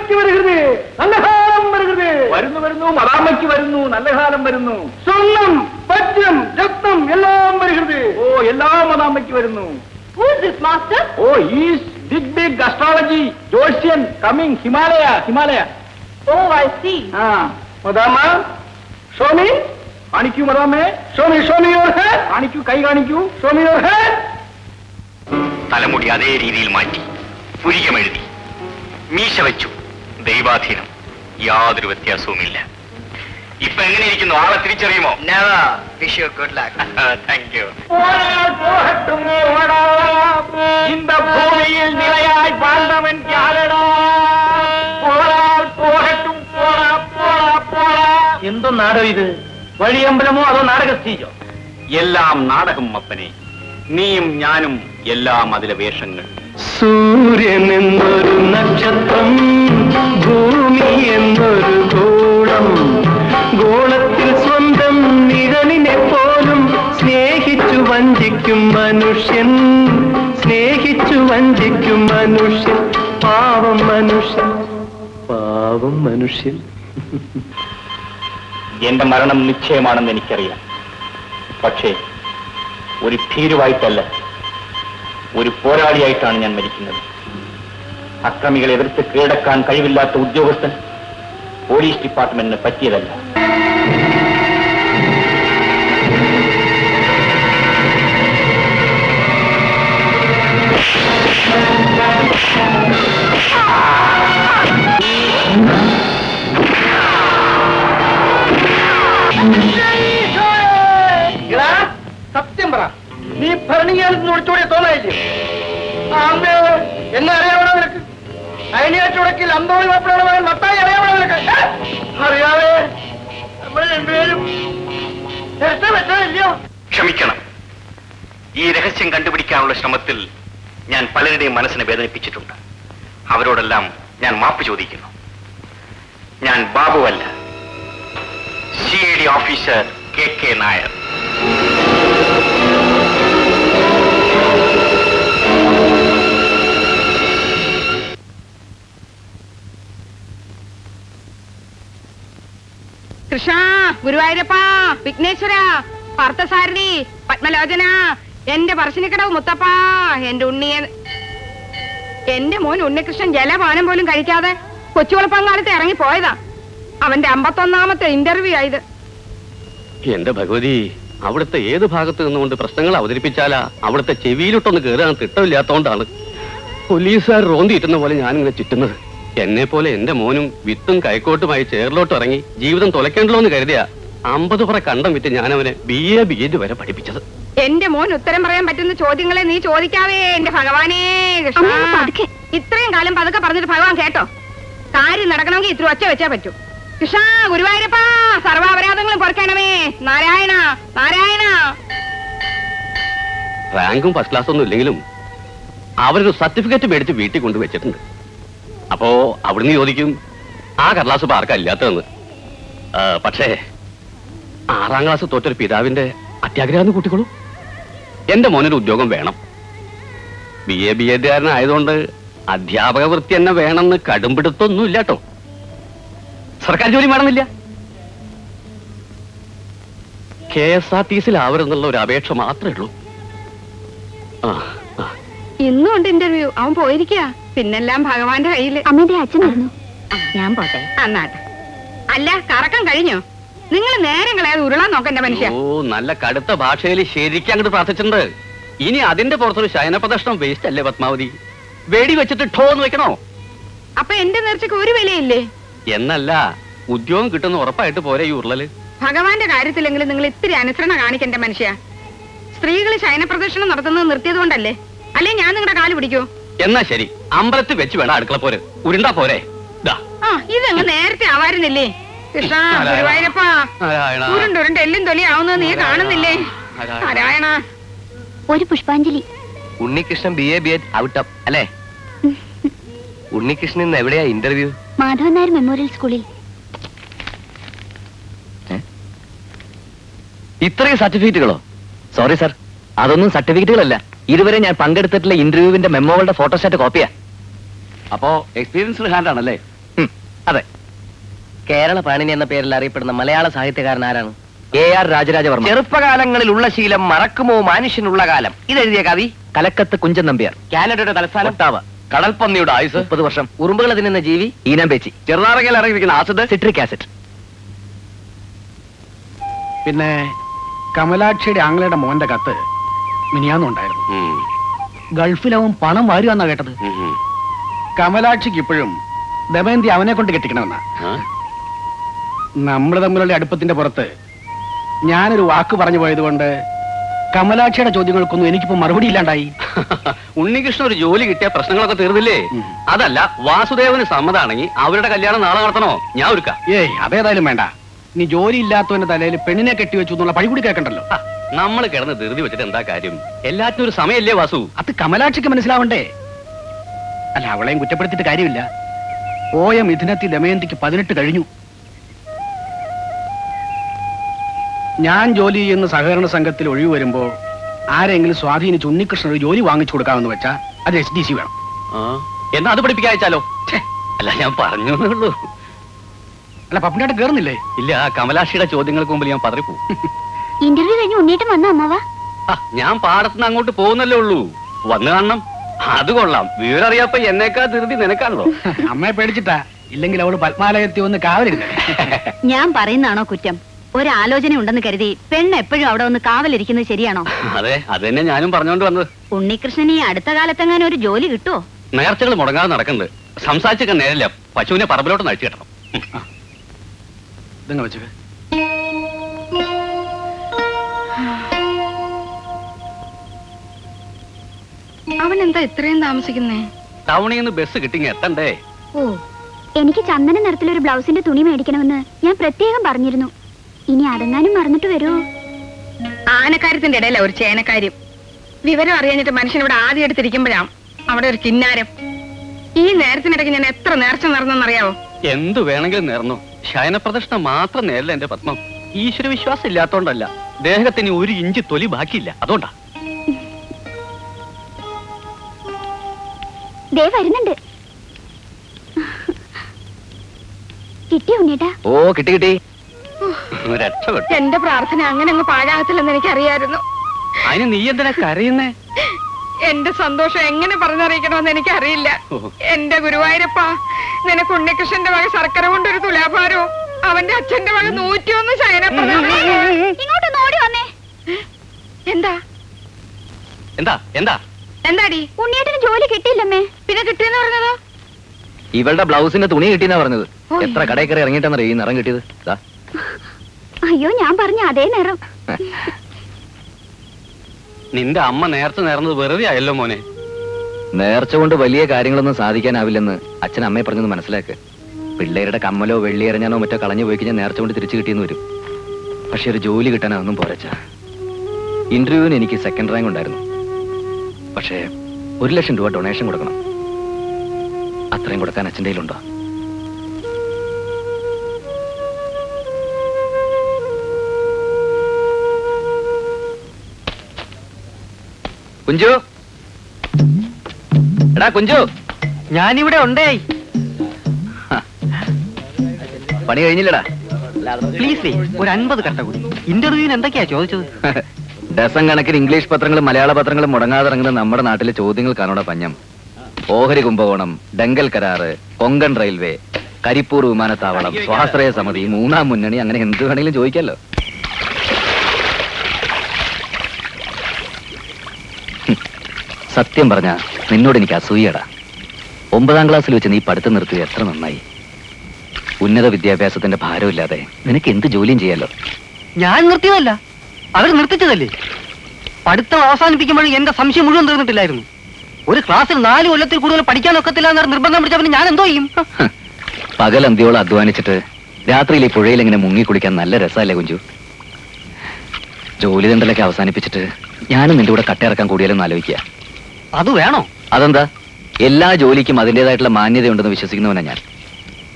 മദാമ്മയ്ക്ക് വരുന്നത് നല്ല കാലം വരുന്നത്. വരുന്നു വരുന്നു മദാമ്മയ്ക്ക് വരുന്നു നല്ല കാലം വരുന്നു. സ്വർണം വജ്രം രത്നം എല്ലാം വരുന്നത്. ഓ എല്ലാം മദാമ്മയ്ക്ക് വരുന്നു. Who is this master? Oh is big astrology ജോത്സ്യൻ coming Himalaya. Oh, I see. മദാമ്മ സ്വാമി കാണിക്കൂ മദാമ്മേ. സ്വാമി യുവർ ഹെഡ് കാണിക്കൂ, കൈ കാണിക്കൂ. സ്വാമി യുവർ ഹെഡ്. തലമുടി അതേ രീതിയിൽ മാറ്റി പുരികമെഴുതി മീശ വെച്ചു. ദൈവാധീനം, യാതൊരു വ്യത്യാസവുമില്ല. ഇപ്പൊ എങ്ങനെ ഇരിക്കുന്നു? ആളെ തിരിച്ചറിയുമോ? Thank you. இந்த பூமியில் நிலையாய் வாழ்ந்தவன் யாரடா? போரால் போகட்டும், போடா போடா போடா. എന്തോ നാടകം ഇത്? വഴിയമ്പലമോ അതോ നാടക സ്റ്റേജോ? എല്ലാം നാടകം അപ്പനെ. നീയും ഞാനും എല്ലാം അതിലെ വേഷങ്ങൾ. സൂര്യൻ എന്നൊരു നക്ഷത്രം, ഭൂമി എന്നൊരു ഗോളം, ഗോളത്തിൽ സ്വന്തം നിഴലിനെ പോലും സ്നേഹിച്ചു വഞ്ചിക്കും മനുഷ്യൻ, സ്നേഹിച്ചു വഞ്ചിക്കും മനുഷ്യൻ, പാവം മനുഷ്യൻ, പാവം മനുഷ്യൻ. എന്റെ മരണം നിശ്ചയമാണെന്ന് എനിക്കറിയാം. പക്ഷേ ഒരു ഭീരുവായിട്ടല്ല, ഒരു പോരാളിയായിട്ടാണ് ഞാൻ മരിക്കുന്നത്. അക്രമികളെ എതിർത്ത് കീഴടക്കാൻ കഴിവില്ലാത്ത ഉദ്യോഗസ്ഥൻ പോലീസ് ഡിപ്പാർട്ട്മെന്റിന് പറ്റിയതല്ല. സത്യം പറ, നീ ഭരണിയാൽ ഒളിച്ചോടിയ തോന്നായില്ലേ? അമ്മേ എന്നെ അറിയാവണോ നിനക്ക്? അയനിയാച്ചുടക്കിൽ അന്തോണി മാപ്പിളയുടെ മത്തായി അറിയാവണോ നിനക്ക്? അറിയാവേ, നമ്മൾ രണ്ടുപേരും വെച്ചോ. ക്ഷമിക്കണം. ഈ രഹസ്യം കണ്ടുപിടിക്കാനുള്ള ശ്രമത്തിൽ ഞാൻ പലരുടെയും മനസ്സിനെ വേദനിപ്പിച്ചിട്ടുണ്ട്. അവരോടെല്ലാം ഞാൻ മാപ്പ് ചോദിക്കുന്നു. ഞാൻ ബാബുവല്ല, CID officer KK Nair. Krishna, Guruvayurappa, Vighneshwara, Parthasarathi, Padmalochana, എന്റെ പറശ്ശിനിക്കടവ് മുത്തപ്പ, എന്റെ ഉണ്ണിയെ. എന്റെ മോൻ ഉണ്ണികൃഷ്ണൻ ജലപാനം പോലും കഴിക്കാതെ കൊച്ചുവളപ്പങ്കാലത്ത് ഇറങ്ങി പോയതാ. അവന്റെ 51ാമത്തെ ഇന്റർവ്യൂ ആയത്. എന്റെ ഭഗവതി, അവിടുത്തെ ഏത് ഭാഗത്ത് നിന്നുകൊണ്ട് പ്രശ്നങ്ങൾ അവതരിപ്പിച്ചാലാ അവിടുത്തെ ചെവിയിലോട്ടൊന്ന് കയറാൻ തിട്ടമില്ലാത്തോണ്ടാണ് പോലീസുകാർ റോന്തിയിട്ടുന്ന പോലെ ഞാനിങ്ങനെ ചുറ്റുന്നത്. എന്നെ പോലെ എന്റെ മോനും വിത്തും കൈക്കോട്ടുമായി ചേറിലോട്ട് ഇറങ്ങി ജീവിതം തുലയ്ക്കേണ്ടല്ലോ എന്ന് കരുതിയാ 50 പുറ കണ്ടം വിറ്റ് ഞാനവനെ BA BEd വരെ പഠിപ്പിച്ചത്. എന്റെ മോൻ ഉത്തരം പറയാൻ പറ്റുന്ന ചോദ്യങ്ങളെ നീ ചോദിക്കാവേ എന്റെ ഭഗവാനേ. കൃഷ്ണ, ഇത്രയും കാലം പതുക്കെ പറഞ്ഞിട്ട് ഭഗവാൻ കേട്ടോ? കാര്യം നടക്കണമെങ്കിൽ ഇത്ര ഒച്ച വെച്ചാ പറ്റൂ. കൃഷ്ണ, ഗുരുവായൂരപ്പ, സർവാപരാധങ്ങളും പൊറുക്കണമേ. നാരായണ നാരായണ. റാങ്കും ഫസ്റ്റ് ക്ലാസ് ഒന്നും ഇല്ലെങ്കിലും അവരൊരു സർട്ടിഫിക്കറ്റ് മേടിച്ച് വീട്ടിൽ കൊണ്ടുവച്ചിട്ടുണ്ട്. അപ്പോ അവിടുന്ന് ചോദിക്കും, ആ കടലാസ് ഇപ്പൊ ആർക്കാ ഇല്ലാത്തതെന്ന്. പക്ഷേ 6ാം ക്ലാസ് തോറ്റൊരു പിതാവിന്റെ അത്യാഗ്രഹം കൂട്ടിക്കോളൂ. എന്റെ മോനൊരു ഉദ്യോഗം വേണം. BA BEd ആയതുകൊണ്ട് അധ്യാപക വൃത്തി തന്നെ വേണമെന്ന് കടുംപിടുത്തൊന്നും ഇല്ലാട്ടോ. സർക്കാർ ജോലി വേണമെന്നില്ല. KSRTCയിലാവരുന്നുള്ള ഒരു അപേക്ഷ മാത്രമേ ഉള്ളൂ. ഇന്നും ഉണ്ട് ഇന്റർവ്യൂ. അവൻ പോയിരിക്കുക. പിന്നെല്ലാം ഭഗവാന്റെ കയ്യില്. അമ്മയുടെ അച്ഛൻ വരുന്നു, ഞാൻ പോട്ടെ. അന്നാട്ടെ. അല്ല, കറക്കം കഴിഞ്ഞോ? നിങ്ങൾ നേരം കളയാതെ ഉരുളാൻ നോക്കണ്ട മനുഷ്യ. ഓ, നല്ല കടുത്ത ഭാഷയിൽ ശരിക്കും അങ്ങോട്ട് പ്രാർത്ഥിച്ചിട്ടുണ്ട്. ഇനി അതിന്റെ പുറത്തൊരു ശയന പ്രദർശനം വേസ്റ്റ് അല്ലേ പത്മാവതി? വെടി വെച്ചിട്ട് ഠോ എന്ന് വെക്കണോ? അപ്പൊ എന്റെ നേർച്ചയ്ക്ക് ഒരു വിലയില്ലേ? എന്നല്ല, ഉദ്യോഗം കിട്ടുന്ന ഉറപ്പായിട്ട് പോരെ ഈ ഉരുളല്. ഭഗവാന്റെ കാര്യത്തിലെങ്കിലും നിങ്ങൾ ഇത്തിരി അനുസരണ കാണിക്കണ്ട മനുഷ്യ. സ്ത്രീകൾ ശയന പ്രദർശനം നടത്തുന്നത് നിർത്തിയതുകൊണ്ടല്ലേ? അല്ലേ ഞാൻ നിങ്ങളുടെ കാല് പിടിക്കൂ? എന്നാ ശരി, അമ്പലത്തിൽ വെച്ച് വേണം അടുക്കള പോര്. ഉരുണ്ടാ പോരെ? ഇതങ്ങ് നേരത്തെ ആവാരുന്നില്ലേ? കൃഷ്ണ, ഗുരുവായൂരപ്പ, ഉരുണ്ടുരുണ്ട് എല്ലും തൊലി ആവുന്നത് നീ കാണുന്നില്ലേ? നാരായണ. ഒരു പുഷ്പാഞ്ജലി. ഉണ്ണികൃഷ്ണൻ BA BEd ഔട്ട് അല്ലേ? ഉണ്ണികൃഷ്ണൻ ഇന്ന് എവിടെയാ ഇന്റർവ്യൂ? മാധവൻ നായർ മെമ്മോറിയൽ സ്കൂളിൽ. ഇത്രയും സർട്ടിഫിക്കറ്റുകളോ? സോറി സർ, അതൊന്നും സർട്ടിഫിക്കറ്റുകളല്ല. ഇതുവരെ ഞാൻ പങ്കെടുത്തിട്ടുള്ള ഇന്റർവ്യൂവിന്റെ മെമ്മോകളുടെ ഫോട്ടോസ്റ്റാറ്റ് കോപ്പിയാ. അപ്പോ എക്സ്പീരിയൻസ്ഡ് ഹാൻഡ് ആണല്ലേ? അതെ. കേരള പാണിനി എന്ന പേരിൽ അറിയപ്പെടുന്ന മലയാള സാഹിത്യകാരൻ ആരാണ്? AR രാജരാജവർമ്മ. ചെറുപ്പകാലങ്ങളിലുള്ള ശീലം മറക്കുമോ മനുഷ്യനുള്ള കാലം ഇതെഴുതിയ കവി കലക്കത്ത് കുഞ്ചൻ നമ്പ്യാർ. കാനഡയുടെ തലസ്ഥാനം ഒട്ടാവ. കടൽപ്പന്നിയുടെ ആയുസ് 30 വർഷം. ഉറുമ്പുകൾ തിന്നുന്ന ജീവി ഈനാമ്പേച്ചി. ചെറുനാറകയിൽ ഇറങ്ങിയിരിക്കുന്ന ആസിഡ് സിട്രിക് ആസിഡ്. പിന്നെ കമലാക്ഷിയുടെ ആംഗ്ലയുടെ മോന്റെ കത്ത് മിനിയാന്നുണ്ടായിരുന്നു. ഗൾഫിലവൻ പണം വാരുവാന്നാ കേട്ടത്. കമലാക്ഷിക്ക് ഇപ്പോഴും ദമയന്തി അവനെ കൊണ്ട് കെട്ടിക്കണമെന്നാ. നമ്മൾ തമ്മിലുള്ള അടുപ്പത്തിന്റെ പുറത്ത് ഞാനൊരു വാക്ക് പറഞ്ഞു പോയതുകൊണ്ട് കമലാക്ഷിയുടെ ചോദ്യങ്ങൾക്കൊന്നും എനിക്കിപ്പോ മറുപടി ഇല്ലാണ്ടായി. ഉണ്ണികൃഷ്ണൻ ഒരു ജോലി കിട്ടിയ പ്രശ്നങ്ങളൊക്കെ തീർന്നില്ലേ? അതല്ല, വാസുദേവന് സമ്മതാണെങ്കിൽ അവരുടെ കല്യാണം നാളെ നടത്തണോ? ഞാൻ ഒരുക്കാം. ഏയ് അതേതായാലും വേണ്ട. നീ ജോലി ഇല്ലാത്തവന്റെ തലയിൽ പെണ്ണിനെ കെട്ടിവെച്ചു എന്നുള്ള പഴി കൂടി കേൾക്കണ്ടല്ലോ. നമ്മൾ കിടന്ന് ധൃതി വെച്ചിട്ട് എന്താ കാര്യം? എല്ലാത്തിനും ഒരു സമയല്ലേ വാസു? അത് കമലാക്ഷിക്ക് മനസ്സിലാവണ്ടേ? അല്ല, അവളെയും കുറ്റപ്പെടുത്തിയിട്ട് കാര്യമില്ല. പോയ മിഥുനത്തിൽ ദമയന്തിക്ക് 18 കഴിഞ്ഞു. ഞാൻ ജോലി ചെയ്യുന്ന സഹകരണ സംഘത്തിൽ ഒഴിവ് വരുമ്പോ ആരെങ്കിലും സ്വാധീനിച്ച് ഉണ്ണികൃഷ്ണൻ ഒരു ജോലി വാങ്ങിച്ചു കൊടുക്കാമെന്ന് വെച്ചാ അത് SDC വേണം. എന്നാ അത് പഠിപ്പിക്കാച്ചാലോ? അല്ല, ഞാൻ പറഞ്ഞു എന്നേ. അല്ല, പപ്പിനായിട്ട് കേറുന്നില്ലേ? ഇല്ല, കമലാക്ഷിയുടെ ചോദ്യങ്ങൾക്ക് മുമ്പിൽ ഞാൻ പതറിപ്പോ. ഇന്റർവ്യൂ കഴിഞ്ഞ് ഉണ്ണീട്ട് വന്ന അമ്മവ. ഞാൻ പാടത്തുനിന്ന് അങ്ങോട്ട് പോകുന്നല്ലേ ഉള്ളൂ. വന്നു കാണണം. അത് കൊള്ളാം. വിവരറിയാപ്പ എന്നേക്കാ ധൃതി നിനക്കാണല്ലോ. അമ്മയെ പേടിച്ചിട്ടാ. ഇല്ലെങ്കിൽ അവള് പത്മാലയത്തിൽ വന്ന് കാവലിരുന്നേ. ഞാൻ പറയുന്നതാണോ കുറ്റം? ഒരാലോചന ഉണ്ടെന്ന് കരുതി പെണ്ണ് എപ്പോഴും അവിടെ ഒന്ന് കാവലിരിക്കുന്നത് ശരിയാണോ? അതെ, അത് തന്നെ ഞാനും പറഞ്ഞോണ്ട് വന്നത്. ഉണ്ണികൃഷ്ണൻ ഈ അടുത്ത കാലത്തെങ്ങാനും ഒരു ജോലി കിട്ടുമോ? നേർച്ചകൾ മുടങ്ങാതെ നടക്കുന്നുണ്ട്. സംസാരിച്ചൊക്കെ നേരില്ല. പശുവിനെ പറമ്പിലോട്ട് നഴിച്ചു കിട്ടണം. ഇതങ്ങ് വെച്ചത് അവൻ എന്താ ഇത്രയും താമസിക്കുന്നേ? ടൗണിൽ നിന്ന് ബസ് കിട്ടിങ്ങ എത്തണ്ടേ? ഓ, എനിക്ക് ചന്ദന നിറത്തിലൊരു ബ്ലൗസിന്റെ തുണി മേടിക്കണമെന്ന് ഞാൻ പ്രത്യേകം പറഞ്ഞിരുന്നു. ഇനി അതെങ്ങാനും മറന്നിട്ട് വരുമോ? ആനക്കാര്യത്തിന്റെ ഇടയില ഒരു ചേനക്കാര്യം. വിവരം അറിയാഞ്ഞിട്ട് മനുഷ്യൻ ഇവിടെ ആദ്യം എടുത്തിരിക്കുമ്പോഴാണ് അവിടെ ഒരു കിന്നാരം. ഈ നേരത്തിനിടയ്ക്ക് ഞാൻ എത്ര നേർച്ച നടന്നെന്നറിയാവോ? എന്തു വേണമെങ്കിലും നേർന്നു. ശയനപ്രദക്ഷിണ മാത്രം നേരില്ല എന്റെ പത്മം. ഈശ്വര വിശ്വാസം ഇല്ലാത്തോണ്ടല്ല, ദേഹത്തിന് 1 ഇഞ്ച് തൊലി ബാക്കിയില്ല, അതുകൊണ്ടാ. ദേ വരുന്നുണ്ട്. കിട്ടിയോ ഉണ്ണീട്ടാ? ഓ, കിട്ടി കിട്ടി. രക്ഷപ്പെട്ടു. എന്റെ പ്രാർത്ഥന അങ്ങനെ അങ്ങ് പാഴാകത്തില്ലെന്ന് എനിക്കറിയായിരുന്നു. അതിന് നീ എന്തിനാ കരയുന്നേ? എന്റെ സന്തോഷം എങ്ങനെ പറഞ്ഞറിയിക്കണമെന്ന് എനിക്കറിയില്ല. എന്റെ ഗുരുവായൂരപ്പ, നിനക്ക് ഉണ്ണികൃഷ്ണന്റെ വക ശർക്കര കൊണ്ടൊരു തുലാഭാരവും അവന്റെ അച്ഛന്റെ വക 101 ശയനപ്രദം. ഇങ്ങോട്ടൊന്ന് ഓടി വന്നേ. എന്താ എന്താ എന്താ എന്താടി? ഉണ്ണിയേട്ടന് ജോലി കിട്ടിയില്ലമ്മേ. പിന്നെ കിട്ടിയെന്ന് പറഞ്ഞതോ? ഇവളുടെ ബ്ലൗസിന്റെ തുണി കിട്ടിയെന്നാ പറഞ്ഞത്. എത്ര കടയിൽ കയറി ഇറങ്ങിയിട്ടെന്നറിയ ഈ നിറം കിട്ടിയത്. അയ്യോ, ഞാൻ പറഞ്ഞ അതേ നിറം. നിന്റെ അമ്മ നേർച്ച നേർന്നത് വെറുതെ ആയല്ലോ മോനെ. നേർച്ച കൊണ്ട് വലിയ കാര്യങ്ങളൊന്നും സാധിക്കാനാവില്ലെന്ന് അച്ഛൻ അമ്മയെ പറഞ്ഞത് മനസ്സിലാക്ക്. പിള്ളേരുടെ കമ്മലോ വെള്ളി എറിഞ്ഞാനോ മറ്റോ കളഞ്ഞു പോയി കഴിഞ്ഞാൽ നേർച്ച കൊണ്ട് തിരിച്ചു കിട്ടിയെന്ന് വരും. പക്ഷെ ഒരു ജോലി കിട്ടാൻ അതൊന്നും പോരച്ച. ഇന്റർവ്യൂവിന് എനിക്ക് 2nd റാങ്ക് ഉണ്ടായിരുന്നു. പക്ഷേ 1 ലക്ഷം രൂപ ഡൊണേഷൻ കൊടുക്കണം. അത്രയും കൊടുക്കാൻ അച്ഛൻ്റെ കയ്യിലുണ്ടോ? കുഞ്ചു, എടാ കുഞ്ചു, ഞാനിവിടെ ഉണ്ടേ. പണി കഴിഞ്ഞില്ലടാ. പ്ലീസ് ഒരു 50 കട്ട കൂടി. ഇന്റർവ്യൂവിന് എന്തൊക്കെയാ ചോദിച്ചത്? ഡസൻ കണക്കിന് ഇംഗ്ലീഷ് പത്രങ്ങളും മലയാള പത്രങ്ങളും മുടങ്ങാതെ ഇറങ്ങുന്ന നമ്മുടെ നാട്ടിലെ ചോദ്യങ്ങൾക്കാണോടാ പഞ്ഞം. ഓഹരി കുംഭകോണം, ഡെങ്കൽ കരാറ്, കൊങ്കൺ റെയിൽവേ, കരിപ്പൂർ വിമാനത്താവളം, സ്വാശ്രയ സമിതി, 3ാം മുന്നണി, അങ്ങനെ എന്ത് വേണമെങ്കിലും ചോദിക്കാലോ. സത്യം പറഞ്ഞ നിന്നോട് എനിക്ക് അസൂയടാ. 9ാം ക്ലാസ്സിൽ വെച്ച് നീ പഠിത്തം നിർത്തിയത് എത്ര നന്നായി. ഉന്നത വിദ്യാഭ്യാസത്തിന്റെ ഭാരമില്ലാതെ നിനക്ക് എന്ത് ജോലിയും ചെയ്യാലോ. ഞാൻ നിർത്തിയതല്ല, അവർ നിർത്തിച്ചതല്ലേ. പഠിത്തം അവസാനിപ്പിക്കുമ്പോഴും എന്റെ സംശയം മുഴുവൻ തീർന്നിട്ടില്ലായിരുന്നു. ഒരു ക്ലാസ്സിൽ 4 കൊല്ലത്തിൽ കൂടുതൽ പഠിക്കാൻ ഒക്കത്തില്ല എന്ന് നിർബന്ധം പിടിച്ചവന് ഞാൻ എന്തോ ചെയ്യും? പകൽ അന്ത്യോളം അധ്വാനിച്ചിട്ട് രാത്രിയിൽ ഈ പുഴയിൽ ഇങ്ങനെ മുങ്ങിക്കുളിക്കാൻ നല്ല രസമല്ലേ കുഞ്ചു? ജോലി തണ്ടലൊക്കെ അവസാനിപ്പിച്ചിട്ട് ഞാനും നിന്റെ കൂടെ കട്ടയിറക്കാൻ കൂടിയാലും ആലോചിക്കുക. അത് വേണോ? അതെന്താ? എല്ലാ ജോലിക്കും അതിൻ്റെതായിട്ടുള്ള മാന്യതയുണ്ടെന്ന് വിശ്വസിക്കുന്നവനാ ഞാൻ.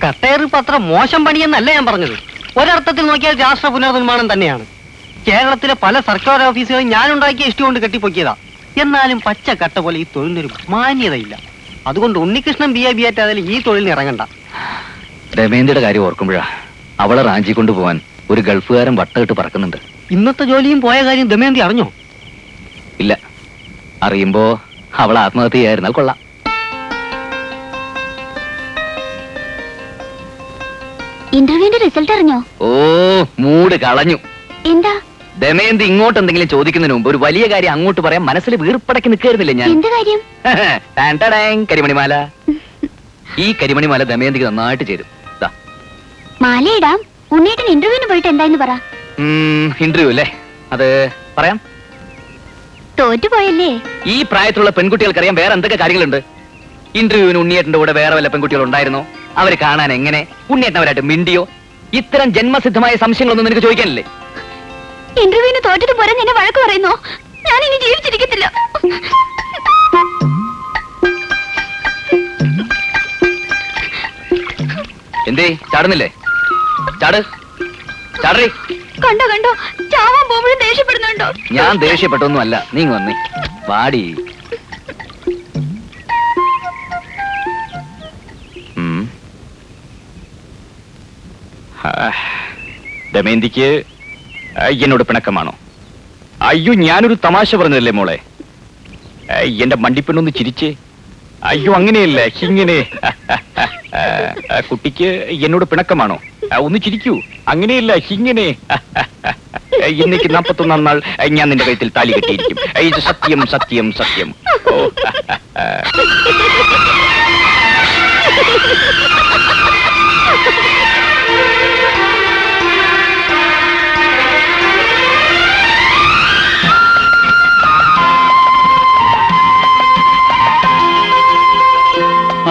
കട്ടേറിപ്പ് അത്ര മോശം പണിയെന്നല്ല ഞാൻ പറഞ്ഞത്. ഒരർത്ഥത്തിൽ നോക്കിയാൽ രാഷ്ട്ര പുനർനിർമ്മാണം തന്നെയാണ്. കേരളത്തിലെ പല സർക്കാർ ഓഫീസുകളും ഞാൻ ഉണ്ടാക്കിയ ഇഷ്ടം കൊണ്ട് കെട്ടിപ്പൊക്കിയതാ. എന്നാലും പച്ച കട്ട പോലെ ഈ തൊഴിലിനൊരു മാന്യതയില്ല. അതുകൊണ്ട് ഉണ്ണികൃഷ്ണൻ BA BAT അതിൽ ഈ തൊഴിലിന് ഇറങ്ങണ്ട. ദമയന്തിയുടെ കാര്യം ഓർക്കുമ്പോഴാ അവളെ റാഞ്ചി കൊണ്ടുപോവാൻ ഒരു ഗൾഫുകാരൻ വട്ടമിട്ട് പറക്കുന്നുണ്ട്. ഇന്നത്തെ ജോലിയും പോയ കാര്യം ദമയന്തി അറിഞ്ഞോ? ഇല്ല. അറിയുമ്പോ അവൾ ആത്മഹത്യ ചെയ്യായിരുന്നാൽ കൊള്ളാം. ഇന്റർവ്യൂവിന്റെ റിസൾട്ട് അറിഞ്ഞോ? ഓ, മൂട് കളഞ്ഞു. എന്താ? ദമയന്തി ഇങ്ങോട്ട് എന്തെങ്കിലും ചോദിക്കുന്നതിന് മുമ്പ് ഒരു വലിയ കാര്യം അങ്ങോട്ട് പറയാൻ മനസ്സിൽ വീർപ്പടക്കി നിൽക്കായിരുന്നില്ല ഞാൻ. എന്ത് കാര്യം? കരിമണിമാല. ഈ കരിമണിമാല ദമയന്തിക്ക് നന്നായിട്ട് ചേരും. മാലയിടാം. ഉണ്ണേട്ടൻ ഇന്റർവ്യൂവിന് പോയിട്ട് എന്തായെന്ന് പറ. ഇന്റർവ്യൂ അല്ലേ? അത് പറയാം. തോറ്റുപോയല്ലേ? ഈ പ്രായത്തിലുള്ള പെൺകുട്ടികൾക്കറിയാം വേറെ എന്തൊക്കെ കാര്യങ്ങളുണ്ട്. ഇന്റർവ്യൂവിന് ഉണ്ണിയേട്ടന്റെ കൂടെ വേറെ വല്ല പെൺകുട്ടികൾ ഉണ്ടായിരുന്നോ? അവരെ കാണാൻ എങ്ങനെ? ഉണ്ണിയേട്ടൻ അവരായിട്ട് മിണ്ടിയോ? ഇത്തരം ജന്മസിദ്ധമായ സംശയങ്ങളൊന്നും നിനക്ക് ചോദിക്കാനില്ലേ? ഇന്റർവ്യൂവിന് തോറ്റത് പോരാ നിന്നെ വഴക്ക് പറയുന്നോ? ഞാൻ ഇനി ജീവിച്ചിരിക്കത്തില്ല. എന്തേ ചാടുന്നില്ലേ? ചാട്, ചാടേ. കണ്ടോ കണ്ടോ, ചാവാൻ പോകുമ്പോഴും ദേഷ്യപ്പെടുന്നുണ്ടോ? ഞാൻ ദേഷ്യപ്പെട്ടൊന്നും അല്ല. നീ വന്നേ, വാടി. ദമയന്തിക്ക് എന്നോട് പിണക്കമാണോ? അയ്യോ, ഞാനൊരു തമാശ പറഞ്ഞതല്ലേ മോളെ. എന്റെ മണ്ടിപ്പെണ്ണൊന്ന് ചിരിച്ചേ. അയ്യോ, അങ്ങനെയല്ല, ഇങ്ങനെ. കുട്ടിക്ക് എന്നോട് പിണക്കമാണോ? ഒന്ന് ചിരിക്കൂ. അങ്ങനെയല്ല, ഇങ്ങനെ. ഇന്നേക്ക് 41 നാൾ ഞാൻ നിന്റെ കഴുത്തിൽ താലി കെട്ടിയിരിക്കും. ഇത് സത്യം, സത്യം, സത്യം. ഓ,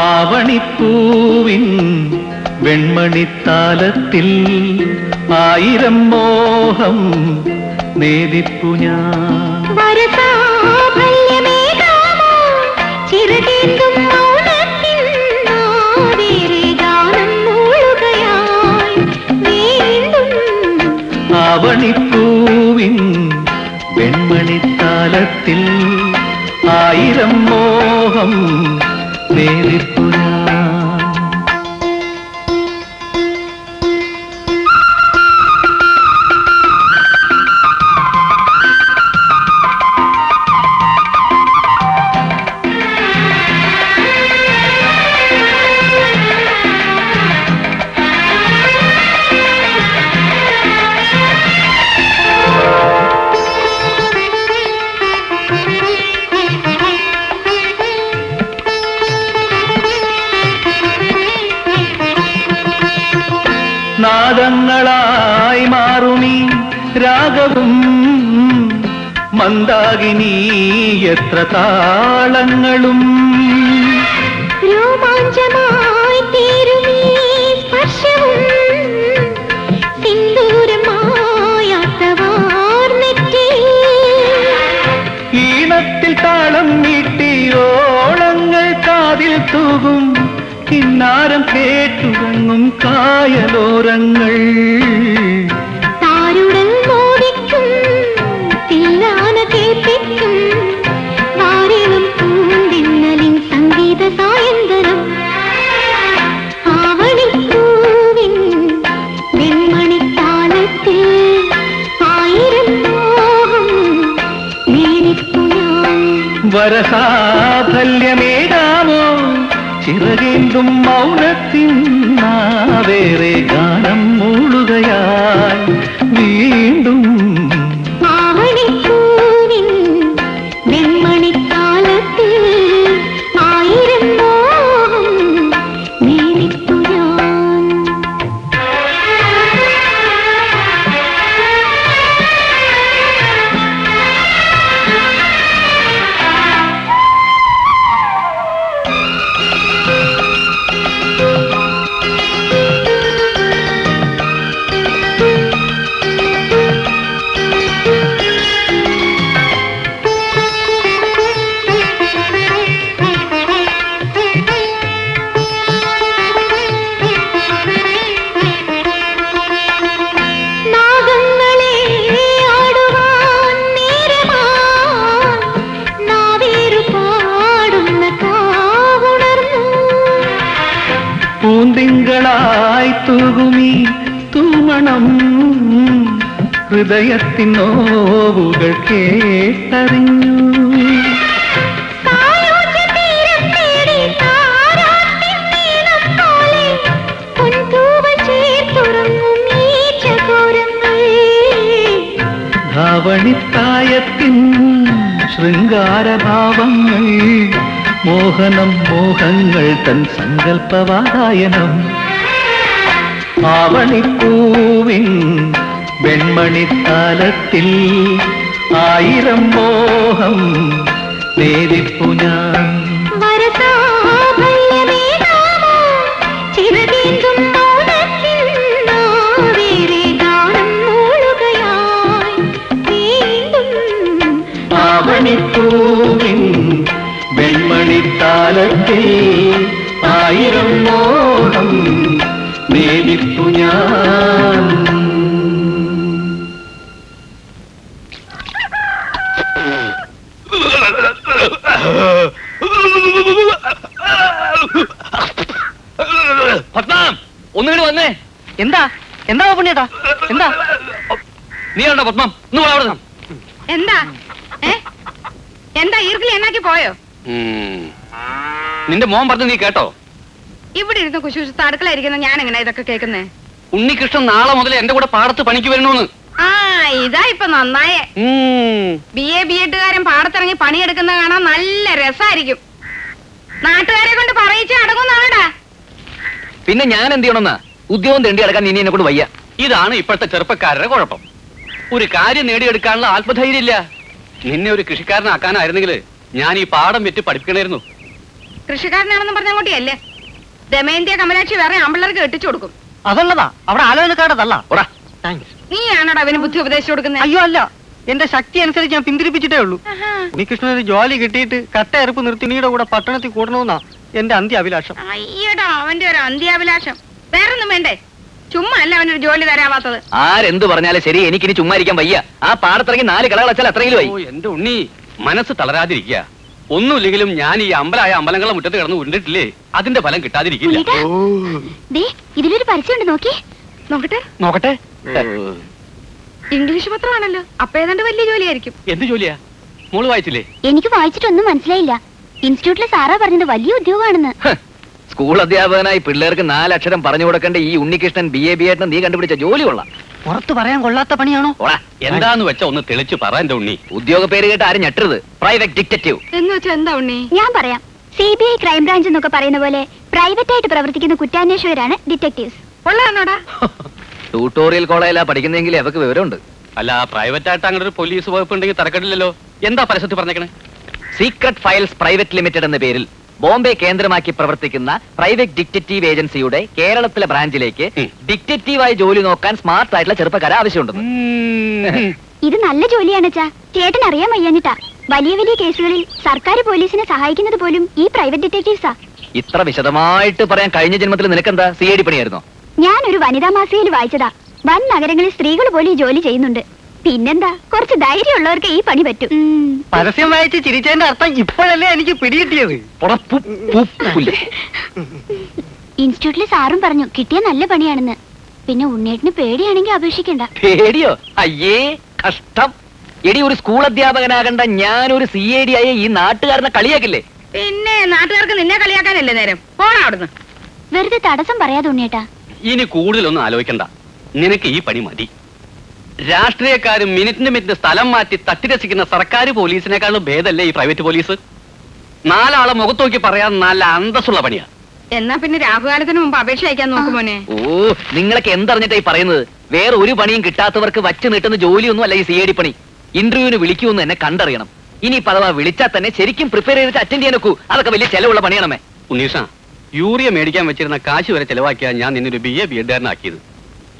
ആവണിപ്പൂവിൻ വെൺമണിത്താലത്തിൽ 1000 മോഹം നേദിപ്പു ഞാൻ. ആവണിപ്പൂവിൻ വെൺമണിത്താലത്തിൽ 1000 മോഹം നേദിപ്പു ഞാൻ. നാദങ്ങളായി മാറുമീ രാഗവും മന്ദാകിനി എത്ര താളങ്ങളും രോമാഞ്ചമായി തീരുമീ സ്പർശവും സിന്ദൂരമായാത്തവാർന്നെറ്റി ഈണത്തിൽ താളം നീട്ടി ഓളങ്ങൾ കാതിൽ തൂകും കിന്നാരം കേട്ടുറങ്ങും കായലോരങ്ങൾ താരുടൽ മോദിക്കും തില്ലാന കേൾപ്പിക്കും വാരിലും പൂന്തിന്നലിൻ സംഗീത സായന്തനം ആവണിപ്പൂവിൻ വെൺമണിത്താലത്തിൽ 1000 മോഹം നേരിപ്പു ഞാൻ. വരസാഫല്യമേകാമോ ചിറകേന്തും മൗനത്തിൻ വേറെ ഗാനം മൂളുകയായി വീണ്ടും. ആവണിപ്പൂവിൻ വെൺമണിത്താലത്തിൽ 1000 മോഹം നേരിപ്പു ഞാൻ. പൂന്തിങ്കളായി തൂകുമീ തൂമണം ഹൃദയത്തിൻ നോവുകൾ കേട്ടറിഞ്ഞു. ധാവണിത്തായത്തിൻ ശൃംഗാരഭാവങ്ങൾ മോഹനം മോഹങ്ങൾ തൻ സങ്കല്പവാതായനം. ആവണിപ്പൂവിൻ വെൺമണിത്താലത്തിൽ ആയിരം മോഹം നേരിപ്പു ഞാൻ. ആവണിപ്പൂവിൻ വെൺമണിത്താലത്തിൽ ആയിരം മോഹം നേരിപ്പു ഞാൻ. പത്മം ഒന്നുകൂടി വന്നേ. എന്താ എന്താ പുണ്യേട്ടാ എന്താ? നീ ഉണ്ടോ പത്മം? ഒന്ന് പോടാ അവിടുന്ന്. എന്താ എന്താ ഈർക്കിൽ എന്നാക്കി പോയോ? നിന്റെ മോൻ പറഞ്ഞു നീ കേട്ടോ? ഇവിടെ ഇരുന്ന് കുശുശുത്ത് അടുക്കളയിരിക്കുന്ന ഞാൻ എങ്ങനെ ഇതൊക്കെ കേൾക്കുന്നേ? ഉണ്ണികൃഷ്ണൻ നാളെ മുതൽ എന്റെ കൂടെ പാടത്ത് പണിക്ക് വരണമെന്ന്. ആ ഇതാ ഇപ്പൊ നന്നായേ. BA-BEdകാരൻ പാടത്തിറങ്ങി പണിയെടുക്കുന്ന കാണാൻ നല്ല രസായിരിക്കും. നാട്ടുകാരെ കൊണ്ട് പറയിച്ച് അടങ്ങുന്നാടാ. പിന്നെ ഞാൻ എന്ത് ചെയ്യണമെന്നാ? ഉദ്യോഗം തെണ്ടി അടക്കാൻ ഇനി എന്നെ കൊണ്ട് വയ്യ. ഇതാണ് ഇപ്പോഴത്തെ ചെറുപ്പക്കാരുടെ കുഴപ്പം. ഒരു കാര്യം നേടിയെടുക്കാനുള്ള ആത്മധൈര്യം ഇല്ല. നിന്നെ ഒരു കൃഷിക്കാരനാക്കാനായിരുന്നെങ്കിൽ ഞാൻ ഈ പാടം വെറ്റ് പഠിപ്പിക്കണമായിരുന്നു. കൃഷിക്കാരനാണെന്ന് പറഞ്ഞോട്ടിയല്ലേ ദമയന്തിയ കമലാക്ഷി വേറെ ആമ്പിള്ളേർക്ക് കെട്ടിച്ചു കൊടുക്കും. അതുള്ളതാ അവിടെ ആലോചനക്കാരതല്ല. നീയാണോടാ അവന് ബുദ്ധി ഉപദേശിച്ചു കൊടുക്കുന്നത്? അയ്യോ അല്ല, എന്റെ ശക്തി അനുസരിച്ച് ഞാൻ പിന്തിരിപ്പിച്ചിട്ടേ ഉള്ളൂ. ഉണ്ണികൃഷ്ണൻ ഒരു ജോലി കിട്ടിയിട്ട് കട്ടയറുപ്പ് നിർത്തി നീയുടെ കൂടെ പട്ടണത്തിൽ കൂടണമെന്നാ എന്റെ അന്ത്യാഭിലാഷം. അയ്യടാ അവന്റെ ഒരു അന്ത്യാഭിലാഷം. വേറൊന്നും വേണ്ടേ? ചുമ്മാ അല്ല അവനൊരു ജോലി തരാവാത്തത്. ആരെന്ത് പറഞ്ഞാലും ശരി, എനിക്കിനി ചുമ്മാ ഇരിക്കാൻ വയ്യ. ആ പാടത്തിറങ്ങി 4 കളകൾ വെച്ചാൽ അത്രയെങ്കിലും ആയി. എന്റെ ഉണ്ണി മനസ്സ് തളരാതിരിക്കുക. ഒന്നുമില്ലെങ്കിലും ഞാൻ ഈ അമ്പലങ്ങളെ മുറ്റത്ത് കിടന്ന് ഉണ്ടിട്ടില്ലേ, അതിന്റെ ഫലം കിട്ടാതിരിക്കില്ല. ഇതിലൊരു പരസ്യമുണ്ട്, നോക്കി നോക്കട്ടെ. ഇംഗ്ലീഷ് പത്രമാണല്ലോ, അപ്പൊ ഏതാണ്ട് വലിയ ജോലിയായിരിക്കും. എന്ത് ജോലിയാ? മോള് വായിച്ചില്ലേ? എനിക്ക് വായിച്ചിട്ടൊന്നും മനസ്സിലായില്ല. ഇൻസ്റ്റിറ്റ്യൂട്ടിലെ സാറാ പറഞ്ഞത് വലിയ ഉദ്യോഗമാണെന്ന്. സ്കൂൾ അധ്യാപകനായി പിള്ളേർക്ക് 4 അക്ഷരം പറഞ്ഞു കൊടുക്കേണ്ട ഈ ഉണ്ണികൃഷ്ണൻ BA-BEd നീ കണ്ടുപിടിച്ച ജോലി കൊള്ളാം. പുറത്ത് പറയാൻ കൊള്ളാത്ത പണിയാണോ? എന്താന്ന് വെച്ചാ ഒന്ന് തെളിച്ചു പറ എന്റെ ഉണ്ണി. ഉദ്യോഗ പേര് കേട്ട് ആരും ഞെട്ടരുത്. പ്രൈവറ്റ് ഡിറ്റക്റ്റീവ് എന്ന് വെച്ചാ എന്താ ഉണ്ണി? ഞാൻ പറയാം. CBI ക്രൈംബ്രാഞ്ച് എന്നൊക്കെ പറയുന്ന പോലെ പ്രൈവറ്റ് ആയിട്ട് പ്രവർത്തിക്കുന്ന കുറ്റാന്വേഷകരാണ് ഡിറ്റക്ടീവ്സ്. കൊള്ളാണോടാ? ട്യൂട്ടോറിയൽ കോളേജിലാ പഠിക്കുന്നെങ്കിൽ അവർക്ക് വിവരമുണ്ട്. അല്ല, പ്രൈവറ്റ് ആയിട്ട് അങ്ങനെ ഒരു പോലീസ് വകുപ്പ് ഉണ്ടെങ്കിൽ തരക്കെട്ടില്ലല്ലോ. എന്താ പരസ്യത്തിൽ പറഞ്ഞേക്കണേ? സീക്രട്ട് ഫയൽസ് പ്രൈവറ്റ് ലിമിറ്റഡ് എന്ന പേരിൽ ബോംബെ കേന്ദ്രമാക്കി പ്രവർത്തിക്കുന്ന പ്രൈവറ്റ് ഡിറ്റക്റ്റീവ് ഏജൻസിയുടെ കേരളത്തിലെ ബ്രാഞ്ചിലേക്ക് ഡിറ്റക്റ്റീവായി ജോലി നോക്കാൻ സ്മാർട്ട് ആയിട്ടുള്ള ചെറുപ്പക്കാരെ ആവശ്യമുണ്ടെന്ന്. ഇത് നല്ല ജോലിയാണ് ചാ. ചേട്ടൻ അറിയാൻ വയ്യാഞ്ഞിട്ടാ. വലിയ വലിയ കേസുകളിൽ സർക്കാർ പോലീസിനെ സഹായിക്കുന്നത് പോലും ഈ പ്രൈവറ്റ് ഡിറ്റക്റ്റീവ്സാ. ഇത്ര വിശദമായിട്ട് പറയാൻ കഴിഞ്ഞ ജന്മത്തിൽ നിനക്കെന്താ CID പണിയായിരുന്നോ? ഞാനൊരു വനിതാ മാസികയിൽ വായിച്ചതാ. വൻ നഗരങ്ങളിൽ സ്ത്രീകൾ പോലും ഈ ജോലി ചെയ്യുന്നുണ്ട്. പിന്നെന്താ, കുറച്ച് ധൈര്യമുള്ളവർക്ക് ഈ പണി പറ്റും. പരസ്യം വായിച്ച് ചിരിച്ചതിന്റെ അർത്ഥം ഇപ്പോഴല്ലേ എനിക്ക് പിടികിട്ടിയത്. ഇൻസ്റ്റിറ്റ്യൂട്ടിലെ സാറും പറഞ്ഞു കിട്ടിയ നല്ല പണിയാണെന്ന്. പിന്നെ ഉണ്ണേട്ടിന് പേടിയാണെങ്കിൽ അപേക്ഷിക്കണ്ട. പേടിയോ? അയ്യേ കഷ്ടം. എടി, ഒരു സ്കൂൾ അധ്യാപകനാകണ്ട ഞാനൊരു CID ആയ ഈ നാട്ടുകാരനെ കളിയാക്കില്ലേ? പിന്നെ നാട്ടുകാർക്ക് നിന്നെ കളിയാക്കാനല്ലേ നേരം. പോണ അവിടുന്ന്. വെറുതെ തടസ്സം പറയാതെ ഉണ്ണേട്ടാ. ഇനി കൂടുതലൊന്നും ആലോചിക്കണ്ട. നിനക്ക് ഈ പണി മതി. രാഷ്ട്രീയക്കാരും മിനിറ്റിന് സ്ഥലം മാറ്റി തട്ടിരസിക്കുന്ന സർക്കാർ പോലീസിനേക്കാളും ഭേദമല്ലേ ഈ പ്രൈവറ്റ് പോലീസ്? 4 ആളെ മുഖത്ത് നോക്കി പറയാൻ നല്ല അന്തസ്സുള്ള പണിയാ. എന്നാ പിന്നെ രാഹുകാലത്തിന് മുമ്പ് അപേക്ഷ അയക്കാൻ നോക്കുമോനെ. ഓ, നിങ്ങളൊക്കെ എന്തറിഞ്ഞിട്ടായി പറയുന്നത്? വേറെ ഒരു പണിയും കിട്ടാത്തവർക്ക് വച്ച് നീട്ടുന്ന ജോലിയൊന്നും അല്ല ഈ CID പണി. ഇന്റർവ്യൂവിന് വിളിക്കുമെന്ന് എന്നെ കണ്ടറിയണം. ഇനി പദവാ വിളിച്ചാൽ തന്നെ ശരിക്കും പ്രിപ്പയർ ചെയ്തിട്ട് അറ്റൻഡ് ചെയ്യാൻ നോക്കൂ. അതൊക്കെ വലിയ ചെലവുള്ള പണിയാണമേ. ഉണ്ണീഷ, യൂറിയ മേടിക്കാൻ വെച്ചിരുന്ന കാശ് വരെ ചെലവാക്കിയാ ഞാൻ നിന്നൊരു BA-BEdകാരനാക്കിയത്.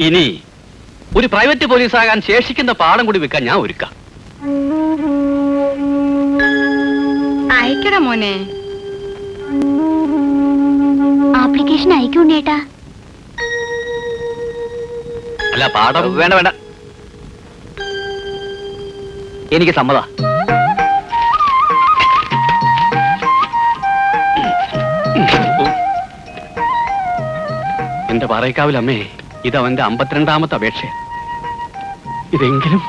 ഇനി ഒരു പ്രൈവറ്റ് പോലീസ് ആകാൻ ശേഷിക്കുന്ന പാഠം കൂടി വെക്കാൻ ഞാൻ ഒരുക്കാം. അയക്കടാ മോനെ. ആപ്ലിക്കേഷൻ അയക്കൂണ്ണേട്ടാ. അല്ല, പാഠം വേണ്ട വേണ്ട, എനിക്ക് സമ്മതാ. എന്റെ പാറയ്ക്കാവിലമ്മേ, ഇതവന്റെ 52ാമത്തെ അപേക്ഷ. ഇതെങ്കിലും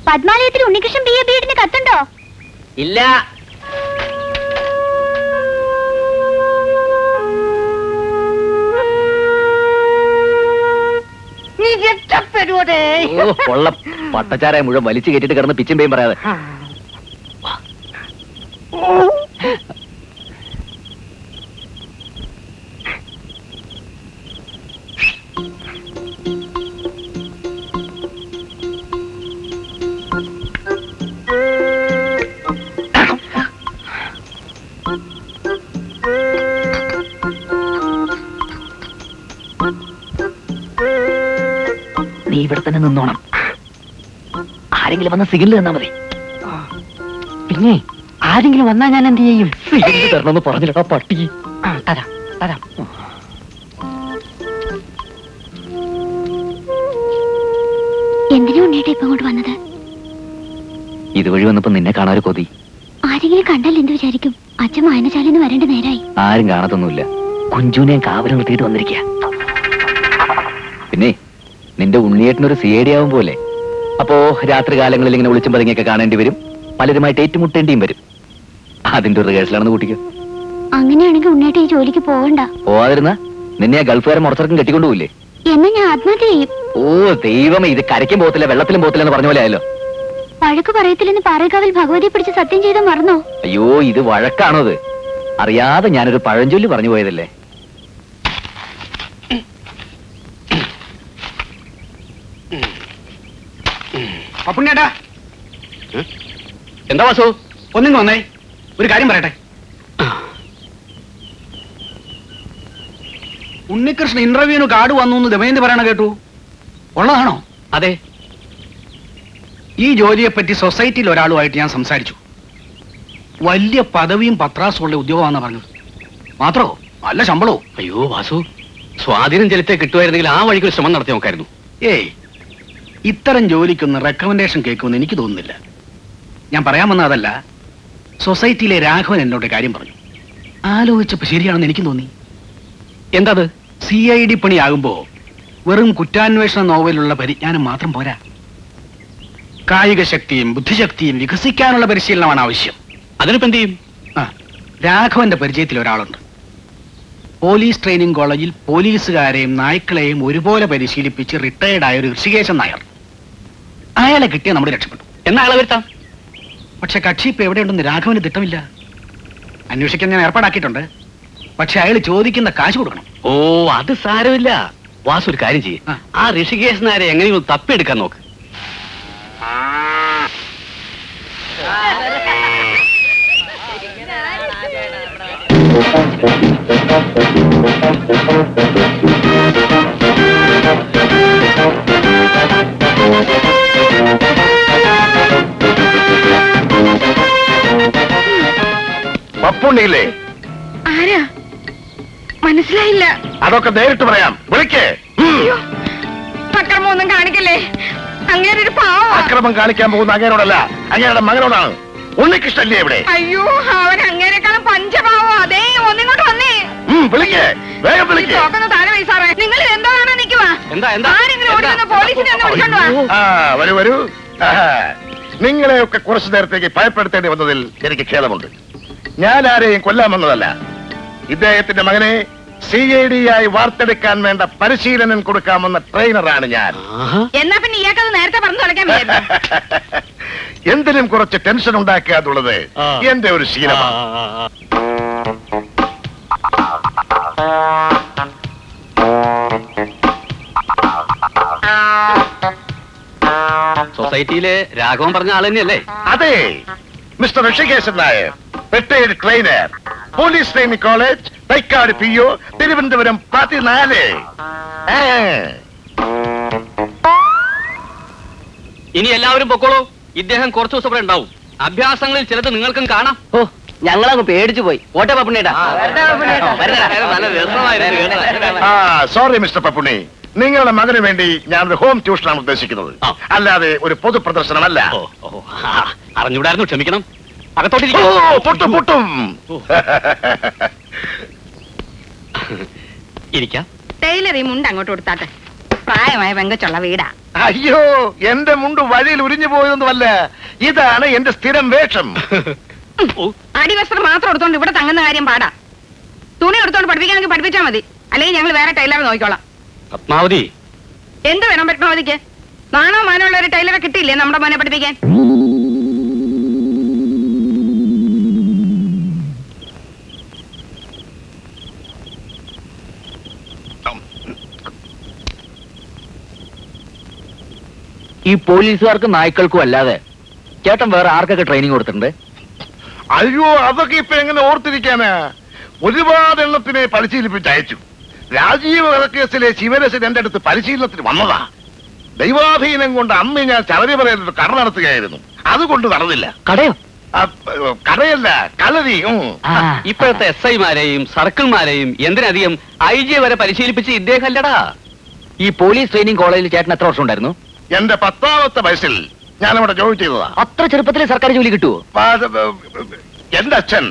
പത്മാലയത്തിൽ ഉണ്ണികൃഷ്ണൻ ബി എ ബി.എഡിന് കത്തുണ്ടോ? ഇല്ല. നീ രക്ഷപ്പെടുവതേ. പട്ടച്ചാരായ മുഴുവൻ വലിച്ചു കയറ്റിട്ട് കിടന്ന് പിച്ചും പേയും പറയാതെ. നീ ഇവിടെ തന്നെ നിന്നോണം. ആരെങ്കിലും വന്ന സിഗ്നൽ തന്നാ മതി. പിന്നെ ആരെങ്കിലും വന്നാ ഞാൻ എന്ത് ചെയ്യും? സിഗ്നൽ തരണമെന്ന് പറഞ്ഞിട്ടാ പട്ടി. തരാം തരാം. എന്തിനാ ഉണ്ണേട്ടാ ഇപ്പൊ അങ്ങോട്ട് വന്നത്? ഇതുവഴി വന്നപ്പോ നിന്നെ കാണാൻ കൊതി. ആരെങ്കിലും കണ്ടാൽ എന്ത് വിചാരിക്കും? അച്ഛൻ വായനശാലന്ന് വരേണ്ട നേരായി. ആരും കാണത്തൊന്നുമില്ല. കുഞ്ചുനെ കാവൽ നിർത്തിയിട്ട് വന്നിരിക്കുക. പിന്നെ നിന്റെ ഉണ്ണിയേട്ടനൊരു CID ആവും പോലെ. അപ്പോ രാത്രി കാലങ്ങളിൽ ഇങ്ങനെ വിളിച്ചും പതുങ്ങിയൊക്കെ കാണേണ്ടി വരും. പലരുമായിട്ട് ഏറ്റുമുട്ടേണ്ടിയും വരും. അതിന്റെ ഒരു റിഹേഴ്സലാണെന്ന് കൂട്ടിക്കോ. അങ്ങനെയാണെങ്കിൽ ഉണ്ണേട്ട ഈ ജോലിക്ക് പോകണ്ട. പോവാതിരുന്ന നിന്നെ ആ ഗൾഫുകാരൻ മുറച്ചർക്കും കെട്ടിക്കൊണ്ടുപോയില്ലേ? എന്നാ ഞാൻ ആത്മഹത്യ ചെയ്യും. ഓ ദൈവമേ, ഇത് കരയ്ക്കും പോകത്തില്ല വെള്ളത്തിലും പോകത്തില്ല എന്ന് പറഞ്ഞ പോലെ ആയല്ലോ. വഴക്ക് പറയത്തില്ലെന്ന് പാറേക്കാവിൽ ഭഗവതിയെ പിടിച്ച് സത്യം ചെയ്ത് മറന്നോ? അയ്യോ, ഇത് വഴക്കാണോ? ഇത് അറിയാതെ ഞാനൊരു പഴഞ്ചൊല്ലി പറഞ്ഞു പോയതല്ലേ. പപ്പുണ്ണിയേട്ടാ, എന്താ വാസു? ഒന്നിങ്ങ് വന്നേ, ഒരു കാര്യം പറയട്ടെ. ഉണ്ണികൃഷ്ണൻ ഇന്റർവ്യൂവിന് കാർഡ് വന്നു എന്ന് ദമയന്തി പറയണ കേട്ടു. ഉള്ളതാണോ? അതെ. ഈ ജോലിയെപ്പറ്റി സൊസൈറ്റിയിൽ ഒരാളുമായിട്ട് ഞാൻ സംസാരിച്ചു. വലിയ പദവിയും പത്രാസുള്ള ഉദ്യോഗമാണെന്ന് പറഞ്ഞത്. മാത്രോ നല്ല ശമ്പളവും. അയ്യോ വാസു, സ്വാധീനം ചെലുത്തേ കിട്ടുമായിരുന്നെങ്കിൽ ആ വഴിക്ക് ഒരു ശ്രമം നടത്തി നോക്കായിരുന്നു. ഏയ്, ഇത്തരം ജോലിക്കൊന്ന് റെക്കമെൻഡേഷൻ കേൾക്കുമെന്ന് എനിക്ക് തോന്നുന്നില്ല. ഞാൻ പറയാൻ വന്ന അതല്ല. സൊസൈറ്റിയിലെ രാഘവൻ എന്നോട് കാര്യം പറഞ്ഞു. ആലോചിച്ചപ്പോ ശരിയാണെന്ന് എനിക്ക് തോന്നി. എന്താത്? CID പണിയാകുമ്പോ വെറും കുറ്റാന്വേഷണ നോവലുള്ള പരിജ്ഞാനം മാത്രം പോരാ. കായിക ശക്തിയും ബുദ്ധിശക്തിയും വികസിക്കാനുള്ള പരിശീലനമാണ് ആവശ്യം. അതിനിപ്പോ എന്ത് ചെയ്യും? രാഘവന്റെ പരിചയത്തിൽ ഒരാളുണ്ട്. പോലീസ് ട്രെയിനിങ് കോളേജിൽ പോലീസുകാരെയും നായ്ക്കളെയും ഒരുപോലെ പരിശീലിപ്പിച്ച് റിട്ടയർഡ് ആയ ഒരു ഋഷികേശൻ നായർ. അയാളെ കിട്ടിയ നമ്മൾ രക്ഷപ്പെട്ടു. എന്നാ ആളെ വരുത്താം. പക്ഷെ കക്ഷി ഇപ്പൊ എവിടെയുണ്ടെന്ന് രാഘവന് തിട്ടമില്ല. അന്വേഷിക്കാൻ ഞാൻ ഏർപ്പാടാക്കിയിട്ടുണ്ട്. പക്ഷെ അയാൾ ചോദിക്കുന്ന കാശ് കൊടുക്കണം. ഓ, അത് സാരമില്ല. വാസു ഒരു കാര്യം ചെയ്യും. ആ ഋഷികേശ് നായരെ എങ്ങനെയും തപ്പിയെടുക്കാൻ നോക്ക്. പപ്പുണ്ണിയില്ലേ? ആരാ? മനസ്സിലായില്ല. അതൊക്കെ നേരിട്ട് പറയാം. വിളിക്കേ. അക്രമൊന്നും കാണിക്കല്ലേ. അങ്ങനെ ഒരു പാവം. അക്രമം കാണിക്കാൻ പോകുന്ന അങ്ങേരോടല്ല, അങ്ങേരുടെ മകനോടാണ്. ഉണ്ണികൃഷ്ണല്ലേ ഇവിടെ? അയ്യോ, അവൻ അങ്ങേരെക്കാളും പഞ്ചപാവോ. അതേ, ഒന്നിങ്ങോട്ട് വന്നേ. വിളിക്കേ, വേഗം വിളിക്കേ. താഴെ വയസ്സാറേ, നിങ്ങൾ എന്താണ് നിൽക്കുക? ആരെങ്കിലും ഓടി വന്ന് പോലീസിനെ ഒന്ന് വിളിച്ചോണ്ട് വാ. വരൂ വരൂ. നിങ്ങളെയൊക്കെ കുറച്ചു നേരത്തേക്ക് ഭയപ്പെടുത്തേണ്ടി വന്നതിൽ എനിക്ക് ഖേദമുണ്ട്. ഞാൻ ആരെയും കൊല്ലാൻ വന്നതല്ല. ഇദ്ദേഹത്തിന്റെ മകനെ CID ആയി വാർത്തെടുക്കാൻ വേണ്ട പരിശീലനം കൊടുക്കാമെന്ന ട്രെയിനറാണ് ഞാൻ. എന്നാ പിന്നെ ഇയാൾക്കത് നേരത്തെ പറഞ്ഞു തുടക്കാൻ എന്തിനും കുറച്ച് ടെൻഷൻ ഉണ്ടാക്കുക എന്നുള്ളത് എന്റെ ഒരു ശീലമാണ്. സൊസൈറ്റിയിലെ രാഘവൻ പറഞ്ഞ ആൾ തന്നെയല്ലേ? അതെ, mister Rishikesan Nair, retired trainer, police training college, Thycaud PO, Thiruvananthapuram 14. ഇനി എല്ലാവരും പൊക്കോളൂ. ഇദ്ദേഹം കുറച്ചു ദിവസം ഇവിടെ ഉണ്ടാവും. അഭ്യാസങ്ങളിൽ ചിലത് നിങ്ങൾക്കും കാണാം. ഓ, ഞങ്ങളങ്ങ് പേടിച്ചു പോയി. ഓട്ടെ പപ്പുണ്ണേട്ടാ. സോറി മിസ്റ്റർ പപ്പുണ്ണി, നിങ്ങളുടെ മകന് വേണ്ടി ഞാനൊരു ഹോം ട്യൂഷനാണ് ഉദ്ദേശിക്കുന്നത്, അല്ലാതെ ഒരു പൊതു പ്രദർശനമല്ല. അറിഞ്ഞൂടായിരുന്നു, ക്ഷമിക്കണം. ഓ, അകത്തോട്ടിരിക്കും. പൊട്ടും പൊട്ടും. ഇരിക്കാം. ടൈലർ ഈ മുണ്ട് അങ്ങോട്ട് കൊടുത്താട്ടെ. പ്രായമായ പെങ്കച്ചുള്ള വീടാ. അയ്യോ, എന്റെ മുണ്ട് വഴിയിൽ ഉരിഞ്ഞു പോയതൊന്നുമല്ല, ഇതാണ് എന്റെ സ്ഥിരം വേഷം. അടിവസ്ത്രം മാത്രം എടുത്തോണ്ട് ഇവിടെ തങ്ങുന്ന കാര്യം പാടാ. തുണി എടുത്തോണ്ട് പഠിപ്പിക്കാനെങ്കിൽ പഠിപ്പിച്ചാൽ മതി, അല്ലെങ്കിൽ ഞങ്ങൾ വേറെ ടൈലറെ നോക്കിക്കോളാം. പത്മാവതി, എന്ത് വേണം പത്മാവതിക്ക്? നാണോ മാനമുള്ള ഒരു ടൈലറെ കിട്ടിയില്ലേ നമ്മുടെ മോനെ പഠിപ്പിക്കാൻ? ഈ പോലീസുകാർക്കും നായ്ക്കൾക്കും അല്ലാതെ ചേട്ടൻ വേറെ ആർക്കൊക്കെ ട്രെയിനിങ് കൊടുത്തിട്ടുണ്ട്? അയ്യോ, അതൊക്കെ ഇപ്പൊ എങ്ങനെ ഓർത്തിരിക്കാനാ? ഒരുപാട് എണ്ണത്തിനെ പരിശീലിപ്പിച്ച് അയച്ചു. രാജീവ് വധക്കേസിലെ ശിവരസൻ എന്റെ അടുത്ത് പരിശീലനത്തിന് വന്നതാ. ദൈവാധീനം കൊണ്ട് അന്ന് ഞാൻ ശബരിമലയിൽ ഒരു കട നടത്തുകയായിരുന്നു. അതുകൊണ്ട് നടന്നില്ല. കടയോ? കടയല്ല, കളരി. ഇപ്പോഴത്തെ SI-മാരെയും സർക്കിൾമാരെയും എന്തിനധികം IG വരെ പരിശീലിപ്പിച്ച് ഇദ്ദേഹം അല്ലടാ. ഈ പോലീസ് ട്രെയിനിങ് കോളേജിൽ ചേട്ടൻ എത്ര വർഷം ഉണ്ടായിരുന്നു? എന്റെ 10ാമത്തെ വയസ്സിൽ ഞാനവിടെ ജോലി ചെയ്തതാ. അത്ര ചെറുപ്പത്തിലെ സർക്കാർ ജോലി കിട്ടുമോ? എന്റെ അച്ഛൻ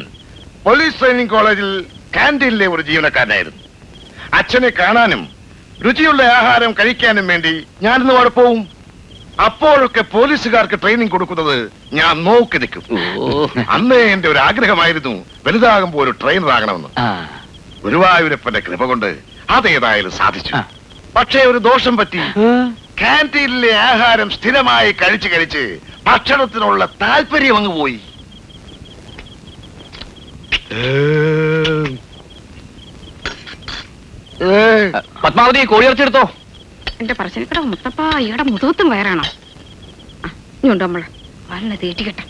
പോലീസ് ട്രെയിനിങ് കോളേജിൽ കാന്റീനിലെ ഒരു ജീവനക്കാരനായിരുന്നു. അച്ഛനെ കാണാനും രുചിയുള്ള ആഹാരം കഴിക്കാനും വേണ്ടി ഞാനിന്ന് അവിടെ പോവും. അപ്പോഴൊക്കെ പോലീസുകാർക്ക് ട്രെയിനിങ് കൊടുക്കുന്നത് ഞാൻ നോക്കി നിൽക്കും. അന്നേ എന്റെ ഒരു ആഗ്രഹമായിരുന്നു വലുതാകുമ്പോൾ ഒരു ട്രെയിനർ ആകണമെന്ന്. ഗുരുവായൂരപ്പന്റെ കൃപ കൊണ്ട് അതേതായാലും സാധിച്ചു. പക്ഷേ ഒരു ദോഷം പറ്റി. കാന്റീനിലെ ആഹാരം സ്ഥിരമായി കഴിച്ച് ഭക്ഷണത്തിനുള്ള താല്പര്യം അങ്ങ് പോയി. പത്മാവതി, കോഴിയിറച്ചെടുത്തോ. എന്റെ പറശ്ശിനിക്കട മുത്തപ്പ, ഈയുടെ മുഖത്തും വയറാണോ? ഇനിയുണ്ടോ നമ്മള് വല്ല തീറ്റിക്കട്ടെ.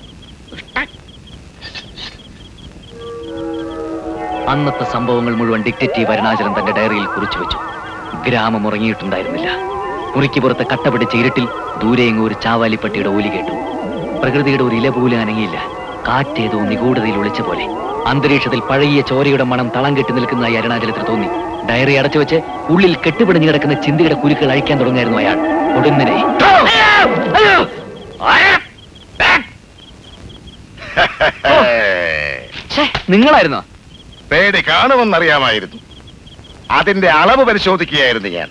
അന്നത്തെ സംഭവങ്ങൾ മുഴുവൻ ഡിറ്റക്റ്റീവ് അരുണാചലൻ തന്റെ ഡയറിയിൽ കുറിച്ചു വെച്ചു. ഗ്രാമം ഉറങ്ങിയിട്ടുണ്ടായിരുന്നില്ല. മുറിക്ക് പുറത്ത് കട്ട പിടിച്ച ഇരുട്ടിൽ ദൂരെയെങ്ങും ഒരു ചാവാലിപ്പട്ടിയുടെ ഓലി കേട്ടു. പ്രകൃതിയുടെ ഒരു ഇല പോലും അനങ്ങിയില്ല. കാറ്റേതോ നിഗൂഢതയിൽ ഒളിച്ച പോലെ അന്തരീക്ഷത്തിൽ പഴകിയ ചോരയുടെ മണം തളം കെട്ടി നിൽക്കുന്നതായി അരുണാചലത്തിന് തോന്നി. ഡയറി അടച്ചു വെച്ച് ഉള്ളിൽ കെട്ടുപിടിഞ്ഞു കിടക്കുന്ന ചിന്തയുടെ കുരുക്കൾ അഴിക്കാൻ തുടങ്ങിയായിരുന്നു അയാൾ. ഒടുന്നനെ നിങ്ങളായിരുന്നോ? പേടി കാണുമെന്നറിയാമായിരുന്നു. അതിന്റെ അളവ് പരിശോധിക്കുകയായിരുന്നു ഞാൻ.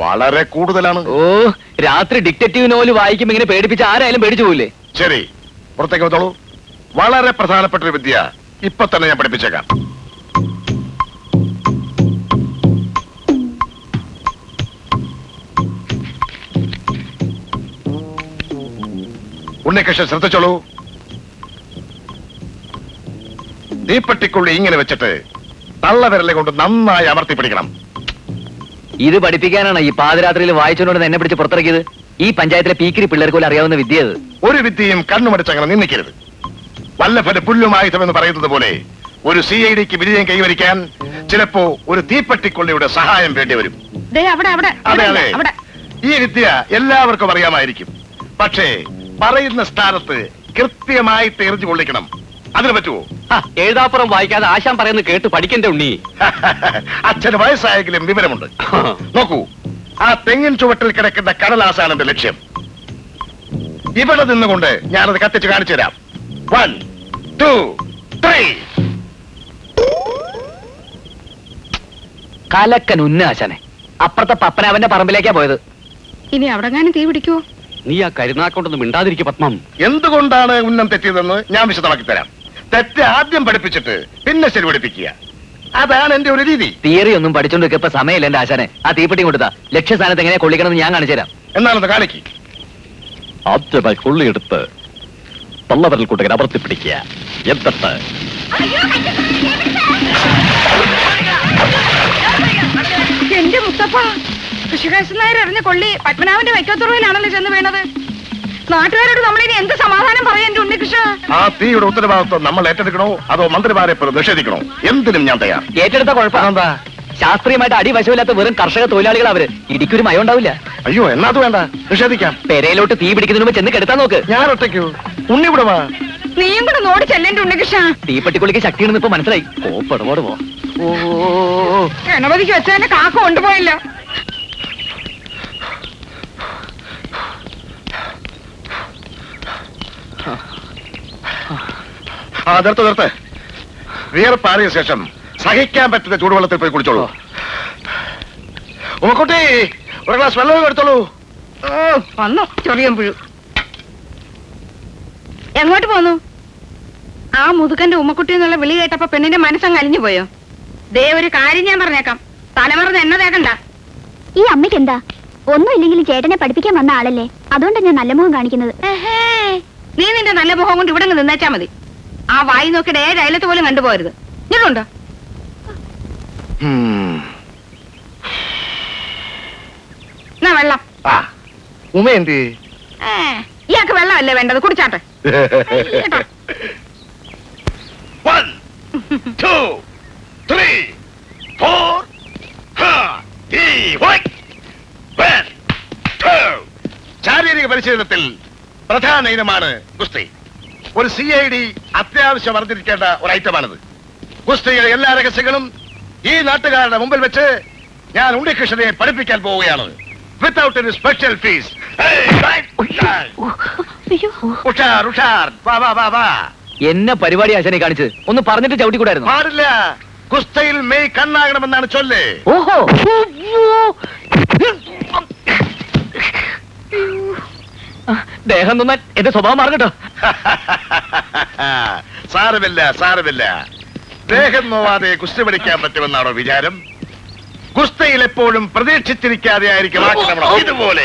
വളരെ കൂടുതലാണ്. ഓ, രാത്രി ഡിറ്റക്റ്റീവ് നോവൽ വായിക്കുമ്പോ ഇങ്ങനെ പേടിപ്പിച്ച് ആരായാലും പേടിച്ചു പോയില്ലേ? ശരി, പുറത്തേക്ക് വന്നോളൂ. വളരെ പ്രധാനപ്പെട്ട ഒരു വിദ്യ ഇപ്പൊ തന്നെ ഞാൻ പഠിപ്പിച്ചേക്കാം. ഉണ്ണികൃഷ്ണൻ ശ്രദ്ധിച്ചോളൂ. തീപ്പെട്ടിക്കുള്ളി ഇങ്ങനെ വെച്ചിട്ട് തള്ളവിരലെ കൊണ്ട് നന്നായി അമർത്തി പിടിക്കണം. ഇത് പഠിപ്പിക്കാനാണ് ഈ പാതിരാത്രിയിൽ വായിച്ചുകൊണ്ട് എന്നെ പിടിച്ച് പുറത്തിറക്കിയത്? ഈ പഞ്ചായത്തിലെ പീക്കിരി പിള്ളേർക്ക് പോലും അറിയാവുന്ന വിദ്യ അത്. ഒരു വിദ്യയും കണ്ണുമടിച്ചങ്ങനെ നിന്നിക്കരുത്. വല്ലഭന് പുല്ലുമായുധം എന്ന് പറയുന്നത് പോലെ ഒരു CIDക്ക് വിജയം കൈവരിക്കാൻ ചിലപ്പോ ഒരു തീപ്പെട്ടിക്കൊള്ളിയുടെ സഹായം വേണ്ടി വരും. അതെ അതെ, ഈ വിദ്യ എല്ലാവർക്കും അറിയാമായിരിക്കും. പക്ഷേ പറയുന്ന സ്ഥാനത്ത് കൃത്യമായിട്ട് എറിഞ്ഞു കൊള്ളിക്കണം. അതിന് പറ്റുമോ? എഴുതാപ്പുറം വായിക്കാതെ ആശാൻ പറയുന്നത് കേട്ട് പഠിക്കണ്ടേ ഉണ്ണി? അച്ഛന് വയസ്സായെങ്കിലും വിവരമുണ്ട്. നോക്കൂ, ആ തെങ്ങിൻ ചുവട്ടിൽ കിടക്കുന്ന കടലാസാണ് എന്റെ ലക്ഷ്യം. ഇവിടെ നിന്നുകൊണ്ട് ഞാനത് കത്തിച്ച് കാണിച്ചു തരാം. 1, 2, 3. കലക്കൻ ഉന്നാശാനെ. അപ്പുറത്തെ പപ്പനാവന്റെ പറമ്പിലേക്കാ പോയത്. ഇനി അവിടെങ്ങാനും തീ പിടിക്കുവോ? നീ ആ കരുനാക്കൊണ്ടൊന്നും മിണ്ടാതിരിക്കും പത്മം. എന്തുകൊണ്ടാണ് ഉന്നം തെറ്റിയതെന്ന് ഞാൻ വിശദമാക്കി തരാം. തെറ്റ് ആദ്യം പഠിപ്പിച്ചിട്ട് പിന്നെ ശരി പഠിപ്പിക്കുക. അതാണ് എന്റെ ഒരു രീതി. തിയറി ഒന്നും പഠിച്ചോണ്ട് ഇപ്പൊ സമയമില്ല എന്റെ ആശാനെ. ആ തീപ്പെട്ടി കൊടുത്താ ലക്ഷ്യസ്ഥാനത്ത് എങ്ങനെ കൊള്ളിക്കണമെന്ന് ഞാൻ കാണിച്ചു തരാം. എന്നാലൊന്ന് കാണിക്ക്. ആദ്യമായി കൊള്ളിയെടുത്ത് തള്ളവരൽ കൂട്ടകൻ അമർത്തി പിടിക്കുക. എന്നിട്ട് എന്റെ മുത്തപ്പ, കൃഷികാശൻ നായർ എറിഞ്ഞ കൊള്ളി പത്മനാഭന്റെ വൈക്കത്തുറവിലാണല്ലോ ചെന്ന് വീണത്. നാട്ടുകാരോട് നമ്മളിനി എന്ത് സമാധാനം പറയാൻ എന്റെ ഉണ്ണികൃഷ്ണ? ആ തീയുടെ ഉത്തരവാദിത്വം നമ്മൾ ഏറ്റെടുക്കണോ അതോ മന്ത്രിമാരെ പോലും നിഷേധിക്കണോ? എന്തിനും ഞാൻ തയ്യാർ. ഏറ്റെടുത്ത കുഴപ്പം എന്താ? ശാസ്ത്രീയമായിട്ട് അടിവശമില്ലാത്ത വെറും കർഷക തൊഴിലാളികൾ അവര്. ഇടിക്കൊരു മയം ഉണ്ടാവില്ല. അയ്യോ, എന്നാത് വേണ്ട, നിഷേധിക്കാം. പെരയിലോട്ട് തീ പിടിക്കുന്നതിന് മുമ്പ് ചെന്ന് കെടുത്താൻ നോക്ക്. ഞാൻ ഒറ്റയ്ക്കോ? ഉണ്ണിവിടവാ. നീയും കൂടെ നോടി ചെല്ലേണ്ട ഉണ്ണികൃഷ്ണ. തീപ്പട്ടിക്കുള്ളിക്ക് ശക്തിയാണെന്ന് ഇപ്പൊ മനസ്സിലായി. ഓടോട് പോ. ഗണപതിക്ക് വെച്ചതിന്റെ കാക്ക കൊണ്ടുപോയല്ലോ. നിർത്ത്. വിയർപ്പാറിയ ശേഷം സഹിക്കാൻ പറ്റുന്ന ചൂടുവെള്ളത്തിൽ പോയി കുടിച്ചോളൂ. ഉമ്മക്കുട്ടി, ഒരു ഗ്ലാസ് വെള്ളം എടുത്തോളൂ. വന്നു ചൊറിയൻ പുഴു. എങ്ങോട്ട് പോന്നു? ആ മുതുകന്റെ ഉമ്മക്കുട്ടി എന്നുള്ള വിളി കേട്ടപ്പോ പെണ്ണിന്റെ മനസ്സങ്ങ് അലിഞ്ഞു പോയോ? ദേ ഒരു കാര്യം ഞാൻ പറഞ്ഞേക്കാം, തലമറന്ന് എന്നെ തേക്കണ്ട. ഈ അമ്മയ്ക്ക് എന്താ? ഒന്നുമില്ലെങ്കിലും ചേട്ടനെ പഠിപ്പിക്കാൻ വന്ന ആളല്ലേ, അതുകൊണ്ടാണ് ഞാൻ നല്ല മുഖം കാണിക്കുന്നത്. നീ നിന്റെ നല്ല മുഖം കൊണ്ട് ഇവിടെ നിന്നേച്ചാ മതി. ആ വായി നോക്കിയിട്ട് ഏഴ് അയലത്ത് പോലും കണ്ടുപോകരുത്. ഇങ്ങോട്ടുണ്ടോ? എന്നാ വെള്ളം. ഉമ എന്ത്? ഇയാൾക്ക് വെള്ളമല്ലേ വേണ്ടത്, കുടിച്ചാട്ടെ. 1 2 3 4 ശാരീരിക പരിശീലനത്തിൽ പ്രധാന ഇനമാണ് ഗുസ്തി. ഒരു CID അത്യാവശ്യം അറിഞ്ഞിരിക്കേണ്ട ഒരു ഐറ്റമാണിത്. ഗുസ്തിയുടെ എല്ലാ രഹസ്യങ്ങളും ഈ നാട്ടുകാരുടെ മുമ്പിൽ വെച്ച് ഞാൻ ഉണ്ണികൃഷ്ണനെ പഠിപ്പിക്കാൻ പോവുകയാണ്. Without any special fees. ഉഷാർ ഉഷാർ, വാ വാ വാ വാ. എന്നെ പരിപാടി ആശാനെ കാണിച്ചത് ഒന്ന് പറഞ്ഞിട്ട് ചവിട്ടിക്കൂടായിരുന്നു? പാടില്ല. ഗുസ്തയിൽ മെയ് കണ്ണാകണമെന്നാണ് ചൊല്ല്. ഓഹോ, ദേഹം നന്നാൻ എന്റെ സ്വഭാവം മാറട്ടോ. സാരമില്ല സാരമില്ല. ദേഹം നോവാതെ ഗുസ്തി പഠിക്കാൻ പറ്റുമെന്നാണോ വിചാരം? ഗുസ്തയിൽ എപ്പോഴും പ്രതീക്ഷിച്ചിരിക്കാതെ ആയിരിക്കും ആക്രമണം. ഇതുപോലെ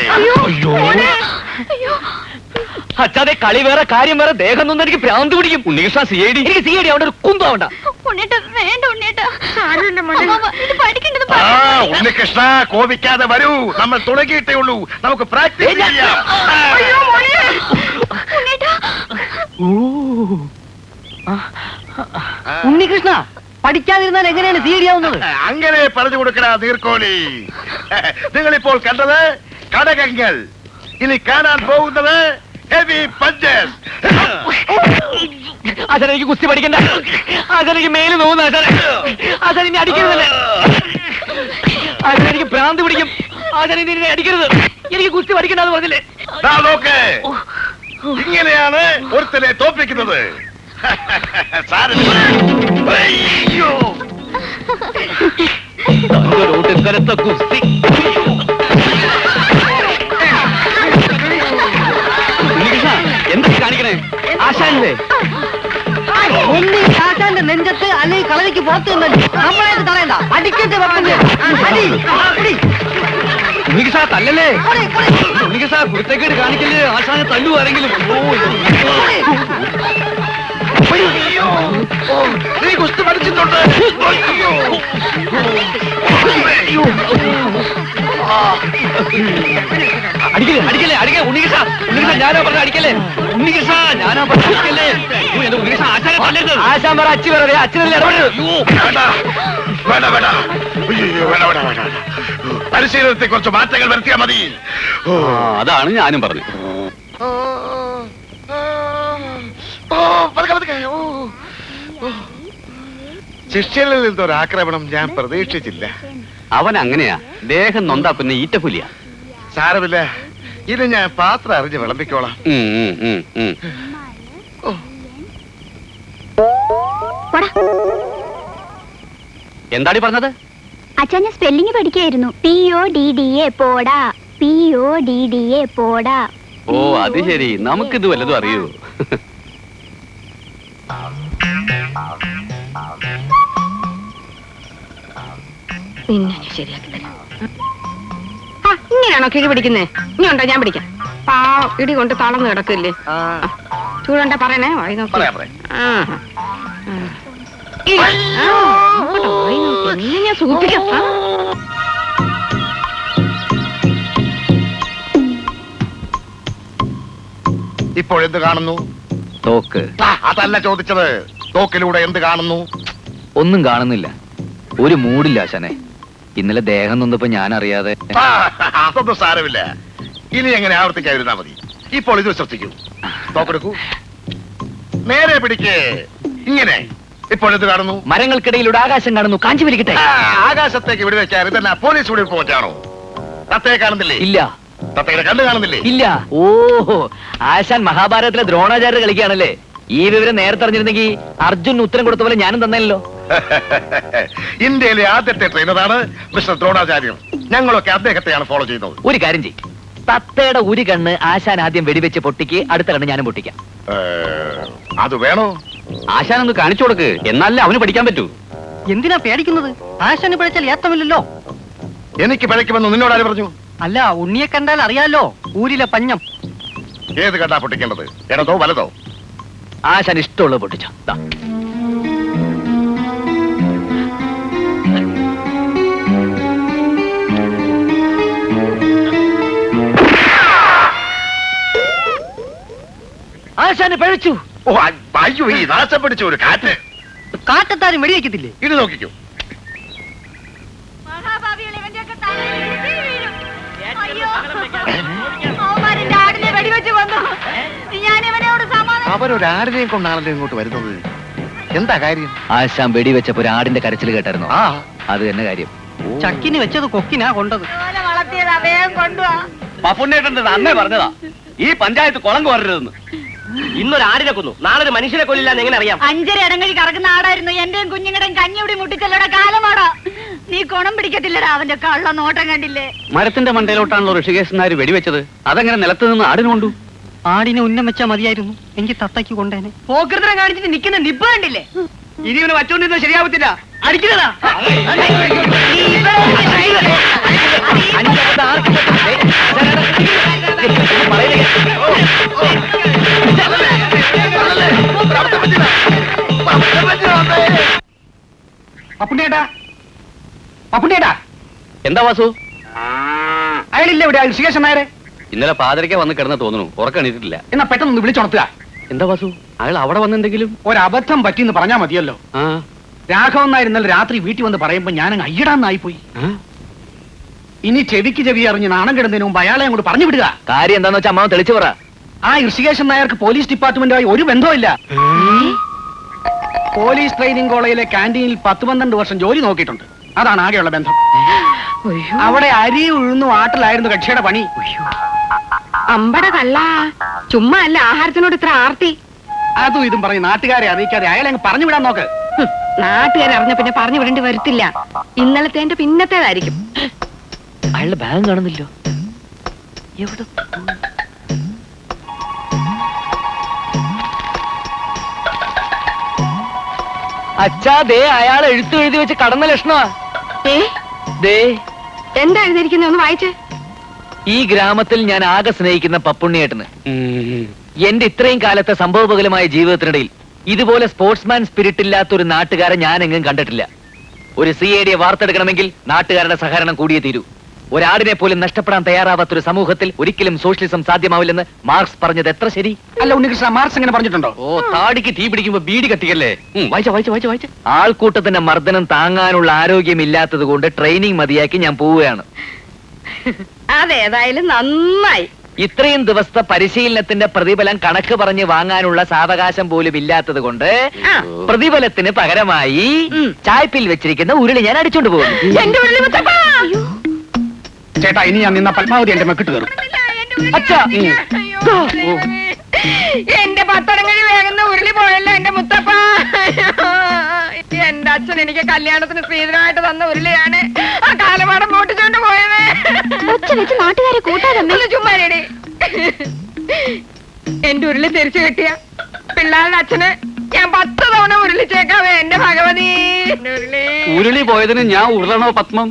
അച്ഛാതെ കളി വേറെ കാര്യം വേറെ. ദേഹം നൊന്നും എനിക്ക് ഭ്രാന്ത് പിടിക്കും. ഉണ്ണികൃഷ്ണ CID, എനിക്ക് CID അവിടെ ഒരു കുന്തമാവണ്ട. ഉണ്ണികൃഷ്ണ കോപിക്കാതെ വരൂ. നമ്മൾ തുടങ്ങിയിട്ടേ ഉള്ളൂ. നമുക്ക് പ്രാക്ടീസ് ചെയ്യാം. ഉണ്ണികൃഷ്ണ, പഠിക്കാതിരുന്നാൽ എങ്ങനെയാണ് CID ആവുന്നത്? അങ്ങനെ പറഞ്ഞു കൊടുക്കണ നീർക്കോലി. നിങ്ങളിപ്പോൾ കണ്ടത് കടകങ്ങൾ. ഇനി കാണാൻ പോകുന്നത് ഹെവി പഞ്ചസ്. ആശാൻ എനിക്ക് കുസ്തി പഠിക്കണ്ട. ആശാൻ എനിക്ക് മേല് നോവുന്നു. ആശാൻ ഇനി അടിക്കരുതല്ലേ. ആശാൻ എനിക്ക് ഭ്രാന്ത് പിടിക്കും. ആശാൻ ഇനി എന്നെ അടിക്കരുത്. എനിക്ക് കുസ്തി പഠിക്കണ്ടെന്ന് പറഞ്ഞില്ലേ? നോക്ക്, ഇങ്ങനെയാണ് ഒരുത്തനെ തോൽപ്പിക്കുന്നത്. കുസ്തി എന്താ കാണിക്കണേ? ആശാനല്ലേ? ഒന്നി ആശാന്റെ നെഞ്ചത്ത് അല്ലെങ്കിൽ കളരിക്ക് പുറത്ത് നമ്മളായിട്ട് തടയണ്ട. അടിക്കട്ടെ ഉണ്ണികൃഷ്ണ തല്ലല്ലേ? ഉണ്ണികൃഷ്ണ കുരുത്തേക്കേട് കാണിക്കല്ലേ. ആശാനെ തല്ലു ആരെങ്കിലും. നീ ഗുസ്തി പഠിച്ചിട്ടുണ്ട്. അടിക്കല്ലേ അടിക്കല്ലേ അടിക്കേ. ഉണ്ണികൃഷ്ണ ഉണ്ണികൃഷ്ണ ഞാനാ പറഞ്ഞ അടിക്കല്ലേ. ഉണ്ണികൃഷ്ണ ഞാനാ പറഞ്ഞ അടിക്കല്ലേ. എന്റെ ഉണ്ണികൃഷ്ണ ആശാനെ തല്ലരുത്. ആശാൻ പറ അച്ഛൻ പറയാ. അച്ഛനല്ലേ ഇടപെടരുത്. പരിശീലനത്തെ കുറച്ച് മാറ്റങ്ങൾ വരുത്തിയാൽ മതി. അതാണ് ഞാനും പറഞ്ഞു. ശിഷ്യനിൽ നിന്നൊരു ആക്രമണം ഞാൻ പ്രതീക്ഷിച്ചില്ല. അവൻ അങ്ങനെയാ. ദേഹം നൊന്താ പിന്നെ ഈറ്റപ്പുലിയ. സാരമില്ല, ഇത് ഞാൻ പാത്രം അറിഞ്ഞ് വിളമ്പിക്കോളാം. എന്താടി പറഞ്ഞത്? അച്ഛൻ ഞാൻ സ്പെല്ലിംഗ് പഠിക്കായിരുന്നു. PODDA പോടാ. PODDA പോടാ. ഓ അത് ശരി. നമുക്കിത് വല്ലതും അറിയൂ? ശരിയാക്കി തരാം. ഇങ്ങനെയാണോ കിഴി പിടിക്കുന്നേ? ഇനി ഉണ്ടോ ഞാൻ പിടിക്കാം. ഇടി കൊണ്ട് തളർന്ന് കിടക്കില്ലേ? ചൂടണ്ട പറയണേ. വായി നോക്കി ഞാൻ സൂചിപ്പിക്കാം. ഇപ്പോൾ എന്ത് കാണുന്നു? തോക്ക്. അതല്ല ചോദിച്ചത്. തോക്കിലൂടെ എന്ത് കാണുന്നു? ഒന്നും കാണുന്നില്ല. ഒരു മൂടില്ല ആശാനെ. ഇന്നലെ ദേഹം നൊന്നപ്പോ ഞാൻ അറിയാതെ. അതൊന്നും സാരമില്ല. ഇനി എങ്ങനെ ആവർത്തിക്കാതിരുന്നാ മതി. ഇപ്പോൾ ഇത് ശ്രദ്ധിക്കൂ. തോക്കെടുക്കൂ. നേരെ പിടിക്കേ. ഇങ്ങനെ ഇപ്പോഴത് കാണുന്നു. മരങ്ങൾക്കിടയിലൂടെ ആകാശം കാണുന്നു. കാഞ്ചി വലിക്കട്ടെ. ആകാശത്തേക്ക് വിടുവെച്ചാൽ ഇതെന്നാ പോലീസ് വെടിവെപ്പ് പറ്റാണോ? തത്തയെ കാണുന്നില്ലേ? ഇല്ല. തത്തയുടെ കണ്ണ് കാണുന്നില്ലേ? ഇല്ല. ഓഹോ, ആശാൻ മഹാഭാരതത്തിലെ ദ്രോണാചാര്യ കളിക്കുകയാണല്ലേ. ഈ വിവരം നേരത്തെ അറിഞ്ഞിരുന്നെങ്കിൽ അർജുൻ ഉത്തരം കൊടുത്ത പോലെ ഞാനും തന്നല്ലോ. ഇന്ത്യയിലെ ആദ്യത്തെ ട്രെയിനറാണ് മിസ്റ്റർ ദ്രോണാചാര്യം. ഞങ്ങളൊക്കെ അദ്ദേഹത്തെയാണ് ഫോളോ ചെയ്യുന്നത്. ഒരു കാര്യം ചെയ്യും, തത്തയുടെ ഒരു കണ്ണ് ആശാൻ ആദ്യം വെടിവെച്ച് പൊട്ടിക്ക്, അടുത്ത കണ്ണ് ഞാനും പൊട്ടിക്കാം. അത് വേണോ? ആശാൻ ഒന്ന് കാണിച്ചു കൊടുക്ക്, എന്നാലേ അവന് പഠിക്കാൻ പറ്റൂ. എന്തിനാ പേടിക്കുന്നത്? ആശാന് പിഴച്ചാൽ ഏത്തമില്ലല്ലോ. എനിക്ക് പിഴയ്ക്കുമെന്ന് നിന്നോട് ആര് പറഞ്ഞു? അല്ല, ഉണ്ണിയെ കണ്ടാൽ അറിയാലോ, ഊരിലെ പഞ്ഞം. ഏത് കണ്ടാ പൊട്ടിക്കേണ്ടത്? ഇടതോ വലതോ? ആശാൻ ഇഷ്ടമുള്ളത് പൊട്ടിച്ചോ. ദാ. ആശാന് പഴിച്ചു. ഓ അയ്യോ, ഈ നാശം പിടിച്ച ഒരു കാറ്റ്. കാറ്റത്താരും വെടിവെക്കത്തില്ലേ? ഇത് നോക്കിക്കോ. മഹാഭാവികളെ ഇവന്റെയൊക്കെ തലയിൽ ഇടി വീഴും. അയ്യോ, അവന്മാരെന്റെ ആടിനെ വെടിവെച്ച് കൊന്നു. ഞാൻ ഇവനോട് സമാധാനം. അവരൊരാടിനെയും കൊണ്ടാണല്ലോ ഇങ്ങോട്ട് വരുന്നത്. എന്താ കാര്യം? ആശാൻ വെടിവെച്ചപ്പോ ഒരു ആടിന്റെ കരച്ചിൽ കേട്ടായിരുന്നോ? ആ, അത് തന്നെ കാര്യം. ചക്കിന് വെച്ചത് കൊക്കിനാ കൊണ്ടത്. ഇതുപോലെ വളർത്തിയത് അദ്ദേഹം കൊണ്ടുവാ. പപ്പുണ്ണേട്ടന്റെ അന്നേ പറഞ്ഞതാ ഈ പഞ്ചായത്ത് കുളം കോരരുതെന്ന്. ഇന്നൊരു ആടിനെ കൊന്നു, നാളെ ഒരു മനുഷ്യനെ കൊല്ലില്ലാന്ന് എങ്ങനെ അറിയാം? 5 ഇടങ്ങഴി കറക്കുന്ന ആടായിരുന്നു. എന്റെയും കുഞ്ഞുങ്ങളുടെയും കഞ്ഞിവിടെ മുട്ടിച്ചല്ലോടെ കാലമാടാ. നീ കൊണം പിടിക്കത്തില്ലടാ, അവന്റെ കള്ള നോട്ടം കണ്ടില്ലേ? മരത്തിന്റെ മണ്ടയിലോട്ടാണല്ലോ ഋഷികേശൻ നായർ വെടിവെച്ചത്. അതെങ്ങനെ നിലത്ത് നിന്ന് ആടിന് കൊണ്ടു? ആടിനെ ഉന്നം വെച്ചാ മതിയായിരുന്നു, എനിക്ക് തത്തയ്ക്ക് കൊണ്ടേനെ. പോക്കൃതം കാണിച്ചിട്ട് നിൽക്കുന്ന നിപ്പ് കണ്ടില്ലേ? ഇനി ഇവന് വച്ചോണ്ടിരുന്ന ശരിയാവത്തില്ല. അടിക്കുന്നതാ. പപ്പുണ്ണേട്ടാ, പപ്പുണ്ണേട്ടാ. എന്താ വാസു? അയാളില്ല ഇവിടെ, ഋഷികേശൻ നായരെ. ഇന്നലെ പാതിരയ്ക്ക വന്ന് കിടന്ന് തോന്നുന്നു, ഉറക്കണിട്ടില്ല. എന്നാ പെട്ടെന്ന് വിളിച്ചുണർത്തുക. എന്താ വാസു, അയാൾ അവിടെ വന്നെന്തെങ്കിലും? ഒരബദ്ധം പറ്റിന്ന് പറഞ്ഞാ മതിയല്ലോ. ആ, രാഘവൻ നായർ ഇന്നലെ രാത്രി വീട്ടിൽ വന്ന് പറയുമ്പോ ഞാനങ്ങ് അയ്യടാന്നായിപ്പോയി. ഇനി ചെവിക്ക് ചെവി അറിഞ്ഞ് നാണം കിടന്നതിന് മുമ്പ് അയാളെ അങ്ങോട്ട് പറഞ്ഞു വിടുക. കാര്യം എന്താന്ന് വെച്ചാൽ അമ്മാവൻ തെളിച്ചു പറ. ആ ഋഷികേശൻ നായർക്ക് പോലീസ് ഡിപ്പാർട്ട്മെന്റുമായി ഒരു ബന്ധവുമില്ല. പോലീസ് ട്രെയിനിങ് കോളേജിലെ ക്യാൻറ്റീനിൽ 10-12 വർഷം ജോലി നോക്കിയിട്ടുണ്ട്. അതാണ് ആകെയുള്ള ബന്ധം. അവിടെ അരി ഉഴുന്നു ആട്ടിലായിരുന്നു കക്ഷിയുടെ പണി. അമ്പട കള്ള, ചുമ്മാ അല്ല ആഹാരത്തിനോട് ഇത്ര ആർത്തി. അതും ഇതും പറഞ്ഞ് നാട്ടുകാരെ അറിയിക്കാതെ അയാളെ അങ്ങ് പറഞ്ഞു വിടാൻ നോക്ക്. നാട്ടുകാരെ അറിഞ്ഞ പിന്നെ പറഞ്ഞു വിടേണ്ടി വരത്തില്ല. ഇന്നലത്തെ പിന്നത്തേതായിരിക്കും. അയാളുടെ ബാഗ് കാണുന്നില്ലോ. എവിടെ? അച്ഛാ, ദേ അയാൾ എഴുത്തു എഴുതി വെച്ച് കടന്ന ലക്ഷണമാ. ദേ എന്താ എഴുതിയിരിക്കുന്നത്, ഒന്ന് വായിച്ചേ. ഈ ഗ്രാമത്തിൽ ഞാൻ ആകെ സ്നേഹിക്കുന്ന പപ്പുണ്ണിയേട്ടന് എന്റെ ഇത്രയും കാലത്തെ സംഭവബഹുലമായ ജീവിതത്തിനിടയിൽ ഇതുപോലെ സ്പോർട്സ്മാൻ സ്പിരിറ്റ് ഇല്ലാത്ത ഒരു നാട്ടുകാരെ ഞാൻ എങ്ങും കണ്ടിട്ടില്ല. ഒരു CID വാർത്തെടുക്കണമെങ്കിൽ നാട്ടുകാരുടെ സഹകരണം കൂടിയേ തീരൂ. ഒരാടിനെ പോലും നഷ്ടപ്പെടാൻ തയ്യാറാവാത്തൊരു സമൂഹത്തിൽ ഒരിക്കലും സോഷ്യലിസം സാധ്യമാവില്ലെന്ന് മാർക്സ് പറഞ്ഞത് എത്ര ശരി? അല്ല ഉണ്ണികൃഷ്ണ, മാർക്സ് എങ്ങനെ പറഞ്ഞിട്ടുണ്ടോ? ഓ, താടിക്ക് തീ പിടിക്കുമ്പോ ബീഡി കത്തിക്കല്ലേ. വായിച്ച ആൾക്കൂട്ടത്തിന്റെ മർദ്ദനം താങ്ങാനുള്ള ആരോഗ്യമില്ലാത്തത് കൊണ്ട് ട്രെയിനിങ് മതിയാക്കി ഞാൻ പോവുകയാണ്. അതേതായാലും നന്നായി. ഇത്രയും ദിവസത്തെ പരിശീലനത്തിന്റെ പ്രതിഫലം കണക്ക് പറഞ്ഞ് വാങ്ങാനുള്ള സാവകാശം പോലും ഇല്ലാത്തത് കൊണ്ട് പ്രതിഫലത്തിന് പകരമായി ചായ്പിൽ വെച്ചിരിക്കുന്ന ഉരുളി ഞാൻ അടിച്ചോണ്ട് പോകും. എന്റെ ഉള്ളിൽ മുത്തപ്പാ. ചേട്ടാ, ഇനി ഞാൻ നിന്ന പത്മാവതി എന്റെ മെക്കിട്ട് കയറും. അച്ഛാ, എന്റെ പത്തടങ്ങഴി വേഗുന്ന ഉരുളി പോയല്ലോ എന്റെ മുത്തപ്പ. എന്റെ അച്ഛൻ എനിക്ക് കല്യാണത്തിന് സ്ത്രീധനമായിട്ട് തന്ന ഉരുളിയാണ് ആ കാലമാടം പൊട്ടിച്ചോണ്ട് പോയത്. നാട്ടുകാരെ കൂട്ടാതെ ചുമ്മാരടി. എന്റെ ഉരുളി തിരിച്ചു കിട്ടിയ പിള്ളേരുടെ അച്ഛന് ഞാൻ 10 തവണ ഉരുളിച്ചേക്കാവേ എന്റെ ഭഗവതി. ഉരുളി പോയതിന് ഞാൻ ഉരുളണോ പത്മം?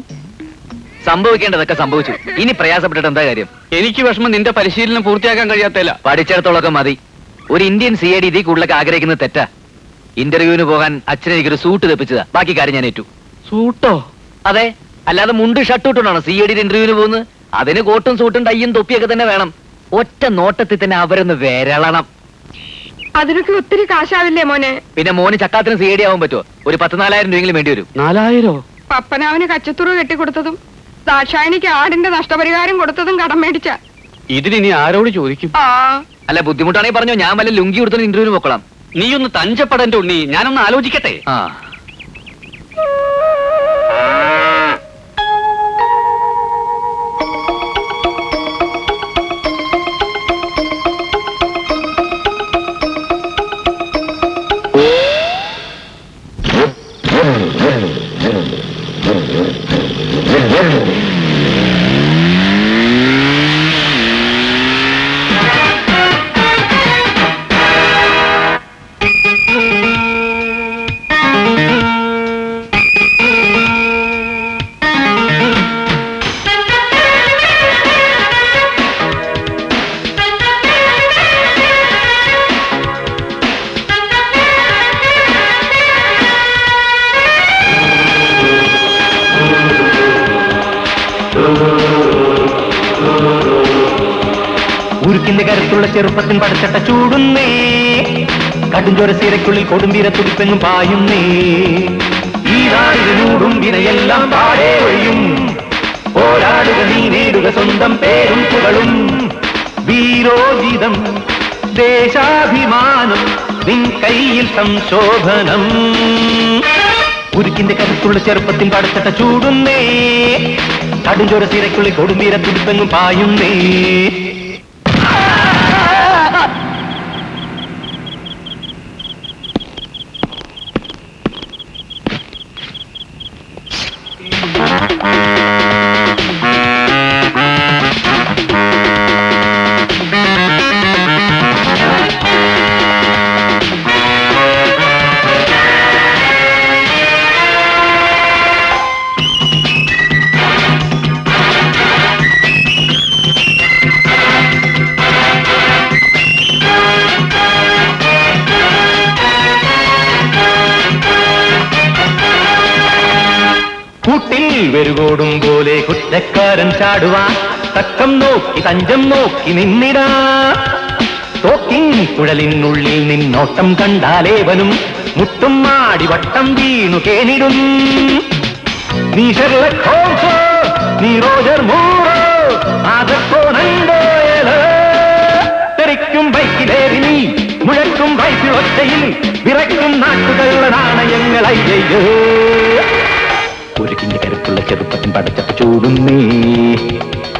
സംഭവിക്കേണ്ടതൊക്കെ സംഭവിച്ചു. ഇനി പ്രയാസപ്പെട്ടിട്ട് എന്താ കാര്യം? എനിക്ക് വിഷമം നിന്റെ പരിശീലനം പൂർത്തിയാക്കാൻ കഴിയാത്തല്ല. പഠിച്ചിടത്തോളൊക്കെ മതി. ഒരു ഇന്ത്യൻ CID ഇതിൽ കൂടുതലൊക്കെ ആഗ്രഹിക്കുന്നത് തെറ്റാ. ഇന്റർവ്യൂവിന് പോകാൻ അച്ഛനെ എനിക്കൊരു സൂട്ട് തെപ്പിച്ചതാ. ബാക്കി കാര്യം ഞാൻ ഏറ്റു. സൂട്ടോ? അതെ, അല്ലാതെ മുണ്ട് ഷർട്ട് ഇട്ടുകൊണ്ടാണ് CID ഇന്റർവ്യൂവിന് പോകുന്നത്. അതിന് കോട്ടും സൂട്ടും ടൈയും തൊപ്പിയൊക്കെ തന്നെ വേണം. ഒറ്റ നോട്ടത്തിൽ തന്നെ അവരൊന്ന് വിരളണം. അതിനൊക്കെ ഒത്തിരി കാശാവില്ലേ മോനെ? പിന്നെ മോന് ചക്കാത്തിന് CID ആവാൻ പറ്റുമോ? ഒരു 10-4,000 രൂപയെങ്കിലും വേണ്ടി വരും. 4,000? പപ്പനാവിന് കച്ചത്തുറു കെട്ടിക്കൊടുത്തതും ദാക്ഷായണിക്ക് ആടിന്റെ നഷ്ടപരിഹാരം കൊടുത്തതും കടം മേടിച്ച. ഇതിനി ആരോട് ചോദിക്കും? ആ, അല്ല, ബുദ്ധിമുട്ടാണെങ്കിൽ പറഞ്ഞോ, ഞാൻ വല്ല ലുങ്കി കൊടുത്ത ഇന്റർവ്യൂവിന് പോക്കോളാം. നീയൊന്ന് തഞ്ചപ്പെടന്റെ ഉണ്ണി, ഞാനൊന്ന് ആലോചിക്കട്ടെ. ആ ഉരുക്കിന്റെ കരുത്തുള്ള ചെറുപ്പത്തിൻ പടച്ചട്ട ചൂടുന്നേ, കടുംചോര സീരയ്ക്കുള്ളിൽ കൊടുമ്പീര തുടിപ്പെങ്ങും പായുന്നേ. ഈ നാടിനൂടും വിനയെല്ലാം പാടേ ഒഴിയും, പോരാടുക നീ നേടുക സ്വന്തം പേരും പുകളും. വീരോജിതം ദേശാഭിമാനം നിൻ കയ്യിൽ സംശോഭനം. ഉരുക്കിന്റെ കരുത്തുള്ള ചെറുപ്പത്തിൻ പടച്ചട്ട ചൂടുന്നേ, കടുംചോര സീരയ്ക്കുള്ളിൽ കൊടുമ്പീര തുടിപ്പെങ്ങും പായുന്നേ. കൂട്ടിൽ വെരുകോടും പോലെ കുറ്റക്കാരൻ ചാടുവാൻ തക്കം നോക്കി തഞ്ചം നോക്കി നിന്നിടാ. തോക്കിൻ കുഴലിനുള്ളിൽ നിന്നോട്ടം കണ്ടാലേവനും മുട്ടും മാടി വട്ടം വീണു കേണിടും. നീ ഷെർലക് ഹോംസോ, നീ റോജർ മൂറോ, ആദർശോനണ്ടോയലോ. തെറിക്കും ബൈക്കിലേറി നീ മുഴക്കും വൈപ്പിളൊച്ചയിൽ വിറയ്ക്കും നാട്ടുകളുടെ നാണയങ്ങളയ്യോ. ഉരുക്കിന്റെ കരുത്തുള്ള ചെറുപ്പത്തിൻ പടച്ചട്ട ചൂടുന്നേ,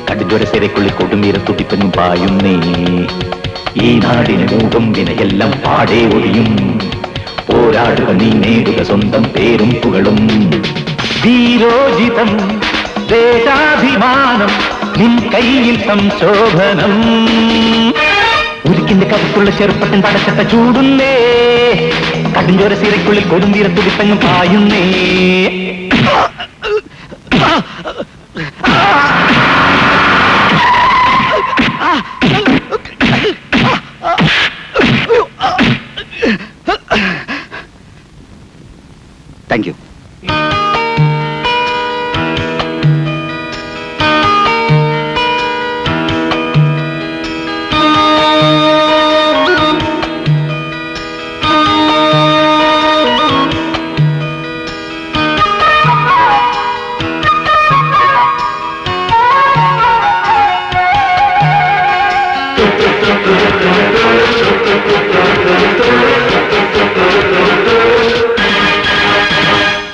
കടുംചോര സീരയ്ക്കുള്ളിൽ കൊടുമ്പീര തുടിപ്പെന്നും പായുന്നേ. ഈ നാടിന് മൂടും വിനയെല്ലാം പാടേ ഒഴിയും, പോരാടുക നീ നേടുക സ്വന്തം പേരും പുകളും. വീരോജിതം ദേശാഭിമാനം നിൻ കയ്യിൽ സംശോഭനം. ഉരുക്കിന്റെ കരുത്തുള്ള ചെറുപ്പത്തിൻ പടച്ചട്ട ചൂടുന്നേ, കടുംചോര സീരയ്ക്കുള്ളിൽ കൊടുമ്പീര തുടിപ്പെന്നും പായുന്നേ. Thank you.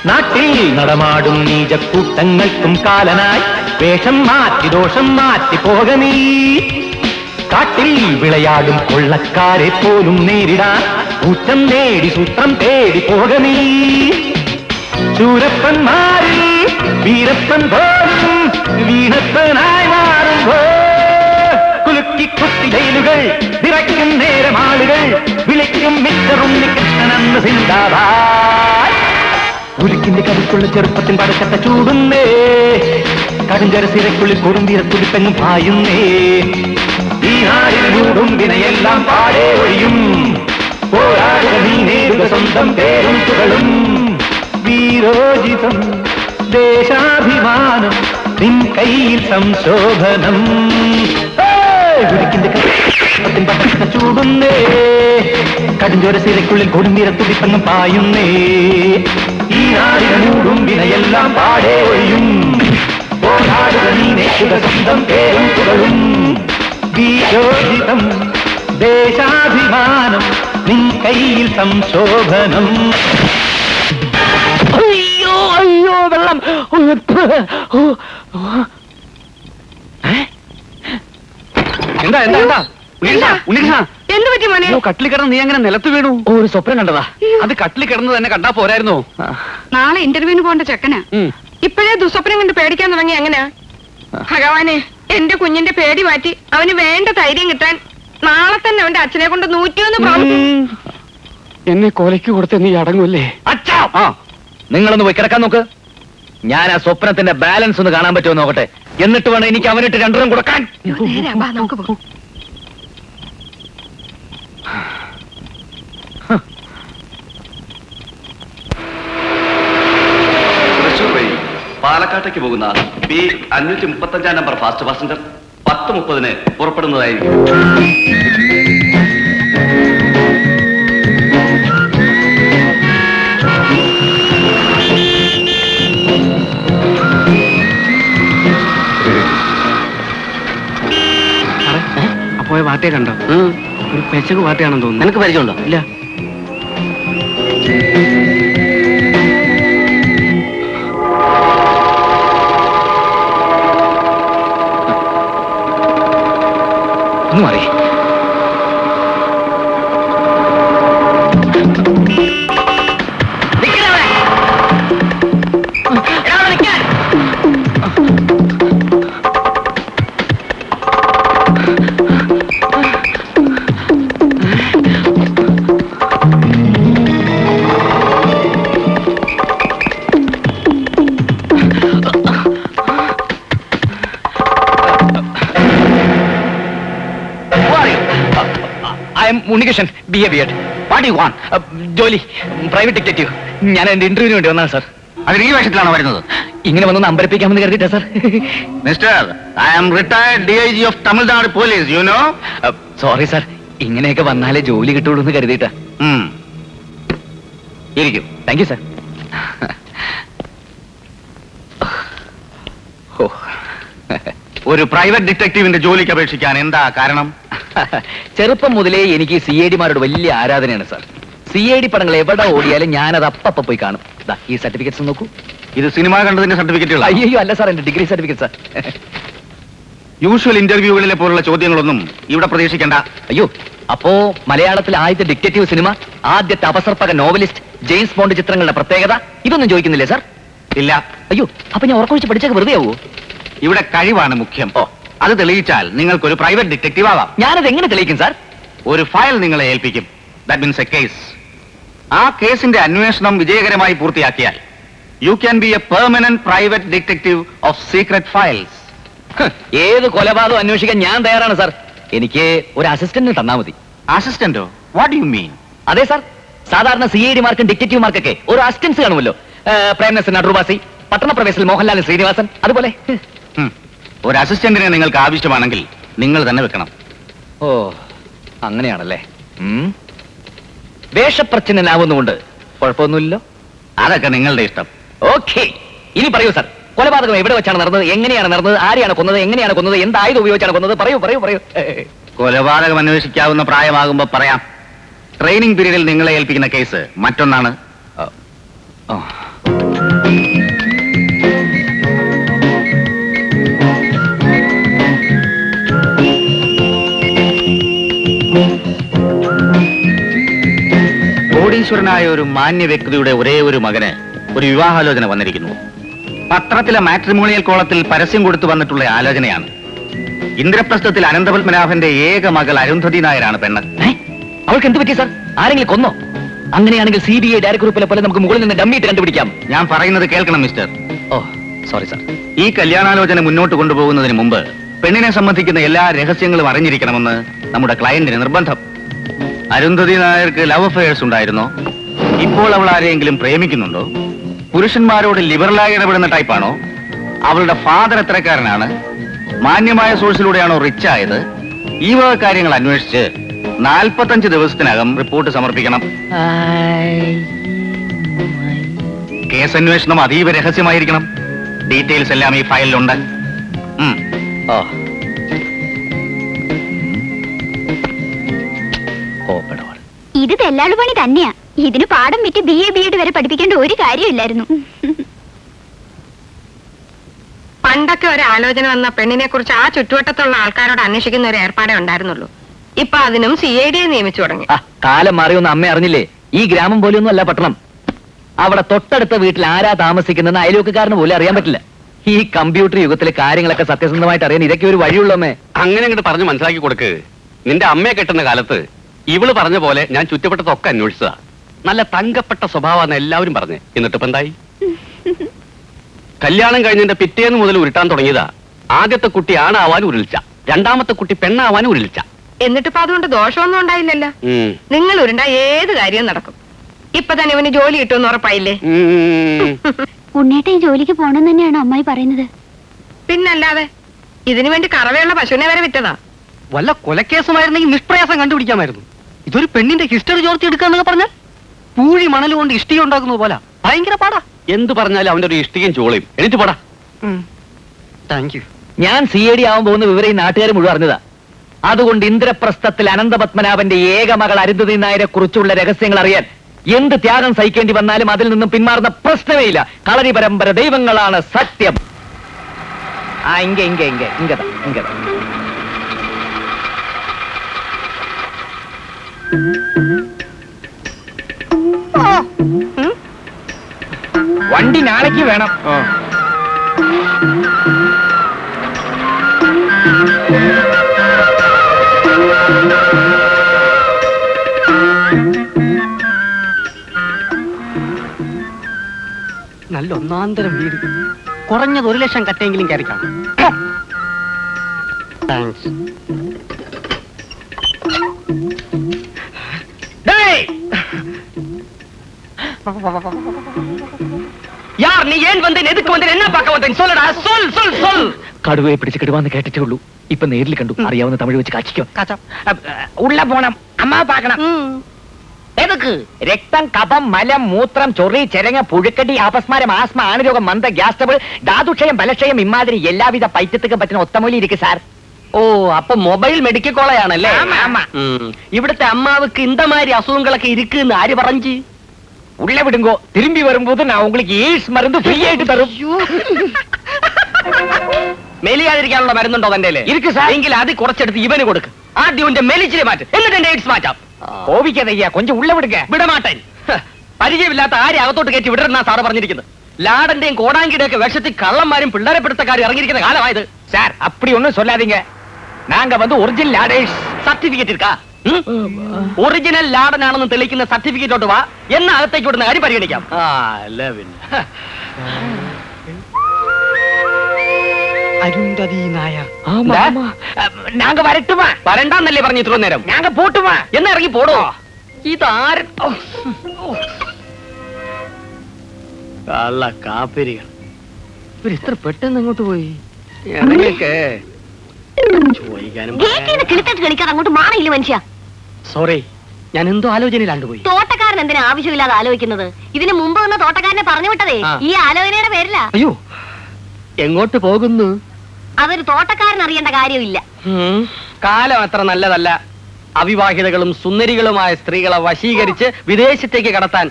നാട്ടിൽ നടമാടും നീചക്കൂട്ടങ്ങൾക്കും കാലനായി വേഷം മാറ്റി ദോഷം മാറ്റി പോക നീ. കാട്ടിൽ വിളയാടും കൊള്ളക്കാരെ പോലും നേരിടാൻ ഊറ്റം നേടി സൂത്രം തേടി പോക നീ. ശൂരപ്പന്മാരിൽ വീരപ്പൻ പോലും വീണപ്പനായി മാറുമ്പോ കുലുക്കി കുത്തി ജയിലുകൾ വിറയ്ക്കും നേരമാളുകൾ വിളിക്കും മിസ്റ്ററുണ്ണി കൃഷ്ണനെന്ന് സിന്ദാബാദ്. ഉരുക്കിന്റെ കരുത്തുള്ള ചെറുപ്പത്തിൻ പടച്ചട്ട ചൂടുന്നേ, കടുംചോര സീരയ്ക്കുള്ളിൽ കൊടുമ്പീര തുടിപ്പെങ്ങും പായുന്നേ. ഈ നാടിന് മൂടും വിനയെല്ലാം പാടേ ഒഴിയും, പോരാടുക നീ നേടുക സ്വന്തം പേരും പുകളും. വീരോജിതം ദേശാഭിമാനം നിൻ കയ്യിൽ സംശോഭനം. ഉരുക്കിന്റെ കരുത്തിൻ പടച്ചട്ട ചൂടുന്നേ, കടുംചോര സീരയ്ക്കുള്ളിൽ കൊടുമ്പീര തുടിപ്പെങ്ങും പായുന്നേ. ഈ നാടിന് മൂടും വിനയെല്ലാം പാടേ ഒഴിയും, പോരാടുക നീ നേടുക സ്വന്തം പേരും പുകളും. വീരോജിതം ദേശാഭിമാനം നിൻ കയ്യിൽ സംശോഭനം. അയ്യോ അയ്യോ വെള്ളം. എന്താ എന്താ എന്താ ഉണ്ണികൃഷ്ണ, എന്ത് പറ്റി മോനെ? കട്ടിൽ കിടന്ന് നീ അങ്ങനെ നിലത്ത് വീണു? ഒരു സ്വപ്നം കണ്ടതാ. അത് കട്ടിൽ കിടന്ന് തന്നെ കണ്ടാ പോരായിരുന്നോ? നാളെ ഇന്റർവ്യൂവിന് പോകേണ്ട ചെക്കനാ. ഇപ്പോഴേ ദുസ്വപ്നം കൊണ്ട് പേടിക്കാൻ തുടങ്ങി എങ്ങനെയാ? ഭഗവാനെ, എന്റെ കുഞ്ഞിന്റെ പേടി മാറ്റി അവന് വേണ്ട ധൈര്യം കിട്ടാൻ നാളെ തന്നെ അവന്റെ അച്ഛനെ കൊണ്ട് 101 എന്നെ കൊലയ്ക്ക് കൊടുത്ത് നീ അടങ്ങൂല്ലേ? അച്ഛാ, നിങ്ങളൊന്ന് പോയി കിടക്കാൻ നോക്ക്. ഞാൻ ആ സ്വപ്നത്തിന്റെ ബാലൻസ് ഒന്ന് കാണാൻ പറ്റുമോ നോക്കട്ടെ. എന്നിട്ട് വേണം എനിക്ക് അവനിട്ട് 2 റൂം കൊടുക്കാൻ. നമുക്ക് പോകാം. തൃശൂർ വഴി പാലക്കാട്ടേക്ക് പോകുന്ന ബി 535 നമ്പർ ഫാസ്റ്റ് പാസഞ്ചർ 10:30 പുറപ്പെടുന്നതായിരിക്കും. അപ്പോയ വാട്ടയെ കണ്ടോ? ഒരു പെശക് വാട്ടയാണെന്ന് തോന്നുന്നു. നിനക്ക് പരിചയമുണ്ടോ? ഇല്ല. ഒന്നും അറിയേ. Unnikrishnan, behaviour. What you want? ജോലി, പ്രൈവറ്റ് ഡിറ്റക്റ്റീവ്. ഞാൻ എന്റെ ഇന്റർവ്യൂവിന് വേണ്ടി വന്നതാണ് സാർ. അതിന് ഈ വേഷത്തിലാണോ വരുന്നത്? ഇങ്ങനെ വന്നൊന്ന് അമ്പരപ്പിക്കാമെന്ന് കരുതിയിട്ടാ sir. Mister, I am retired DIG of Tamil Nadu police, you know. Sorry sir, ഇങ്ങനെയൊക്കെ വന്നാലേ ജോലി കിട്ടുള്ളൂ എന്ന് കരുതിയിട്ടാ. ഇരിക്കും. Thank you sir. ഒരു പ്രൈവറ്റ് ഡിറ്റക്റ്റീവിന്റെ ജോലിക്ക് അപേക്ഷിക്കാൻ എന്താ കാരണം? ചെറുപ്പം മുതലേ എനിക്ക് CID മാരോട് വലിയ ആരാധനയാണ് സാർ. CID പടങ്ങൾ എവിടെ ഓടിയാലും ഞാനത് അപ്പ പോയി കാണും. ഈ സർട്ടിഫിക്കറ്റ്സ് നോക്കൂ. ഇത് സിനിമ കണ്ടതിന്റെ സർട്ടിഫിക്കറ്റുകൾ? അയ്യോ അല്ല സാർ, എന്റെ ഡിഗ്രി സർട്ടിഫിക്കറ്റ് സാർ. യൂഷ്വൽ ഇന്റർവ്യൂകളിലെ പോലുള്ള ചോദ്യങ്ങളൊന്നും ഇവിടെ പ്രതീക്ഷിക്കേണ്ട. അയ്യോ, അപ്പോ മലയാളത്തിലെ ആദ്യത്തെ ഡിറ്റക്റ്റീവ് സിനിമ, ആദ്യത്തെ അപസർപ്പക നോവലിസ്റ്റ്, ജെയിംസ് ബോണ്ട് ചിത്രങ്ങളുടെ പ്രത്യേകത, ഇതൊന്നും ചോദിക്കുന്നില്ലേ സാർ? ഇല്ല. അയ്യോ, അപ്പൊ ഞാൻ ഉറക്കൊഴിച്ച് പഠിച്ചൊക്കെ വെറുതെ ആവോ? ഇവിടെ കഴിവാണ് മുഖ്യം. അത് തെളിയിച്ചാൽ നിങ്ങൾക്കൊരു പ്രൈവറ്റ് ഡിറ്റക്റ്റീവ് ആവാം. ഞാനത് എങ്ങനെ തെളിയിക്കും സാർ? ഒരു ഫയൽ നിങ്ങളെ ഏൽപ്പിക്കും. That means a case. ആ കേസിന്റെ അന്വേഷണം വിജയകരമായി പൂർത്തിയാക്കിയാൽ you can be a permanent private detective of secret files. ഏത് കൊലപാതകം അന്വേഷിക്കാൻ ഞാൻ തയ്യാറാണ് സാർ. എനിക്ക് ഒരു അസിസ്റ്റന്റിന് തന്നാ മതി. അസിസ്റ്റന്റോ? What you mean? അതെ സാർ, സാധാരണ CID മാർക്കും ഡിറ്റക്റ്റീവ്മാർക്കൊക്കെ ഒരു അസിസ്റ്റൻസ് കാണുമല്ലോ. പ്രേംനസൻ അടൂർവാസി, പട്ടണപ്രവേശിൽ മോഹൻലാൽ ശ്രീനിവാസൻ, അതുപോലെ. ഒരു അസിസ്റ്റന്റിനെ നിങ്ങൾക്ക് ആവശ്യമാണെങ്കിൽ നിങ്ങൾ തന്നെ വെക്കണം. ഓ, അങ്ങനെയാണല്ലേ. വേഷപ്രച്ഛന്നനാവുന്നുകൊണ്ട് കുഴപ്പമൊന്നുമില്ലല്ലോ. അതൊക്കെ നിങ്ങളുടെ ഇഷ്ടം. ഓക്കെ, ഇനി പറയൂ സാർ, കൊലപാതകം എവിടെ വെച്ചാണ് നടന്നത്, എങ്ങനെയാണ് നടന്നത്, ആരെയാണ് കൊന്നത്, എങ്ങനെയാണ് കൊന്നത്, എന്ത് ആയുധം ഉപയോഗിച്ചാണ് കൊന്നത്? പറയൂ പറയൂ പറയൂ. കൊലപാതകം അന്വേഷിക്കാവുന്ന പ്രായമാകുമ്പോ പറയാം. ട്രെയിനിങ് പീരീഡിൽ നിങ്ങളെ ഏൽപ്പിക്കുന്ന കേസ് മറ്റൊന്നാണ്. കോടീശ്വരനായ ഒരു മാന്യ വ്യക്തിയുടെ ഒരേ ഒരു മകന് ഒരു വിവാഹാലോചന വന്നിരിക്കുന്നു. പത്രത്തിലെ മാട്രിമോണിയൽ കോളത്തിൽ പരസ്യം കൊടുത്തു വന്നിട്ടുള്ള ആലോചനയാണ്. ഇന്ദ്രപ്രസ്ഥത്തിൽ അനന്തപത്മനാഭന്റെ ഏക മകൾ അരുന്ധതി നായരാണ് പെണ്ണ്. അവൾക്ക് എന്ത് പറ്റി സാർ? ആരെങ്കിലും കൊന്നോ? അങ്ങനെയാണെങ്കിൽ CBI ഡയറക്ടർ ഗ്രൂപ്പിലെ പോലെ നമുക്ക് മുകളിൽ നിന്ന് ഡമ്മിയിട്ട് കണ്ടുപിടിക്കാം. ഞാൻ പറയുന്നത് കേൾക്കണം മിസ്റ്റർ. ഓ, സോറി സാർ. ഈ കല്യാണാലോചന മുന്നോട്ട് കൊണ്ടുപോകുന്നതിന് മുമ്പ് പെണ്ണിനെ സംബന്ധിക്കുന്ന എല്ലാ രഹസ്യങ്ങളും അറിഞ്ഞിരിക്കണമെന്ന് നമ്മുടെ ക്ലയന്റിന് നിർബന്ധം. അരുന്ധതി നായർക്ക് ലവ് അഫയേഴ്സ് ഉണ്ടായിരുന്നോ? ഇപ്പോൾ അവൾ ആരെയെങ്കിലും പ്രേമിക്കുന്നുണ്ടോ? പുരുഷന്മാരോട് ലിബറലായി ഇടപെടുന്ന ടൈപ്പാണോ? അവളുടെ ഫാദർ എത്രക്കാരനാണ്? മാന്യമായ സോഴ്സിലൂടെയാണോ റിച്ച് ആയത്? ഈ വക കാര്യങ്ങൾ അന്വേഷിച്ച് 45 ദിവസത്തിനകം റിപ്പോർട്ട് സമർപ്പിക്കണം. കേസ് അന്വേഷണം അതീവ രഹസ്യമായിരിക്കണം. ഡീറ്റെയിൽസ് എല്ലാം ഈ ഫയലിലുണ്ട്. ഇത് തെല്ലാളു പണി തന്നെയാ. ഇതിന് പാഠം വിറ്റ് BA BEd വരെ പഠിപ്പിക്കേണ്ട ഒരു കാര്യമില്ലായിരുന്നു. പണ്ടൊക്കെ ഒരു ആലോചന വന്ന പെണ്ണിനെ കുറിച്ച് ആ ചുറ്റുവട്ടത്തുള്ള ആൾക്കാരോട് അന്വേഷിക്കുന്ന ഒരു ഏർപ്പാടേ ഉണ്ടായിരുന്നുള്ളൂ. ഇപ്പൊ അതിനും CID നിയമിച്ചു തുടങ്ങി. കാലം മാറിയൊന്നും അമ്മ അറിഞ്ഞില്ലേ? ഈ ഗ്രാമം പോലെയൊന്നും അല്ല പട്ടണം. അവിടെ തൊട്ടടുത്ത വീട്ടിൽ ആരാ താമസിക്കുന്നത് അയൽവക്കാരന് പോലും അറിയാൻ പറ്റില്ല. ഈ കമ്പ്യൂട്ടർ യുഗത്തിലെ കാര്യങ്ങളൊക്കെ സത്യസന്ധമായിട്ട് അറിയാൻ ഇതൊക്കെ ഒരു വഴിയുള്ളമ്മേ. അങ്ങനെ അങ്ങോട്ട് പറഞ്ഞ് മനസ്സിലാക്കി കൊടുക്ക്. നിന്റെ അമ്മയെ കെട്ടുന്ന കാലത്ത് ഇവള് പറഞ്ഞ പോലെ ഞാൻ ചുറ്റപ്പെട്ടതൊക്കെ അന്വേഷിച്ചതാ. നല്ല തങ്കപ്പെട്ട സ്വഭാവമാണ് എല്ലാവരും പറഞ്ഞ്. എന്നിട്ടിപ്പോ എന്തായി? കല്യാണം കഴിഞ്ഞതിന്റെ പിറ്റേന്ന് മുതൽ ഉരുട്ടാൻ തുടങ്ങിയതാ. ആദ്യത്തെ കുട്ടി ആണാവാൻ ഉരുളിച്ച, രണ്ടാമത്തെ കുട്ടി പെണ്ണാവാൻ ഉരുളിച്ച. എന്നിട്ടിപ്പോ അതുകൊണ്ട് ദോഷമൊന്നും ഉണ്ടായില്ലല്ലോ. നിങ്ങൾ ഉരുണ്ട ഏത് കാര്യവും നടക്കും. ഇപ്പൊ തന്നെ ഇവന് ജോലി കിട്ടുമെന്ന് ഉറപ്പായില്ലേ? ഉണ്ണേട്ട ഈ ജോലിക്ക് പോണെന്ന് തന്നെയാണോ അമ്മായി പറയുന്നത്? പിന്നല്ലാതെ ഇതിനു വേണ്ടി കറവയുള്ള പശുവിനെ വരെ വിറ്റതാ. വല്ല കൊലക്കേസുമായിരുന്നെങ്കിൽ നിഷ്പ്രയാസം കണ്ടുപിടിക്കാമായിരുന്നു. ഇതൊരു പെണ്ണിന്റെ ഹിസ്റ്ററി ചോർത്തി എടുക്കാന്നൊക്കെ പറഞ്ഞാൽ പൂഴി മണൽ കൊണ്ട് ഇഷ്ടിക ഉണ്ടാക്കുന്നത് പോലെ ഭയങ്കര പാടാ. എന്ത് പറഞ്ഞാലും അവന്റെ ഒരു ഇഷ്ടികയും ചോളയും. എനിക്ക് പോടാ. Thank you. ഞാൻ CID ആവാൻ പോകുന്ന വിവരം ഈ നാട്ടുകാർ മുഴുവൻ അറിഞ്ഞതാ. അതുകൊണ്ട് ഇന്ദ്രപ്രസ്ഥത്തിൽ അനന്തപത്മനാഭന്റെ ഏക മകൾ അരുന്ധതി നായരെ കുറിച്ചുള്ള രഹസ്യങ്ങൾ അറിയാൻ എന്ത് ത്യാഗം സഹിക്കേണ്ടി വന്നാലും അതിൽ നിന്നും പിന്മാറുന്ന പ്രശ്നമേ ഇല്ല. കളരി പരമ്പര ദൈവങ്ങളാണ് സത്യം. ഇങ്ങതാ വണ്ടി നാളേക്ക് വേണം. നല്ല ഒന്നാന്തരം വീട്. കുറഞ്ഞത് 1 ലക്ഷം കട്ടെങ്കിലും കയറി കാണും. താങ്ക്സ്. யார் நீ ஏன் வந்தேன் எதுக்கு வந்தேன் என்ன பார்க்க வந்தேன் சொல்லடா சொல் சொல் சொல். കടുവയെ പിടിച്ച് കിടുവാന്ന് കേട്ടിട്ടേ ഉള്ളൂ. ഇപ്പൊ നേരിൽ കണ്ടു. അറിയാവുന്ന തമിഴ് വെച്ച് കാച്ചിക്കോ. ഉള്ള പോണം അമ്മ പാക്കണം. എതുക്ക്? രക്തം, കഫം, മലം, മൂത്രം, ചൊറി, ചെരങ്ങ, പുഴുക്കടി, അപസ്മാരം, ആസ്മ, ആണുരോഗം, മന്ദ, ഗ്യാസ് ട്രബിൾ, ധാതുക്ഷയം, ബലക്ഷയം ഇമാതിരി എല്ലാവിധ പൈറ്റത്തുക്കും പറ്റുന്ന ഒത്തമൂലി ഇരിക്കും സാർ. ഓ, അപ്പൊ മൊബൈൽ മെഡിക്കൽ കോളേജാണല്ലേ? ഇവിടുത്തെ അമ്മാവുക്ക് ഇന്തമാതിരി അസുഖങ്ങളൊക്കെ ഇരിക്കുന്നു ആര് പറഞ്ഞു? ഉള്ള വിടുങ്കോ തിരുമ്പി വരുമ്പോത് ഞാൻ உங்களுக்கு AIDS മരുന്ന് ഫ്രീ ആയിട്ട് തരും. മെലിയാതിരിക്കാനുള്ള മരുന്നുണ്ടോ തന്റെ? ഇരിക്കു സാർ. എങ്കിൽ അത് കുറച്ചെടുത്ത് ഇവന് കൊടുക്ക്. ആദ്യം എന്റെ മെലിച്ചിലെ മാറ്റും, എന്നിട്ട് എന്റെ AIDS മാറ്റാം. കോപിക്കാതയ്യ കൊഞ്ചം ഉള്ള വിടുക. വിടമാട്ടൻ. പരിചയമില്ലാത്ത ആരെ അകത്തോട്ട് കയറ്റി വിടരുന്നാ സാറ് പറഞ്ഞിരിക്കുന്നത്. ലാടന്റെയും കോടാങ്കിയുടെ ഒക്കെ വേഷത്തിൽ കള്ളന്മാരും പിള്ളേരെ പിടുത്തക്കാരും ഇറങ്ങിയിരിക്കുന്ന കാലമായത്. സാർ அப்படி ஒண்ணும் சொல்லாதீங்க. நாங்க வந்து ஒரிஜினல் ലാഡേഴ്സ്. സർട്ടിഫിക്കറ്റ് എടുക്കാ. ഒറിജിനൽ ലാടനാണെന്ന് തെളിയിക്കുന്ന സർട്ടിഫിക്കറ്റോട്ട് വാ. എന്ന അകത്തേക്ക് വിടുന്ന കാര്യം പരിഗണിക്കാം. അരുന്ധതി നായർ. நாங்க வரட்டுமா? വരണ്ടാന്നല്ലേ പറഞ്ഞു ഇത്ര നേരം? நாங்க போட்டுமா? എന്നാ ഇറങ്ങി പോടോ. ഇതാര് കള്ള കാപ്പിരികൾ. ഇവർ ഇത്ര പെട്ടെന്ന് അങ്ങോട്ട് പോയി? ഇറങ്ങിയൊക്കെ ചോദിക്കാനും കളിക്കാൻ അങ്ങോട്ട് മാറിയില്ല മനുഷ്യ. സോറി, ഞാൻ എന്തോ ആലോചനയിലാണ്ട് പോയി. തോട്ടക്കാരൻ എന്തിനാ ആവശ്യമില്ലാതെ ആലോചിക്കുന്നത്? ഇതിന് മുമ്പ് വന്ന തോട്ടക്കാരനെ പറഞ്ഞു വിട്ടതേ ഈ ആലോചനയുടെ പേരില. അയ്യോ, എങ്ങോട്ട് പോകുന്നു? അതൊരു തോട്ടക്കാരൻ അറിയേണ്ട കാര്യമില്ല. കാലം അത്ര നല്ലതല്ല. അവിവാഹിതകളും സുന്ദരികളുമായ സ്ത്രീകളെ വശീകരിച്ച് വിദേശത്തേക്ക് കടത്താൻ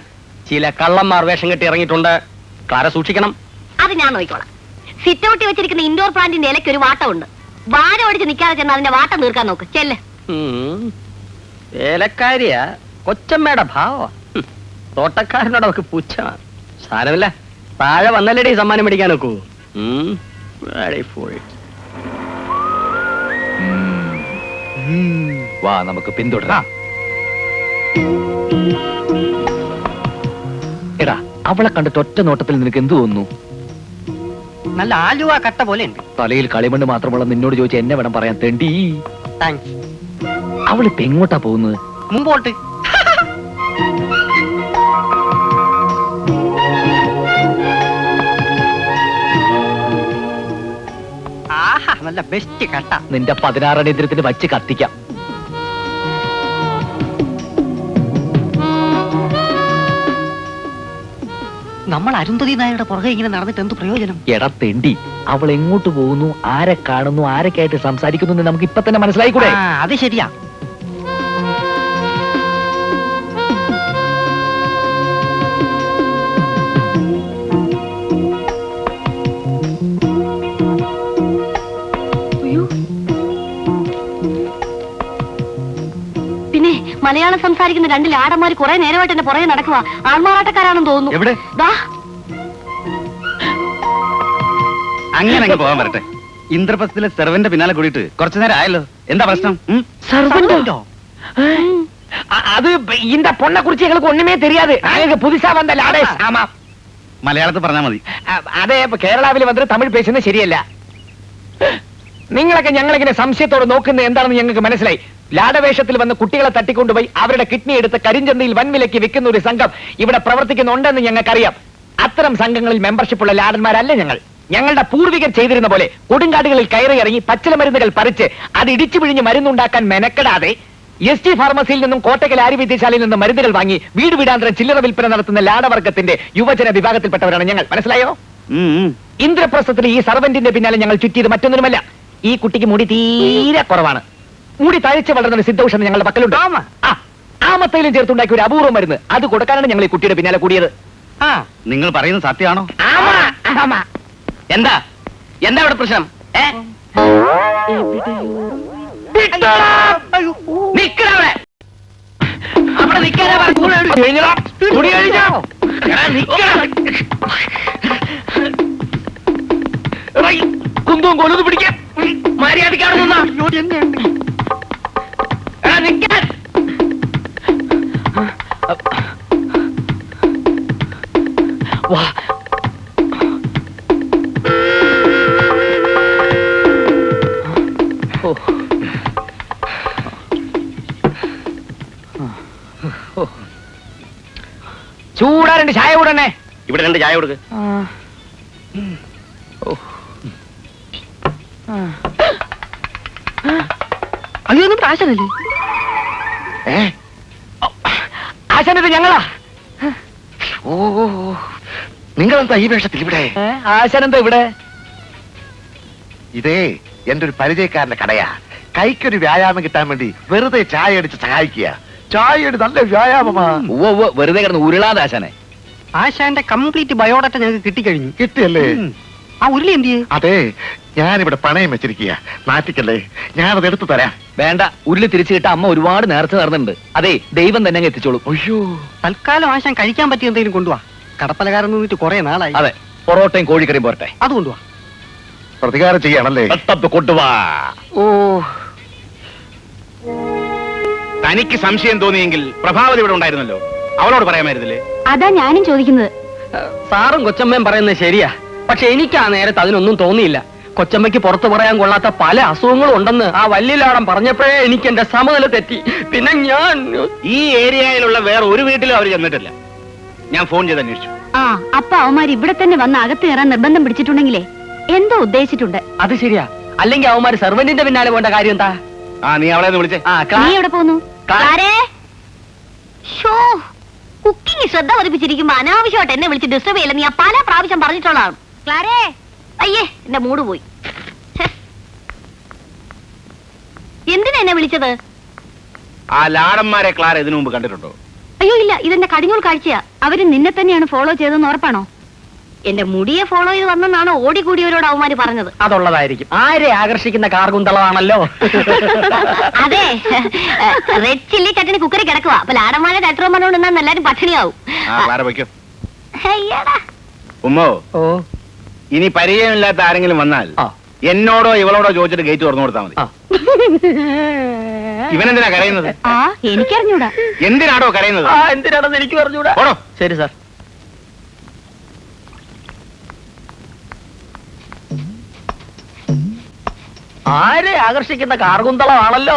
ചില കള്ളന്മാർ വേഷം കെട്ടി ഇറങ്ങിയിട്ടുണ്ട്. ക്ലാര സൂക്ഷിക്കണം. അത് ഞാൻ നോക്കിക്കോളാം. സിറ്റ് ഔട്ടി വെച്ചിരിക്കുന്ന ഇൻഡോർ പ്ലാന്റിന്റെ ഇലയ്ക്ക് ഒരു വാട്ടമുണ്ട്. വാഴ ഓടിച്ച് നിൽക്കാതെ ചെന്ന് അതിന്റെ വാട്ടം തീർക്കാൻ നോക്ക്. ചെല്ല്. വേലക്കാരിയാ, കൊച്ചമ്മയുടെ ഭാവ. തോട്ടക്കാരനോട് അവർക്ക് പുച്ഛമാണ്. സാരമില്ല, താഴെ വന്നല്ലേടി സമ്മാനം മേടിക്കാൻ നോക്കൂ. വാ നമുക്ക് പിന്തുടരാം. എടാ, അവളെ കണ്ടിട്ട് ഒറ്റ നോട്ടത്തിൽ നിനക്ക് എന്ത് തോന്നുന്നു? നല്ല ആലുവ കട്ട പോലെ ഉണ്ട്. തലയിൽ കളിമണ്ണ് മാത്രമുള്ള നിന്നോട് ചോദിച്ച എന്നെ വേണം പറയാൻ തെണ്ടി. താങ്ക്സ്. അവളിപ്പോ എങ്ങോട്ടാ പോകുന്നത്? മുമ്പോട്ട്. ആഹാ, നല്ല ബെസ്റ്റ് കട്ട. നിന്റെ 16 അടിയന്തരത്തിന് വച്ച് കത്തിക്കാം. നമ്മൾ അരുന്ധതി നായരുടെ പുറകെ ഇങ്ങനെ നടന്നിട്ട് എന്ത് പ്രയോജനം? എടാ തെണ്ടി, അവൾ എങ്ങോട്ട് പോകുന്നു, ആരെ കാണുന്നു, ആരൊക്കെയായിട്ട് സംസാരിക്കുന്നു എന്ന് നമുക്ക് ഇപ്പൊ തന്നെ മനസ്സിലായിക്കൂടെ? അത് ശരിയാ. മലയാളം സംസാരിക്കുന്ന രണ്ട് ലാടന്മാർ കുറെ നേരമായിട്ട് എന്നെ പുറകെ നടക്കുക. ആൾമാറാട്ടക്കാരാണെന്ന് തോന്നുന്നു. എവിടെ? ദാ. അങ്ങനെ അങ്ങ് പോകാൻ വരട്ടെ. ഇന്ദ്രപ്രസ്ഥത്തിലെ സെർവന്റെ പിന്നാലെ കൂടിയിട്ട് കുറച്ചു നേരം ആയല്ലോ. എന്താ പ്രശ്നം? സർവന്റോ? அது இந்த பொண்ணை குறிச்சு எங்களுக்கு ஒண்ணுமே தெரியாது. நாங்க புதுசா வந்த லாடேஷ். ஆமா, മലയാളത്തിൽ പറഞ്ഞാൽ മതി. അതേ ഇപ്പൊ കേരളാവിൽ വന്നിട്ട് തമിഴ് പേശുന്നത് ശരിയല്ല. നിങ്ങളൊക്കെ ഞങ്ങളിങ്ങനെ സംശയത്തോടെ നോക്കുന്നത് എന്താണെന്ന് ഞങ്ങൾക്ക് മനസ്സിലായി. ലാടവേഷത്തിൽ വന്ന് കുട്ടികളെ തട്ടിക്കൊണ്ടുപോയി അവരുടെ കിഡ്നി എടുത്ത് കരിഞ്ചന്തയിൽ വൻവിലയ്ക്ക് വിൽക്കുന്ന ഒരു സംഘം ഇവിടെ പ്രവർത്തിക്കുന്നുണ്ടെന്ന് ഞങ്ങൾക്കറിയാം. അത്തരം സംഘങ്ങളിൽ മെമ്പർഷിപ്പ് ഉള്ള ലാടന്മാരല്ല ഞങ്ങൾ. ഞങ്ങളുടെ പൂർവികർ ചെയ്തിരുന്ന പോലെ കൊടുങ്കാടുകളിൽ കയറി ഇറങ്ങി പച്ചിലമരുന്നുകൾ പറിച്ച് അത് ഇടിച്ചു പിഴിഞ്ഞ് മരുന്നുണ്ടാക്കാൻ മെനക്കെടാതെ ST ഫാർമസിയിൽ നിന്നും കോട്ടക്കൽ ആര്യവൈദ്യശാലയിൽ നിന്നും മരുന്നുകൾ വാങ്ങി വീട് വീടാന്തരം ചില്ലറ വിൽപ്പന നടത്തുന്ന ലാടവർഗത്തിന്റെ യുവജന വിഭാഗത്തിൽപ്പെട്ടവരാണ് ഞങ്ങൾ. മനസ്സിലായോ? ഇന്ദ്രപ്രസ്ഥത്തിൽ ഈ സർവന്റിന്റെ പിന്നാലെ ഞങ്ങൾ ചുറ്റിയത് മറ്റൊന്നുമല്ല. ഈ കുട്ടിക്ക് മുടി തീരെ കുറവാണ്. മുടി തഴച്ച് വളർന്ന ഒരു സിദ്ധൌഷധം ഞങ്ങളുടെ പക്കലുണ്ട്. ആമത്തയിലും ചേർത്തുണ്ടാക്കിയ ഒരു അപൂർവം മരുന്ന് അത് കൊടുക്കാനാണ് ഞങ്ങൾ ഈ കുട്ടിയുടെ പിന്നാലെ കൂടിയത്. നിങ്ങൾ പറയുന്നത് സത്യമാണോ? എന്താ എന്താ ഇവിടെ പ്രശ്നം? നിക്കണവിടെ അവിടെ നിൽക്കാനാ കുന്തവും കൊലുത് പിടിക്കാൻ മര്യാദക്കാണ് നിൽക്കാൻ. വാ ചൂടാ രണ്ട് ചായ കൂടണേ. ഇവിടെ രണ്ട് ചായ കൊടുക്ക്. അയ്യോ, ഒന്നും ആശാനല്ലേ? ആശാനത് ഞങ്ങളാ. ഓ, നിങ്ങളെന്താ ഈ വേഷത്തിൽ ഇവിടെ? ആശാനെന്താ ഇവിടെ? ഇതേ എന്റെ ഒരു പരിചയക്കാരന്റെ കടയാ. കൈക്കൊരു വ്യായാമം കിട്ടാൻ വേണ്ടി വെറുതെ ചായ അടിച്ച് സഹായിക്കുക. ചായയുടെ നല്ല വ്യായാമമാ. വെറുതെ കിടന്ന് ഉരുളാതെ ആശാനെ. ആശാന്റെ കംപ്ലീറ്റ് ബയോഡാറ്റ ഞങ്ങൾക്ക് കിട്ടിക്കഴിഞ്ഞു. കിട്ടിയല്ലേ? ആ ഉരുളി എന്ത് ചെയ്യേ? അതെ, ഞാനിവിടെ പണയം വെച്ചിരിക്കുക. നാട്ടിക്കല്ലേ, ഞാനത് എടുത്തു തരാം. വേണ്ട, ഉരുളി തിരിച്ചു കിട്ടാൻ അമ്മ ഒരുപാട് നേർച്ച നടന്നിട്ടുണ്ട്. അതെ, ദൈവം തന്നെ അങ്ങ് എത്തിച്ചോളും. അയ്യോ, തൽക്കാലം ആശാൻ കഴിക്കാൻ പറ്റിയ എന്തെങ്കിലും കൊണ്ടുപോവാ. കടപ്പലകാരൻ നിന്നിട്ട് കുറെ നാളായി. അതെ, പൊറോട്ടയും കോഴിക്കറിയും പോരട്ടെ. അത് കൊണ്ടുപോവാ. പ്രതികാരം ചെയ്യാണല്ലേ? കൊണ്ടുവാ. ഓ, തനിക്ക് സംശയം തോന്നിയെങ്കിൽ പ്രഭാവതി ഇവിടെ ഉണ്ടായിരുന്നല്ലോ, അവളോട് പറയാമായിരുന്നില്ലേ? അതാ ഞാനും ചോദിക്കുന്നത്. സാറും കൊച്ചമ്മയും പറയുന്നത് ശരിയാ. പക്ഷെ എനിക്ക് ആ നേരത്ത് അതിനൊന്നും തോന്നിയില്ല. കൊച്ചമ്മയ്ക്ക് പുറത്തു പറയാൻ കൊള്ളാത്ത പല അസുഖങ്ങളും ഉണ്ടെന്ന് ആ വല്യലാടം പറഞ്ഞപ്പോഴേ എനിക്ക് എന്റെ സമനില തെറ്റി. പിന്നെ ഞാൻ ഈ ഏരിയയിലുള്ള വേറെ ഒരു വീട്ടിലും അവർ ചെന്നിട്ടില്ല. ഞാൻ ഫോൺ ചെയ്ത് അന്വേഷിച്ചു. ആ, അപ്പ അവന്മാർ ഇവിടെ തന്നെ വന്ന് അകത്ത് കയറാൻ നിർബന്ധം പിടിച്ചിട്ടുണ്ടെങ്കിലേ എന്തോ ഉദ്ദേശിച്ചിട്ടുണ്ട്. അത് ശരിയാ. അല്ലെങ്കിൽ അവന്മാര് സെർവന്റിന്റെ പിന്നാലെ പോകേണ്ട കാര്യം എന്താ? നീ അവളെ ഒന്ന് വിളിച്ചേ. നീ എവിടെ പോന്നു? കുക്കിംഗ് ശ്രദ്ധ പതിപ്പിച്ചിരിക്കുമ്പോ അനാവശ്യമായിട്ട് എന്നെ വിളിച്ച് ഡിസ്റ്റർബ് ചെയ്യില്ല. നീ പല പ്രാവശ്യം പറഞ്ഞിട്ടുള്ളതാണ്. ക്ലാരേ, അയ്യേ, എന്റെ മൂഡ് പോയി. എന്തിനാ എന്നെ വിളിച്ചത്? ആ ലാടന്മാരെ ക്ലാര ഇതിനു മുമ്പ് കണ്ടിട്ടുണ്ടോ? അയ്യോ ഇല്ല, ഇതെന്റെ കടിഞ്ഞൂൽ കാഴ്ചയാ. അവര് നിന്നെ തന്നെയാണ് ഫോളോ ചെയ്തെന്ന് ഉറപ്പാണോ? എന്റെ മുടിയെ ഫോളോ ചെയ്ത് വന്നെന്നാണ് ഓടിക്കൂടിയവരോട് അവന്മാര് പറഞ്ഞത്. അതുള്ളതായിരിക്കും. ആരെ ആകർഷിക്കുന്ന കാർഗുന്തളമാണല്ലോ. അതെ, റെഡ് ചില്ലി ചട്ടണി കുക്കറി കിടക്കുക. അപ്പൊ ലാടന്മാരെ ചട്ടറും പറഞ്ഞുകൊണ്ടിരുന്നാൽ എല്ലാരും പട്ടിണിയാവും. ഉമ്മോ, ഓ, ഇനി പരിചയമില്ലാത്ത ആരെങ്കിലും വന്നാൽ എന്നോടോ ഇവളോടോ ചോദിച്ചിട്ട് ഗേറ്റ് തുറന്നു കൊടുത്താൽ മതി. ഇവനെന്തിനാ കരയുന്നത്? ആ, എനിക്കറിഞ്ഞൂടാ. എന്തിനാടോ കരയുന്നത്? എന്തിനാണെന്ന് എനിക്ക് പറഞ്ഞൂടാ. ഓടോ. ശരി സാർ. ആരെ ആകർഷിക്കുന്ന കാർഗുന്തളമാണല്ലോ.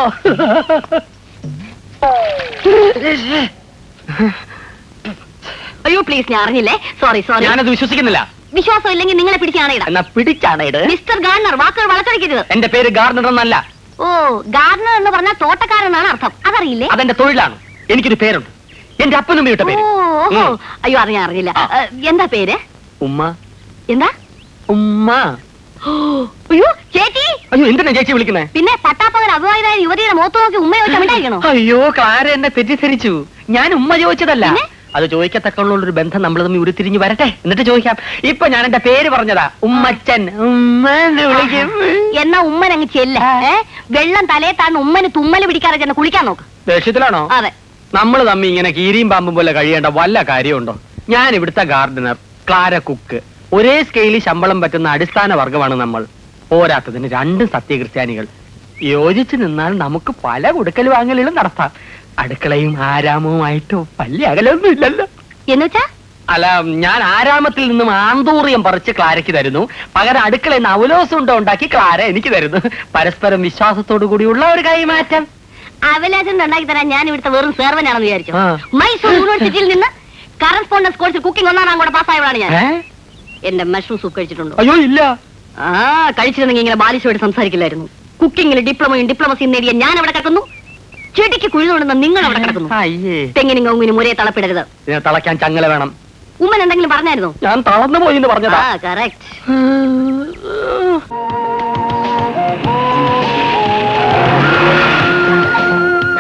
അയ്യോ പ്ലീസ്, ഞാൻ അറിഞ്ഞില്ലേ. Sorry sorry. ഞാനത് വിശ്വസിക്കുന്നില്ല. വിശ്വാസം ഇല്ലെങ്കിൽ നിങ്ങളെ പിടിച്ചാണേടാ. എന്നാ പിടിച്ചാണേട്. മിസ്റ്റർ ഗാർണർ, വാക്കുകൾ വളച്ചടിക്കരുത്. എന്റെ പേര് ഗാർഡനർ എന്നല്ല. ഓ, ഗാർണർ എന്ന് പറഞ്ഞാൽ തോട്ടക്കാരനാണ് അർത്ഥം. അതറിയില്ലേ? അതെന്റെ തൊഴിലാണ്. എനിക്കൊരു പേരുണ്ട്. എന്റെ അപ്പനും വീട്ട പേര്. ഓ, അയ്യോ അറിഞ്ഞില്ല. എന്താ പേര്? ഉമ്മ. എന്താ? ഉമ്മ. അയ്യോ ചേച്ചി. അയ്യോ, എന്തിനാ ചേച്ചി വിളിക്കുന്നേ? പിന്നെ പട്ടാപ്പകൽ അവിവാഹിതായ യുവതിയുടെ മുഖത്ത് നോക്കി ഉമ്മ ചോദിച്ചാണോ? അയ്യോ, ക്ലാര എന്നെ തെറ്റിദ്ധരിച്ചു. ഞാൻ ഉമ്മ ചോദിച്ചതല്ല. അത് ചോദിക്കത്തക്കുള്ള ഒരു ബന്ധം നമ്മൾ തമ്മിൽ ഉരുത്തിരിഞ്ഞ് വരട്ടെ, എന്നിട്ട് ചോദിക്കാം. ഇപ്പൊ ഞാൻ എന്റെ പേര് പറഞ്ഞതാ, ഉമ്മച്ചൻ. ഉമ്മ വിളിക്കും. എന്നാ ഉമ്മൻ അങ്ങ് ചെല്ല. വെള്ളം തലയെ താഴ്ന്ന് ഉമ്മന് തുമ്മല് പിടിക്കാതെ ചെന്ന് കുളിക്കാൻ നോക്ക്. ദേഷ്യത്തിലാണോ? അതെ. നമ്മൾ തമ്മി ഇങ്ങനെ കീരിയും പാമ്പും പോലെ കഴിയേണ്ട വല്ല കാര്യമുണ്ടോ? ഞാൻ ഇവിടുത്തെ ഗാർഡനർ, ക്ലാര കുക്ക്, ഒരേ സ്കെയിലിൽ ശമ്പളം പറ്റുന്ന അടിസ്ഥാന വർഗമാണ് നമ്മൾ. പോരാത്തതിന് രണ്ടും സത്യക്രിസ്ത്യാനികൾ. യോജിച്ചു നിന്നാൽ നമുക്ക് പല കൊടുക്കൽ വാങ്ങലുകളും നടത്താം. അടുക്കളയും ആരാമവുമായിട്ട് വലിയ അകലൊന്നും ഇല്ലല്ലോ. എന്നുവെച്ചാ? അല്ല, ഞാൻ ആരാമത്തിൽ നിന്നും ആന്തൂറിയം പറിച്ച് ക്ലാരയ്ക്ക് തരുന്നു, പകരം അടുക്കളയിൽ നിന്ന് അവലോസുണ്ട ഉണ്ടാക്കി ക്ലാര എനിക്ക് തരുന്നു. പരസ്പരം വിശ്വാസത്തോടു കൂടിയുള്ള ഒരു കൈമാറ്റം. അവലാസം ഉണ്ടാക്കി തരാൻ ഞാൻ ഇവിടുത്തെ വെറും സെർവനാണെന്ന് വിചാരിച്ചു. മൈസൂർ യൂണിവേഴ്സിറ്റിയിൽ നിന്ന് കറസ്പോണ്ടൻസ് കോഴ്സിൽ കുക്കിംഗ് ഒന്നാം കൂടെ പാസ്സായവളാണ് ഞാൻ. എന്റെ മഷ്റൂം സൂപ്പ് കഴിച്ചിട്ടുണ്ടോ? അയ്യോ ഇല്ല. കഴിച്ചിരുന്നെങ്കിൽ ഇങ്ങനെ ബാലിശോട് സംസാരിക്കില്ലായിരുന്നു. കുക്കിംഗിൽ ഡിപ്ലോമയും ഡിപ്ലോമസിയും നേടിയ ഞാൻ അവിടെ കിടക്കുന്നു, ചെടിക്ക് കുഴിതുകൊണ്ടെന്ന് നിങ്ങൾ അവിടെ കിടക്കുന്നു. തെങ്ങിനും കവുങ്ങിനും ഒരേ തളപ്പിടരുത്. തളയ്ക്കാൻ ചങ്ങല വേണം. ഉമ്മൻ എന്തെങ്കിലും പറഞ്ഞായിരുന്നോ? ഞാൻ തളർന്നു പോയി എന്ന് പറഞ്ഞതാ. കറക്റ്റ്.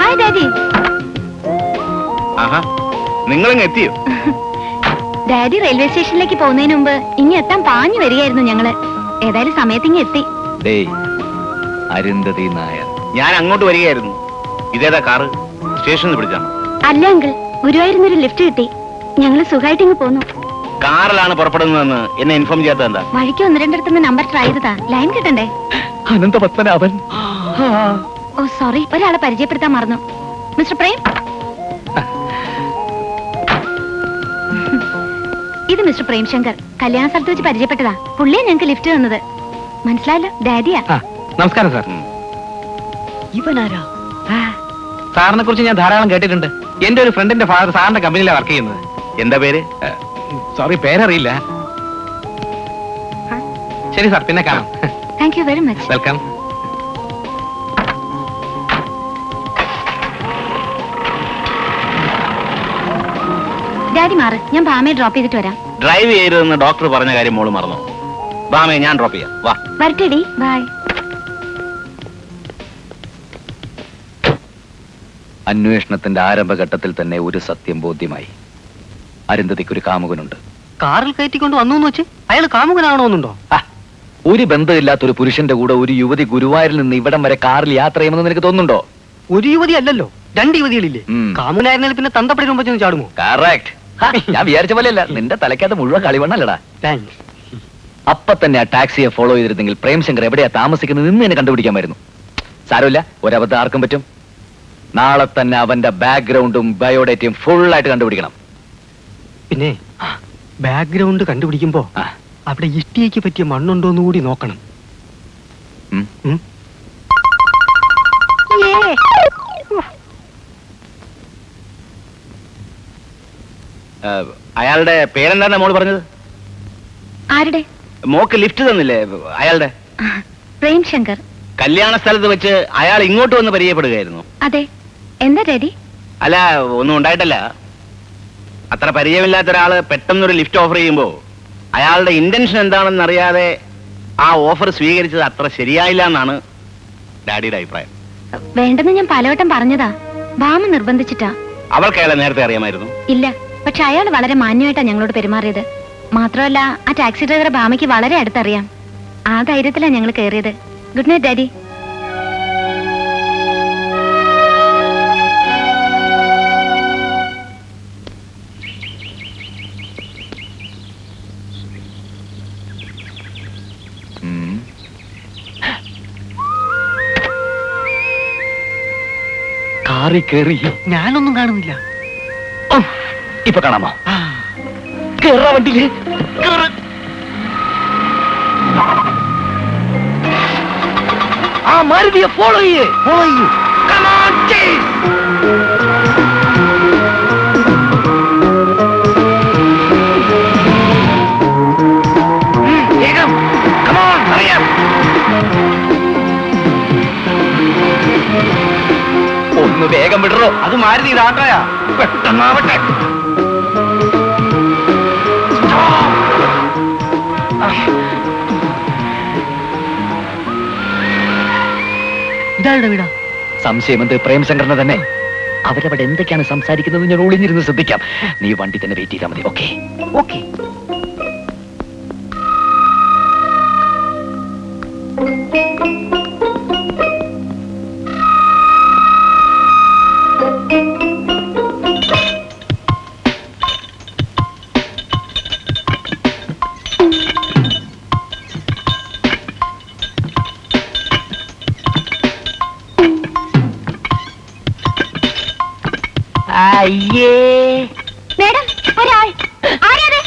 Hi daddy. നിങ്ങളിങ്ങ് എത്തിയോ? ഡാഡി റെയിൽവേ സ്റ്റേഷനിലേക്ക് പോകുന്നതിന് മുമ്പ് ഇനി എത്താൻ പാഞ്ഞു വരികയായിരുന്നു ഞങ്ങള്. ഏതായാലും സമയത്തിങ്ങ് എത്തി. അരുന്ധതി നായർ. ഞാൻ അങ്ങോട്ട് വരികയായിരുന്നു. ഇതേതാ കാറ്? സ്റ്റേഷനിൽ പിടിച്ചാണ്? അല്ല അങ്കിൾ, ഗുരുവായൂരിന്നൊരു ലിഫ്റ്റ് കിട്ടി. ഞങ്ങള് സുഖമായിട്ട് ഇങ്ങ് പോന്നു. കാറിലാണ് പുറപ്പെടുന്നതെന്ന് എന്നെ ഇൻഫോം ചെയ്യാത്ത എന്താ? വഴിക്ക് ഒന്ന് രണ്ടിടത്തുനിന്ന് നമ്പർ ട്രൈ ചെയ്തതാ, ലൈൻ കിട്ടണ്ടേ? അനന്തപത്മനാഭൻ. ഓ സോറി, ഒരാളെ പരിചയപ്പെടുത്താൻ മറന്നു. മിസ്റ്റർ പ്രേം, ഇത് മിസ്റ്റർ പ്രേംശങ്കർ. കല്യാണ സ്ഥലത്ത് വെച്ച് പരിചയപ്പെട്ടതാ. പുള്ളിയെ ഞങ്ങൾക്ക് ലിഫ്റ്റ് തന്നത്. മനസ്സിലായല്ലോ, ഡാഡിയാ. നമസ്കാരം സാർ. ഇവനാരാ? സാറിനെ കുറിച്ച് ഞാൻ ധാരാളം കേട്ടിട്ടുണ്ട്. എന്റെ ഒരു ഫ്രണ്ടിന്റെ ഫാദർ സാറിന്റെ കമ്പനിയിലാണ് വർക്ക് ചെയ്യുന്നത്. എന്താ പേര്? സോറി, പേരറിയില്ല. ശരി സാർ, പിന്നെ കാണാം. Thank you very much. Welcome. Daddy മാറ്, ഞാൻ ഭാമയെ ഡ്രോപ്പ് ചെയ്തിട്ട് വരാം. ഡ്രൈവ് ചെയ്തതെന്ന് ഡോക്ടർ പറഞ്ഞ കാര്യം മോള് മറന്നു. ബാമേ, ഞാൻ ഡ്രോപ്പ് ചെയ്യാം. വാ. വരട്ടെടി, ബൈ. അന്വേഷണത്തിന്റെ ആരംഭഘട്ടത്തിൽ തന്നെ ഒരു സത്യം ബോധ്യമായി. അരുന്ധതിക്കൊരു കാമുകനുണ്ട്. കാറിൽ കയറ്റിക്കൊണ്ട് വന്നു എന്ന് വെച്ച് അയാൾ കാമുകനാണോന്നുണ്ടോ? ഒരു ബന്ധമില്ലാത്തൊരു പുരുഷന്റെ കൂടെ ഒരു യുവതി ഗുരുവായൂരിൽ നിന്ന് ഇവിടം വരെ കാറിൽ യാത്ര ചെയ്യുമെന്ന് നിനക്ക് തോന്നുന്നുണ്ടോ? ഒരു യുവതി അല്ലല്ലോ, രണ്ട് യുവതികളില്ലേ? കാമുകനായിരുന്നാൽ പിന്നെ തന്തപ്പടി മുമ്പ് ചെന്ന് ചാടുമോ? കറക്റ്റ്. ഞാൻ വിചാരിച്ച പോലെയല്ല, നിന്റെ തലയ്ക്കകത്ത് മുഴുവൻ കളിവണ്ണല്ലടാ. താങ്ക്സ്. അപ്പൊ തന്നെ ആ ടാക്സിയെ ഫോളോ ചെയ്തിരുന്നെങ്കിൽ പ്രേംശങ്കർ എവിടെയാ താമസിക്കുന്നത് നിന്ന് എന്നെ കണ്ടുപിടിക്കാമായിരുന്നു. സാരമില്ല, ഒരബദ്ധം ആർക്കും പറ്റും. നാളെ തന്നെ അവന്റെ ബാക്ക്ഗ്രൗണ്ടും ബയോഡേറ്റയും ഫുൾ ആയിട്ട് കണ്ടുപിടിക്കണം. പിന്നെ ബാക്ക്ഗ്രൗണ്ട് കണ്ടുപിടിക്കുമ്പോ അവിടെ ഇഷ്ടിയേക്ക് പറ്റിയ മണ്ണുണ്ടോന്ന് കൂടി നോക്കണം. അയാളുടെ പേരെന്താണ് മോള് പറഞ്ഞത്? ആരുടെ? മോക്ക് ലിഫ്റ്റ് തന്നില്ലേ അയാളുടെ? പ്രേംശങ്കർ. കല്യാണ സ്ഥലത്ത് വെച്ച് അയാൾ ഇങ്ങോട്ട് വന്ന് പരിചയപ്പെടുകയായിരുന്നു. അതെ. എന്താ ഡാഡി? അല്ല, ഒന്നും ഉണ്ടായിട്ടല്ല. അത്ര പരിചയമില്ലാത്ത ഒരാള് പെട്ടെന്നൊരു ലിഫ്റ്റ് ഓഫർ ചെയ്യുമ്പോ അയാളുടെ ഇന്റൻഷൻ എന്താണെന്ന് അറിയാതെ ആ ഓഫർ സ്വീകരിച്ചത് അത്ര ശരിയായില്ല എന്നാണ് ഡാഡിയുടെ അഭിപ്രായം. വേണ്ടെന്ന് ഞാൻ പലവട്ടം പറഞ്ഞതാ. ഭാമ നിർബന്ധിച്ചിട്ടാ. അവൾക്ക് അയാളെ നേരത്തെ അറിയാമായിരുന്നു? ഇല്ല, പക്ഷെ അയാൾ വളരെ മാന്യമായിട്ടാ ഞങ്ങളോട് പെരുമാറിയത്. മാത്രമല്ല, ആ ടാക്സി ഡ്രൈവറെ ഭാമയ്ക്ക് വളരെ അടുത്തറിയാം. ആ ധൈര്യത്തിലാ ഞങ്ങൾ കയറിയത്. Good night daddy. കാറി കേറി. ഞാനൊന്നും കാണുന്നില്ല. ഇപ്പൊ കാണാമോ? കേറാ വണ്ടിയില്. ആ മാരുതിയെ ഫോളോ ചെയ്യേ. ഫോളോ ചെയ്യൂ. ഒന്ന് വേഗം വിടറോ. അത് മാരുതി, ഇത് ആട്ടോയാ. പെട്ടെന്നാവട്ടെ. ഇതാരുടെ വീടാ? സംശയം എന്ത്? പ്രേംശങ്കറിനെ തന്നെ. അവരവിടെ എന്തൊക്കെയാണ് സംസാരിക്കുന്നത് ഞാൻ ഒളിഞ്ഞിരുന്ന് ശ്രദ്ധിക്കാം. നീ വണ്ടി തന്നെ വെയിറ്റ് ചെയ്താൽ മതി. ഓക്കെ? ഓക്കെ. അയ്യേ മേഡം ഒരാൾ ആരാത്?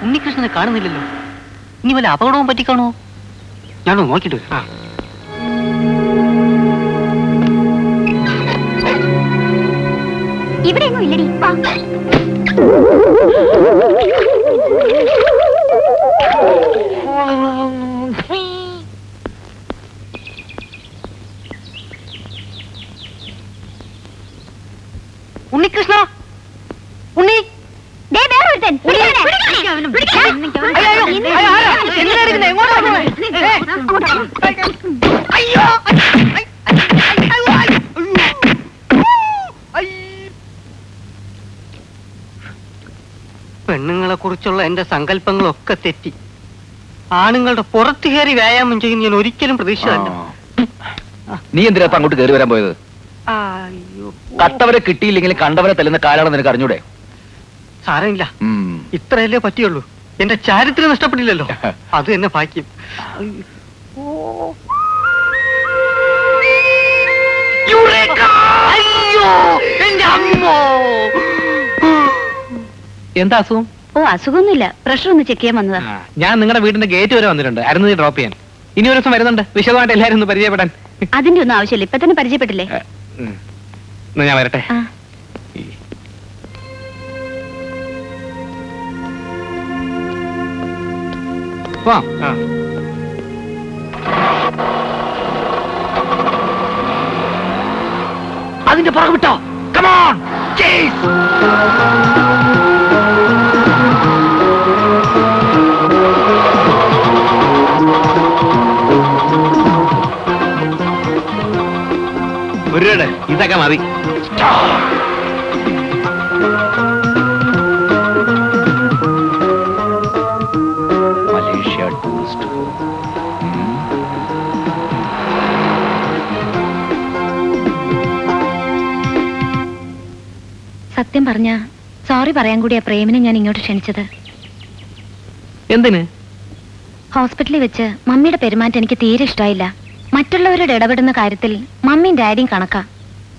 ഉണ്ണികൃഷ്ണനെ കാണുന്നില്ലല്ലോ. ഇനി വല്ല അപകടവും പറ്റിക്കാണോ? ഞാനൊന്ന് നോക്കിട്ട് വരാം. ഇവിടെ എങ്ങും ഇല്ലടി. വാ. ഉണ്ണികൃഷ്ണ, ഉണ്ണി, ദേ വേറൊരുത്തൻ. പെണ്ണുങ്ങളെ കുറിച്ചുള്ള എന്റെ സങ്കല്പങ്ങളൊക്കെ തെറ്റി. ആണുങ്ങളുടെ പുറത്തു കയറി വ്യായാമം ചെയ്യുന്ന ഞാൻ ഒരിക്കലും പ്രതീക്ഷിച്ചതല്ല. നീ എന്തിനാ ഇപ്പൊ അങ്ങോട്ട് കയറി വരാൻ പോയത്? അയ്യോ, കട്ടവരെ കിട്ടിയില്ലെങ്കിൽ കണ്ടവരെ തല്ലുന്ന കാലാണ് നിനക്ക് അറിഞ്ഞൂടെ? സാരമില്ല, ഇത്രയല്ലേ പറ്റിയുള്ളൂ. എന്റെ ചാരിത്രം നഷ്ടപ്പെട്ടില്ലല്ലോ, അത് എന്നെ ഭാഗ്യം. അയ്യോ, എന്റെ അമ്മോ! എന്താ അസുഖം? ഓ, അസുഖമൊന്നുമില്ല. പ്രഷർ ഒന്ന് ചെക്ക് ചെയ്യാൻ വന്നതാ. ഞാൻ നിങ്ങളുടെ വീടിന്റെ ഗേറ്റ് വരെ വന്നിട്ടുണ്ട്, അരുന്ന് ഡ്രോപ്പ് ചെയ്യാൻ. ഇനി ഒരു ദിവസം വരുന്നുണ്ട്, വിശദമായിട്ട് എല്ലാവരും ഒന്ന് പരിചയപ്പെടാൻ. അതിന്റെ ഒന്നും ആവശ്യമില്ല, ഇപ്പൊ തന്നെ പരിചയപ്പെട്ടില്ലേ. എന്നാ ഞാൻ വരട്ടെ. ആ. പോവാം. അതിന്റെ പുറകെ വിട്ടോ. Come on, chase. ഇതൊക്കെ മതി. Malaysia tourist home. സത്യം പറഞ്ഞ സോറി പറയാൻ കൂടിയാ പ്രേമിനെ ഞാൻ ഇങ്ങോട്ട് ക്ഷണിച്ചത്. എന്തിന്? ഹോസ്പിറ്റലിൽ വെച്ച് മമ്മിയുടെ പെരുമാറ്റം എനിക്ക് തീരെ ഇഷ്ടമായില്ല. മറ്റുള്ളവരോട് ഇടപെടുന്ന കാര്യത്തിൽ മമ്മിയും ഡാഡിയും കണക്കാ.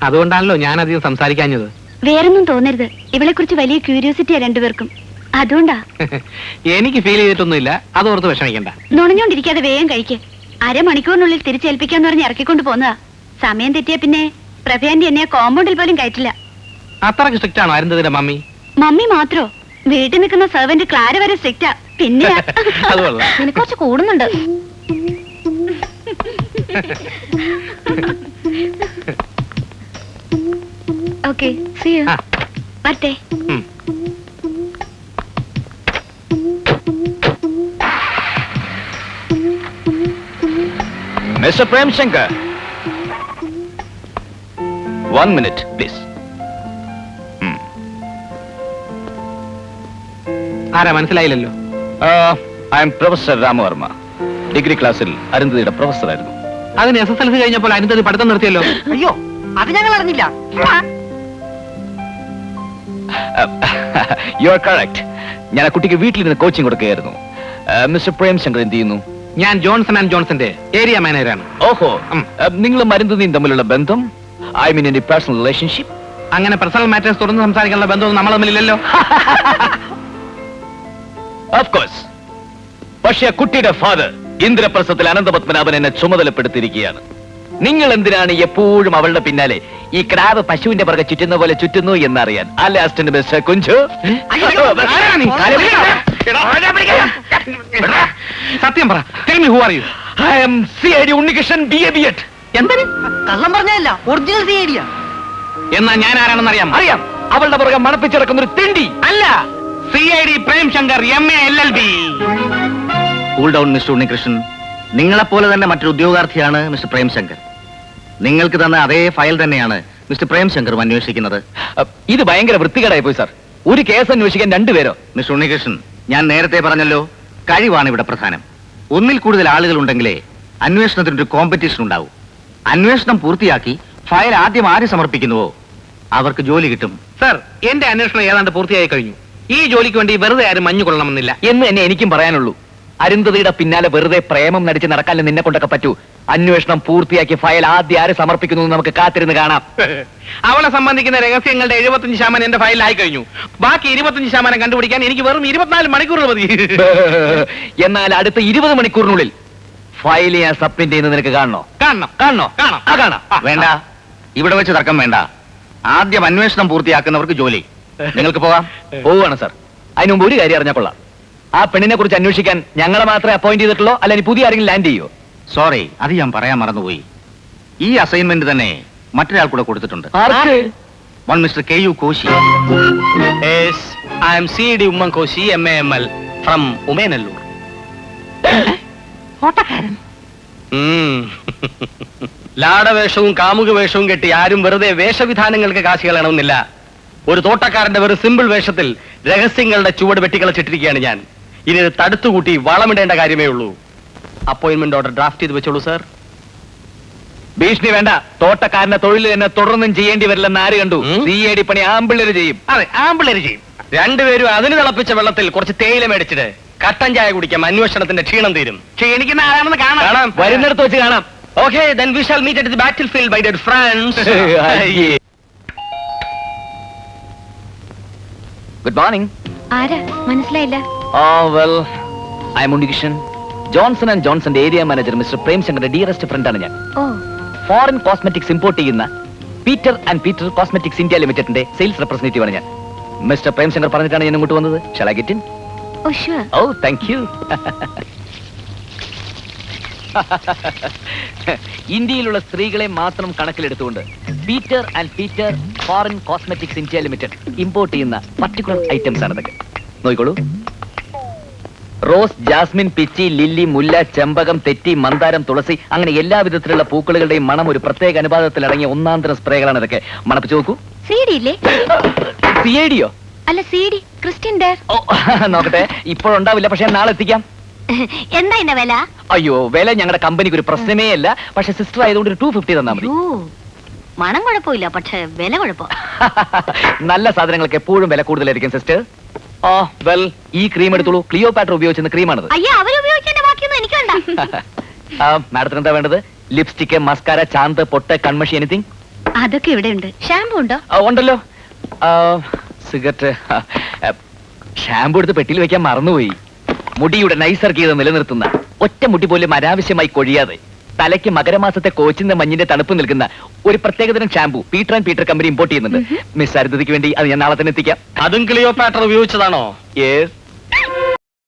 അതുകൊണ്ടാണല്ലോ ഞാൻ അധികം സംസാരിക്കാഞ്ഞത്. വേറൊന്നും തോന്നരുത്, ഇവളെ കുറിച്ച് വലിയ ക്യൂരിയോസിറ്റിയാ രണ്ടുപേർക്കും. അതുകൊണ്ടാ. എനിക്ക് ഫീൽ ചെയ്തിട്ടൊന്നുമില്ല, അതോർത്ത് വിഷമിക്കണ്ട. നുണഞ്ഞോണ്ടിരിക്കാതെ വേഗം കഴിക്ക്. അരമണിക്കൂറിനുള്ളിൽ തിരിച്ചേൽപ്പിക്കാന്ന് പറഞ്ഞ് ഇറക്കിക്കൊണ്ട് പോന്നതാ. സമയം തെറ്റിയ പിന്നെ പ്രഭയാന്റി എന്നെ കോമ്പൗണ്ടിൽ പോലും കയറ്റില്ല. അത്രക്ക് സ്ട്രിക്റ്റ് ആണോ അരുന്തതിന്റെ മമ്മി? മമ്മി മാത്രോ? വീട്ടിൽ നിൽക്കുന്ന സെർവന്റ് ക്ലാര വരെ സ്ട്രിക്റ്റാ. പിന്നെ നിനക്ക് കുറച്ച് കൂടുന്നുണ്ട്. Okay, see you. വരട്ടെ. Mister Premshankar, 1 minute please. ആരാ മനസ്സിലായില്ലല്ലോ? I am professor Ramavarma. Degree ക്ലാസ്സിൽ അരുന്ധതിയുടെ പ്രൊഫസറായിരുന്നു. അതിന് SSLC കഴിഞ്ഞപ്പോൾ അരുന്ധതി പഠിത്തം നിർത്തിയല്ലോ. അയ്യോ, അത് ഞങ്ങൾ അറിഞ്ഞില്ല. You are correct. ഞാൻ ആ കുട്ടിക്ക് വീട്ടിലിരുന്ന് കോച്ചിങ് കൊടുക്കുകയായിരുന്നു. മിസ്റ്റർ പ്രേംശങ്കർ എന്ത് ചെയ്യുന്നു? ഞാൻ ജോൺസൺ ആൻഡ് ജോൺസന്റെ ഏരിയ മാനേജറാണ്. ഓഹോ, നിങ്ങളും അരുന്ധതിയും തമ്മിലുള്ള ബന്ധം, ഐ മീൻ എന്റെ പേഴ്സണൽ റിലേഷൻഷിപ്പ്? അങ്ങനെ പേഴ്സണൽ മാറ്റേഴ്സ് തുറന്ന് സംസാരിക്കാനുള്ള ബന്ധമൊന്നും നമ്മൾ തമ്മിലില്ലല്ലോ. Of course. പക്ഷേ ആ കുട്ടിയുടെ ഫാദർ ഇന്ദ്രപ്രസ്ഥത്തിൽ അനന്തപത്മനാഭൻ എന്നെ ചുമതലപ്പെടുത്തിയിരിക്കുകയാണ്. നിങ്ങൾ എന്തിനാണ് എപ്പോഴും അവളുടെ പിന്നാലെ ഈ ക്രാവ് പശുവിന്റെ പുറകെ ചുറ്റുന്ന പോലെ ചുറ്റുന്നു എന്നറിയാൻ. അല്ലെ അസിസ്റ്റന്റ് മിസ്റ്റർ കുഞ്ചു? സത്യം പറ. Tell me who are you? I am CID Unnikrishnan BA. എന്തിന് കള്ളം പറഞ്ഞല്ല, ഒറിജിനൽ സിഐഡിയാ. എന്നാ ഞാൻ ആരാണെന്ന് അറിയാം? അറിയാം. അവളുടെ പുറകെ മണപ്പിച്ചിറക്കുന്ന ഒരു തിണ്ടി. അല്ല, CID Premshankar MA LLB. Cool down mister Unnikrishnan. നിങ്ങളെപ്പോലെ തന്നെ മറ്റൊരു ഉദ്യോഗാർത്ഥിയാണ് മിസ്റ്റർ പ്രേംശങ്കർ. നിങ്ങൾക്ക് തന്ന അതേ ഫയൽ തന്നെയാണ് മിസ്റ്റർ പ്രേംശങ്കറും അന്വേഷിക്കുന്നത്. ഇത് ഭയങ്കര വൃത്തികേടായി പോയി സാർ. ഒരു കേസ് അന്വേഷിക്കാൻ 2 പേരോ? മിസ്റ്റർ ഉണ്ണികൃഷ്ണൻ, ഞാൻ നേരത്തെ പറഞ്ഞല്ലോ, കഴിവാണ് ഇവിടെ പ്രധാനം. ഒന്നിൽ കൂടുതൽ ആളുകൾ ഉണ്ടെങ്കിലേ അന്വേഷണത്തിനൊരു കോമ്പറ്റീഷൻ ഉണ്ടാവും. അന്വേഷണം പൂർത്തിയാക്കി ഫയൽ ആദ്യം ആര് സമർപ്പിക്കുന്നുവോ അവർക്ക് ജോലി കിട്ടും. സർ, എന്റെ അന്വേഷണം ഏതാണ്ട് പൂർത്തിയായി കഴിഞ്ഞു. ഈ ജോലിക്ക് വേണ്ടി വെറുതെ ആരും മഞ്ഞു കൊള്ളണമെന്നില്ല എന്ന് തന്നെ എനിക്കും പറയാനുള്ളൂ. അരുന്ധതിയുടെ പിന്നാലെ വെറുതെ പ്രേമം നടിച്ച് നടക്കാൻ നിന്നെ കൊണ്ടൊക്കെ പറ്റൂ. അന്വേഷണം പൂർത്തിയാക്കി ഫയൽ ആദ്യം ആര് സമർപ്പിക്കുന്നു എന്ന് നമുക്ക് കാത്തിരുന്ന് കാണാം. അവളെ സംബന്ധിക്കുന്ന രഹസ്യങ്ങളുടെ 75% എന്റെ ഫയലിലായി കഴിഞ്ഞു. ബാക്കി 25% കണ്ടുപിടിക്കാൻ എനിക്ക് വെറും 24 മണിക്കൂറുകൾ മതി. എന്നാൽ അടുത്ത 20 മണിക്കൂറിനുള്ളിൽ ഫയൽ ഞാൻ സബ്മിറ്റ് ചെയ്യുന്നത് നിനക്ക് കാണണോ? കാണണം കാണണോ? കാണാം കാണാം. വേണ്ട, ഇവിടെ വെച്ച് തർക്കം വേണ്ട. ആദ്യം അന്വേഷണം പൂർത്തിയാക്കുന്നവർക്ക് ജോലി. നിങ്ങൾക്ക് പോകാം. പോവുകയാണ് സാർ. അതിന് മുമ്പ് ഒരു കാര്യം അറിഞ്ഞാൽ കൊള്ളാം. ആ പെണ്ണിനെ കുറിച്ച് അന്വേഷിക്കാൻ ഞങ്ങളെ മാത്രമേ അപ്പോയിന്റ് ചെയ്തിട്ടുള്ളൂ, അല്ല ഇനി പുതിയ ആരെങ്കിലും ലാൻഡ് ചെയ്യോ? സോറി, അത് ഞാൻ പറയാൻ മറന്നുപോയി. ഈ അസൈൻമെന്റ് തന്നെ മറ്റൊരാൾ കൂടെ കൊടുത്തിട്ടുണ്ട്. One mister KU Koshy. I am CD Oommen Koshy, MAML from Umenallur. ലാടവേഷവും കാമുക വേഷവും കെട്ടി ആരും വെറുതെ വേഷവിധാനങ്ങൾക്ക് കാശ് കളയണമെന്നില്ല. ഒരു തോട്ടക്കാരന്റെ വെറും സിമ്പിൾ വേഷത്തിൽ രഹസ്യങ്ങളുടെ ചുവട് വെട്ടിക്കളച്ചിട്ടിരിക്കുകയാണ് ഞാൻ. ഇനി ഇത് തടുത്തുകൂട്ടി വളമിടേണ്ട കാര്യമേ ഉള്ളൂ. അപ്പോയിന്റ്മെന്റ് ഓർഡർ ഡ്രാഫ്റ്റ് ചെയ്ത് വെച്ചോളൂ സാർ. ഭീഷണി വേണ്ട. തോട്ടക്കാരന്റെ തൊഴിൽ തന്നെ തുടർന്നും ചെയ്യേണ്ടി വരില്ലെന്ന് ആര് കണ്ടു? CID പണി ആമ്പിള്ളേര് ചെയ്യും. അതെ, ആമ്പിള്ളേര് ചെയ്യും. രണ്ടുപേരും അതിന് തിളപ്പിച്ച വെള്ളത്തിൽ കുറച്ച് തേയില മേടിച്ചിട്ട് കട്ടൻ ചായ കുടിക്കാം. അന്വേഷണത്തിന്റെ ക്ഷീണം തീരും. ക്ഷീണിക്കുന്ന ആരാണെന്ന് കാണാം. വരുന്നിടത്ത് വെച്ച് കാണാം. Okay, then we shall meet at the battlefield, my dear friends. Good morning. ആരാ മനസ്സിലായില്ല? Well, I am Unnikrishnan, Johnson and ജോൺസന്റെ ഏരിയ മാനേജർ മിസ്റ്റർ പ്രേംശങ്കറിന്റെ ഡിയറസ്റ്റ് ഫ്രണ്ടാണ് ഞാൻ. ഓ, ഫോറിൻ കോസ്മെറ്റിക്സ് ഇമ്പോർട്ട് ചെയ്യുന്ന Peter and Peter cosmetics India ലിമിറ്റഡിന്റെ sales representative ആണ് ഞാൻ. മിസ്റ്റർ പ്രേംശങ്കർ പറഞ്ഞിട്ടാണ് ഞാൻ ഇങ്ങോട്ട് വന്നത്. Shall I get in? Oh sure. Oh, thank you. ഇന്ത്യയിലുള്ള സ്ത്രീകളെ മാത്രം കണക്കിലെടുത്തുകൊണ്ട് Peter and Peter foreign cosmetics India limited import ചെയ്യുന്ന പർട്ടിക്കുലർ ഐറ്റംസ് ആണ് ഇതൊക്കെ. നോക്കിക്കോളൂ. റോസ്, ജാസ്മിൻ, പിച്ചി, ലില്ലി, മുല്ല, ചെമ്പകം, തെറ്റി, മന്ദാരം, തുളസി, അങ്ങനെ എല്ലാ വിധത്തിലുള്ള പൂക്കളുടെയും മണം ഒരു പ്രത്യേക അനുപാതത്തിൽ അടങ്ങിയ ഒന്നാന്തരം സ്പ്രേകളാണ് ഇതൊക്കെ. മണപ്പിച്ച് നോക്കൂ. CD ഇല്ലേ? CID യോ? അല്ല, CD ക്രിസ്ത്യൻ ഡയർ. ഓ, നോക്കട്ടെ. ഇപ്പോഴുണ്ടാവില്ല, പക്ഷെ നാളെ എത്തിക്കാം. എന്താ ഇതിന്റെ വില? അയ്യോ, വില ഞങ്ങളുടെ കമ്പനിക്ക് ഒരു പ്രശ്നമേ അല്ല. പക്ഷെ സിസ്റ്റർ ആയതുകൊണ്ട് ഒരു 250 തന്നാ മതി. മണം കുഴപ്പമില്ല, പക്ഷെ വില കുഴപ്പം. നല്ല സാധനങ്ങൾക്ക് എപ്പോഴും വില കൂടുതലായിരിക്കും സിസ്റ്റർ. ആ, വെൽ, ഈ ക്രീം എടുത്തോളൂ. ക്ലിയോപാട്ര ഉപയോഗിച്ചിരുന്ന ക്രീമാണത്. അയ്യോ, അവരുപയോഗിച്ചതിന്റെ ബാക്കിയൊന്നും എനിക്ക് വേണ്ട. മാഡത്തിന് എന്താ വേണ്ടത്? ലിപ്സ്റ്റിക്, മസ്കാര, ചാന്ത്, പൊട്ട്, കൺമഷി, എനിത്തിങ്? അതൊക്കെ ഇവിടെ ഉണ്ട്. ഷാമ്പു ഉണ്ടോ? ഉണ്ടല്ലോ. സിഗരറ്റ്, ഷാമ്പു എടുത്ത് പെട്ടിയിൽ വെക്കാൻ മറന്നുപോയി. മുടിയുടെ നൈസർഗീയത നിലനിർത്തുന്ന, ഒറ്റ മുടി പോലും അനാവശ്യമായി കൊഴിയാതെ തലയ്ക്ക് മകരമാസത്തെ കോച്ചിന്റെ മഞ്ഞിന്റെ തണുപ്പ് നിൽക്കുന്ന ഒരു പ്രത്യേകതരം shampoo Peter and Peter company import ചെയ്യുന്നുണ്ട്. മിസ് അരുന്ധതിക്ക് വേണ്ടി അത് ഞാൻ നാളെ തന്നെ എത്തിക്കാം. അതും ക്ലിയോപാട്ര ഉപയോഗിച്ചതാണോ? യെസ്.